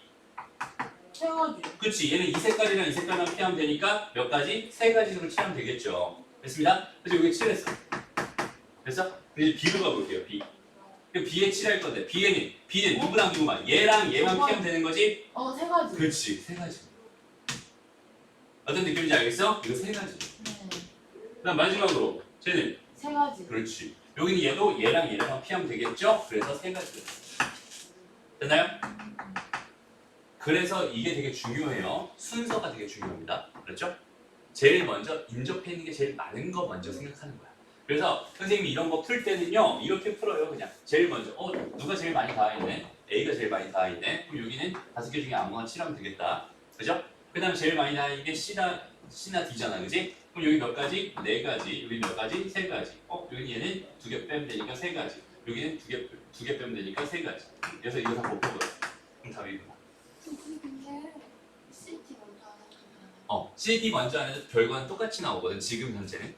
3가지. 그치? 얘는 이 색깔이랑 이 색깔만 피하면 되니까 몇 가지? 3가지로 칠하면 되겠죠. 됐습니다? 그래서 여기 칠했어. 됐어? 이제 B로 가볼게요. B. 그럼 B에 칠할 건데 B는 누구랑 누구만? 얘랑 얘만 피하면 되는 거지? 3가지. 그렇지. 3가지. 어떤 느낌인지 알겠어? 이거 3가지. 네. 그다음 마지막으로 쟤는 3가지. 그렇지. 여기는 얘도 얘랑 얘랑 피하면 되겠죠? 그래서 3가지. 됐나요? 그래서 이게 되게 중요해요. 순서가 되게 중요합니다. 그렇죠? 제일 먼저 인접해 있는 게 제일 많은 거 먼저 생각하는 거야. 그래서 선생님이 이런 거 풀 때는요 이렇게 풀어요. 그냥 제일 먼저 누가 제일 많이 닿아있네? A가 제일 많이 닿아있네. 그럼 여기는 5개 중에 아무거나 칠하면 되겠다. 그죠? 그 다음 제일 많이 닿아있는 게 C나 D잖아. 그지? 그럼 여기 몇 가지? 4가지. 여기 몇 가지? 3가지. 여기 얘는 2개 빼면 되니까 3가지. 여기는 2개 빼면 되니까 3가지. 그래서 이거 다 못 풀어버려. 그럼 답이구나. 근데 CT 먼저 안 해도 되잖아요. CD 먼저 안 해도 결과는 똑같이 나오거든. 지금 현재는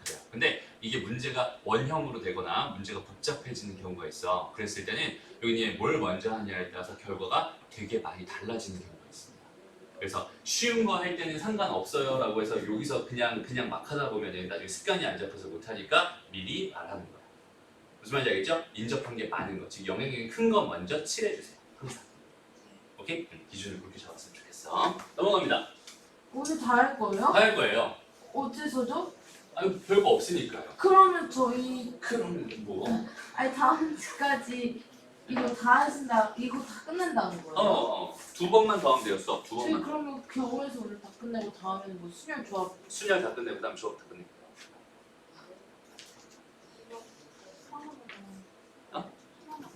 그래요. 근데 이게 문제가 원형으로 되거나 문제가 복잡해지는 경우가 있어. 그랬을 때는 여기 뭘 먼저 하냐에 따라서 결과가 되게 많이 달라지는 경우가 있습니다. 그래서 쉬운 거 할 때는 상관없어요 라고 해서 여기서 그냥 막 하다 보면 나중에 습관이 안 잡혀서 못하니까 미리 말하는 거야. 무슨 말인지 알겠죠? 인접한 게 많은 거, 즉 영향력이 큰 거 먼저 칠해주세요. 항상. 오케이? 기준을 그렇게 잡았으면 좋겠어. 넘어갑니다. 오늘 다 할 거예요? 다 할 거예요. 어째서죠? 아니 별거 없으니까요. 그러면 저희 그럼 뭐? 다음 주까지 이거 다 하신다, 이거 다 끝낸다는 거예요? 두 번만 더 하면 되었어. 두 저희 번만. 그러면 경우에서 오늘 다 끝내고 다음에는 뭐 순열 조합 순열 다 끝내고 그다음 수업 다 끝내고. 이거 하나만 어? 하나만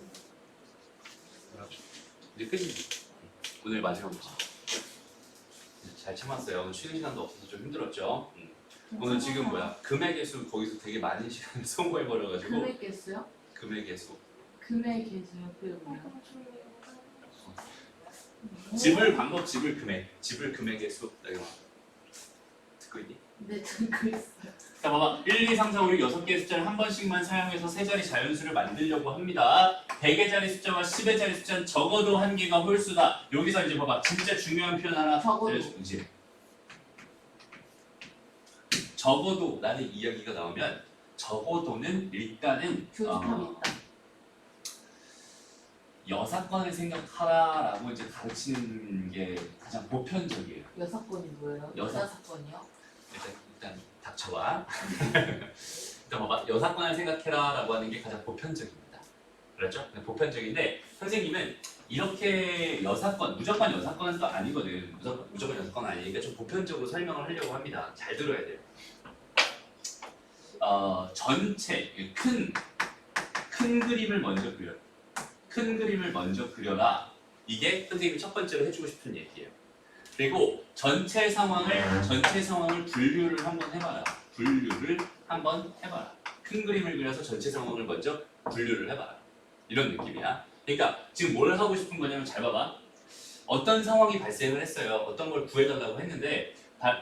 이제 끝이지. 오늘 마지막이지. 잘 참았어요. 오늘 쉬는 시간도 없어서 좀 힘들었죠. 오늘 지금 금액의 수 거기서 되게 많은 시간을 소모해버려가지고. 금액 개수요? 금액의 수. 금액 개수요? 그게 뭐예요? 집을 금액의 수. 여기 봐. 듣고 있니? 네, 듣고 있어요. 자 봐봐 1, 2, 3, 4, 5, 6, 6개의 숫자를 한 번씩만 사용해서 세 자리 자연수를 만들려고 합니다. 100의 자리 숫자와 10의 자리 숫자는 적어도 한 개가 홀수다. 여기서 이제 봐봐 진짜 중요한 표현 하나 적어도. 알려줄게. 적어도 라는 이야기가 나오면 적어도는 일단은 교집합이 있다. 여사건을 생각하라라고 이제 가르치는 게 가장 보편적이에요. 여사건이 뭐예요? 여사- 여사건이요? 일단 닥쳐봐. 일단 봐봐 여사건을 생각해라라고 하는 게 가장 보편적입니다. 그렇죠? 보편적인데 선생님은 이렇게 무조건 여사건은 또 아니거든. 무조건 여사건은 아니니까 좀 보편적으로 설명을 하려고 합니다. 잘 들어야 돼요. 전체 큰 그림을 먼저 그려. 큰 그림을 먼저 그려라. 이게 선생님이 첫 번째로 해주고 싶은 얘기예요. 그리고 전체 상황을 분류를 한번 해봐라. 큰 그림을 그려서 전체 상황을 먼저 분류를 해봐라. 이런 느낌이야. 그러니까 지금 뭘 하고 싶은 거냐면 잘 봐봐. 어떤 상황이 발생을 했어요. 어떤 걸 구해달라고 했는데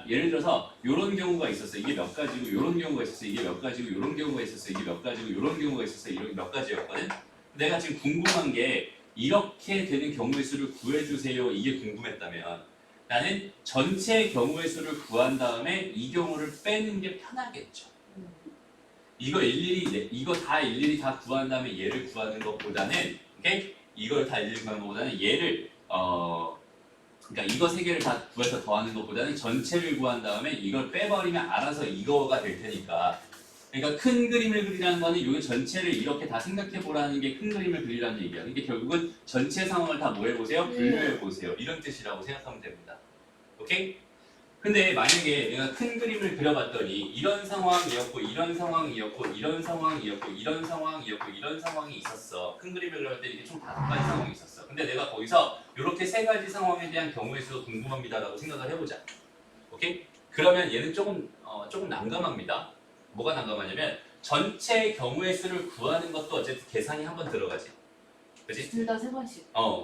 예를 들어서 이런 경우가 있었어. 이게 몇 가지고 이런 경우가 있었어. 이게 몇 가지고 이런 경우가 있었어. 이게 몇 가지고 이런 경우가 있었어. 이런 몇 가지였거든. 내가 지금 궁금한 게 이렇게 되는 경우의 수를 구해주세요. 이게 궁금했다면 나는 전체 경우의 수를 구한 다음에 이 경우를 빼는 게 편하겠죠. 이거 다 일일이 다 구한 다음에 얘를 구하는 것보다는 이걸 다 일일이 구하는 것보다는 얘를 그러니까 이거 세 개를 다 구해서 더하는 것보다는 전체를 구한 다음에 이걸 빼버리면 알아서 이거가 될 테니까. 그러니까 큰 그림을 그리라는 거는 이 전체를 이렇게 다 생각해 보라는 게 큰 그림을 그리라는 얘기야. 그러니까 결국은 전체 상황을 다 뭐 해보세요? 분류해 보세요. 이런 뜻이라고 생각하면 됩니다. 오케이? 근데 만약에 내가 큰 그림을 그려봤더니 이런 상황이었고 이런 상황이었고 이런 상황이었고 이런 상황이었고 이런 상황이 있었어. 큰 그림을 그려봤더니 이게 총 5가지 상황이 있었어. 근데 내가 거기서 이렇게 3가지 상황에 대한 경우의 수도 궁금합니다라고 생각을 해보자. 오케이? 그러면 얘는 조금 난감합니다. 뭐가 난감하냐면 전체 경우의 수를 구하는 것도 어쨌든 계산이 한번 들어가지. 그치? 둘 다 3번씩.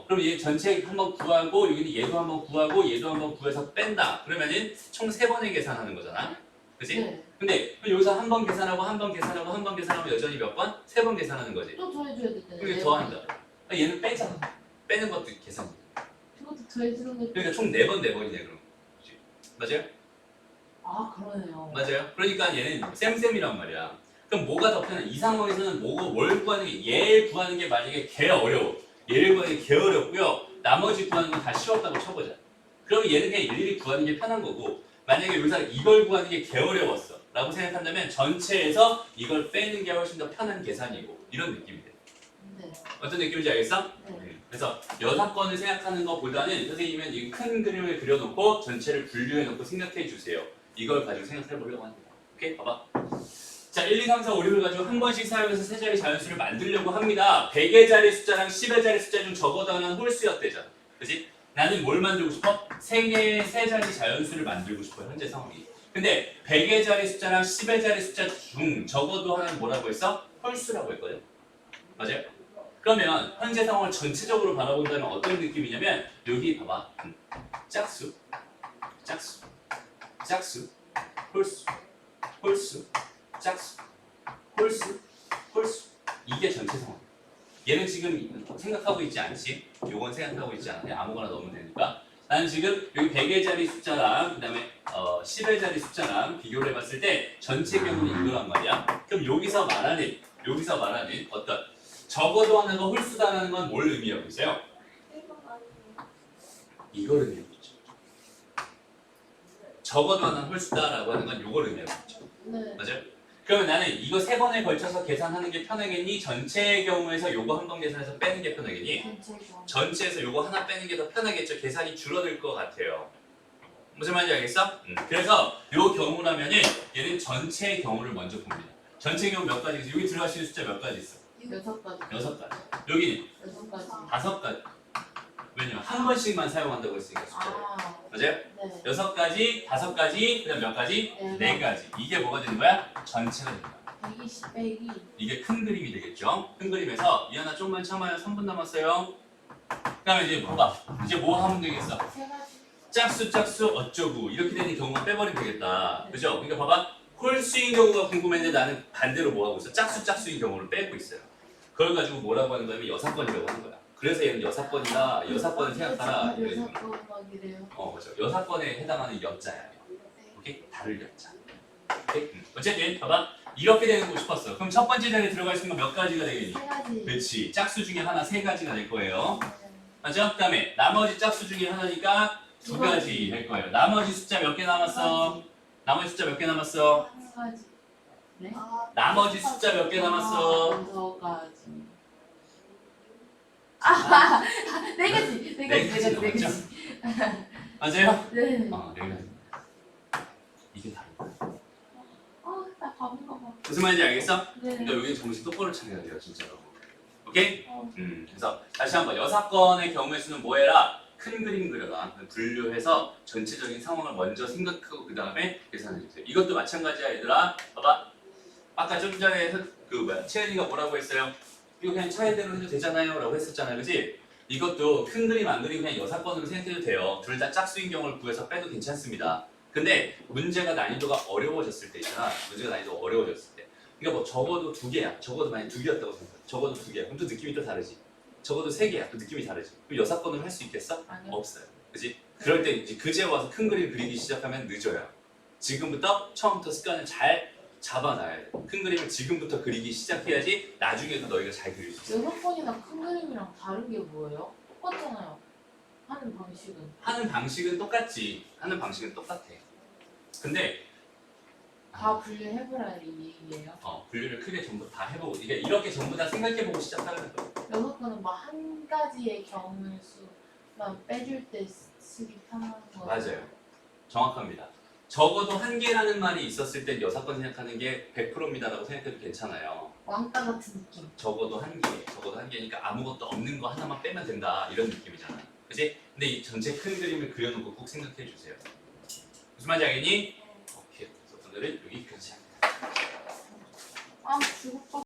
그럼 얘 전체 한번 구하고 여기는 얘도 한번 구하고 얘도 한번 구해서 뺀다. 그러면은 총 3번의 계산하는 거잖아. 그치? 네. 근데 여기서 한 번 계산하고 한 번 계산하고 한 번 계산하면 여전히 몇 번? 3번 계산하는 거지. 또 더해줘야 될 때는. 그게 더한다. 얘는 빼잖아. 빼는 것도 계산. 그것도 더해주는 게. 그러니까 총 4번 4번이네 그럼. 그치? 맞아요? 아, 그러네요. 맞아요. 그러니까 얘는 쌤쌤이란 말이야. 그럼 뭐가 더 편해? 이 상황에서는 뭘 구하는 게 얘 구하는 게 만약에 개 어려워. 얘를 구하는 게 개 어렵고요. 나머지 구하는 건 다 쉬웠다고 쳐보자. 그러면 얘는 그냥 일일이 구하는 게 편한 거고 만약에 여기서 이걸 구하는 게 개 어려웠어. 라고 생각한다면 전체에서 이걸 빼는 게 훨씬 더 편한 계산이고 이런 느낌이 돼. 네. 어떤 느낌인지 알겠어? 네. 그래서 여사건을 생각하는 것보다는 선생님은 이 큰 그림을 그려놓고 전체를 분류해놓고 생각해 주세요. 이걸 가지고 생각해 보려고 합니다. 오케이? 봐봐. 자, 1, 2, 3, 4, 5, 6을 가지고 한 번씩 사용해서 세 자리 자연수를 만들려고 합니다. 100의 자리 숫자랑 10의 자리 숫자 중 적어도 하나는 홀수였대잖아. 그치? 나는 뭘 만들고 싶어? 세 개의 세 자리 자연수를 만들고 싶어요. 현재 상황이. 근데 100의 자리 숫자랑 10의 자리 숫자 중 적어도 하나는 뭐라고 했어? 홀수라고 했거든. 맞아요? 그러면 현재 상황을 전체적으로 바라본다면 어떤 느낌이냐면 여기 봐봐. 짝수, 짝수, 짝수, 홀수, 홀수, 짝수, 홀수, 홀수. 이게 전체 상황. 얘는 지금 생각하고 있지 않지? 요건 생각하고 있지 않아. 그냥 아무거나 넣으면 되니까. 나는 지금 여기 100의 자리 숫자랑 그다음에 10의 자리 숫자랑 비교를 해봤을 때 전체 경우는 이거란 말이야. 그럼 여기서 말하는 어떤 적어도 하나가 홀수다라는 건 뭘 의미하고 있어요? 1번 아니에요. 이걸 의미하고 있죠. 적어도 하나는 홀수다라고 하는 건 이걸 의미하고 있죠. 네. 맞아요? 그러면 나는 이거 세 번에 걸쳐서 계산하는 게 편하겠니? 전체의 경우에서 요거 한 번 계산해서 빼는 게 편하겠니? 전체죠. 전체에서 요거 하나 빼는 게 더 편하겠죠? 계산이 줄어들 것 같아요. 무슨 말인지 알겠어? 그래서 요 경우라면은 얘는 전체의 경우를 먼저 봅니다. 전체 경우 몇 가지 있어? 여기 들어갈 수 있는 숫자 몇 가지 있어? 6가지. 6가지. 여기는 6가지. 5가지. 왜냐면 한 번씩만 사용한다고 했으니까 숫자를. 아, 맞아요? 네. 6가지, 5가지, 그다음 몇 가지? 네. 4가지. 이게 뭐가 되는 거야? 전체가 되는 거야. 120 빼기. 이게 큰 그림이 되겠죠? 큰 그림에서 이 하나 좀만 참아요. 3분 남았어요. 그다음에 이제 봐봐. 이제 뭐 하면 되겠어? 3가지. 짝수 어쩌고 이렇게 되는 경우만 빼버리면 되겠다. 그죠? 그러니까 봐봐. 홀수인 경우가 궁금했는데 나는 반대로 뭐 하고 있어? 짝수인 경우를 빼고 있어요. 그걸 가지고 뭐라고 하는 거냐면 여사건이라고 하는 거야. 그래서 얘는 여사건이다. 여사건을 생각하라. 이래요. 여사건이래요. 맞아. 여사건에 해당하는 여자야. 네. 오케이? 다를 여자. 오케이? 어쨌든 봐봐. 이렇게 되고 싶었어. 그럼 첫 번째 자리에 들어갈 수 있는 건 몇 가지가 되겠니? 3가지. 그렇지. 짝수 중에 하나 3가지가 될 거예요. 맞죠? 그 다음에 나머지 짝수 중에 하나니까 2가지 될 거예요. 나머지 숫자 몇 개 남았어? 나머지 숫자 몇 개 남았어? 1가지. 네? 나머지 숫자 몇 개 남았어? 6가지. 아, 4가지. 4가지. 네 가지 4가지. 맞아요? 네. 4가지. 이게 다른 거야. 나 바본가 봐. 무슨 말인지 알겠어? 네. 그러니까 여기 정신 똑바로 차려야 돼요, 진짜로. 오케이? 어. 그래서 다시 한번 여사건의 경우의 수는 뭐 해라? 큰 그림 그려라. 분류해서 전체적인 상황을 먼저 생각하고 그 다음에 계산해 주세요. 이것도 마찬가지야, 얘들아. 봐봐. 아까 좀 전에 채연이가 뭐라고 했어요? 이거 그냥 차례대로 해도 되잖아요, 라고 했었잖아요, 그지? 이것도 큰 그림 안 그리고 그냥 여사건으로 생각해도 돼요. 둘 다 짝수인 경우를 구해서 빼도 괜찮습니다. 근데 문제가 난이도가 어려워졌을 때 있잖아. 문제가 난이도가 어려워졌을 때. 그러니까 뭐 적어도 2개야. 적어도 만약 2개였다고 생각해. 적어도 2개야. 그럼 또 느낌이 또 다르지. 적어도 3개야. 또 느낌이 다르지. 그럼 여사건을 할 수 있겠어? 아니요. 없어요. 그지? 그럴 때 이제 그제 와서 큰 그림 그리기 시작하면 늦어요. 지금부터 처음부터 습관을 잘 잡아놔야 돼. 큰 그림을 지금부터 그리기 시작해야지 나중에도 너희가 잘 그릴 수 있어. 6번이나 큰 그림이랑 다른 게 뭐예요? 똑같잖아요. 하는 방식은. 하는 방식은 똑같지. 하는 방식은 똑같아. 근데 다 분류해보라 이 얘기예요. 분류를 크게 전부 다 해보고 이렇게 전부 다 생각해보고 시작하는 거야. 6번은 뭐 한 가지의 경우 수만 빼줄 때 쓰기 편한 거. 맞아요. 정확합니다. 적어도 한 개라는 말이 있었을 때 여사건 생각하는 게 100%입니다라고 생각해도 괜찮아요. 왕따 같은 느낌. 적어도 한 개니까 아무것도 없는 거 하나만 빼면 된다 이런 느낌이잖아. 그치? 근데 이 전체 큰 그림을 그려놓고 꼭 생각해 주세요. 무슨 말인지 알겠니? 오케이. 그래서 오늘은 여기까지 합니다. 죽을 것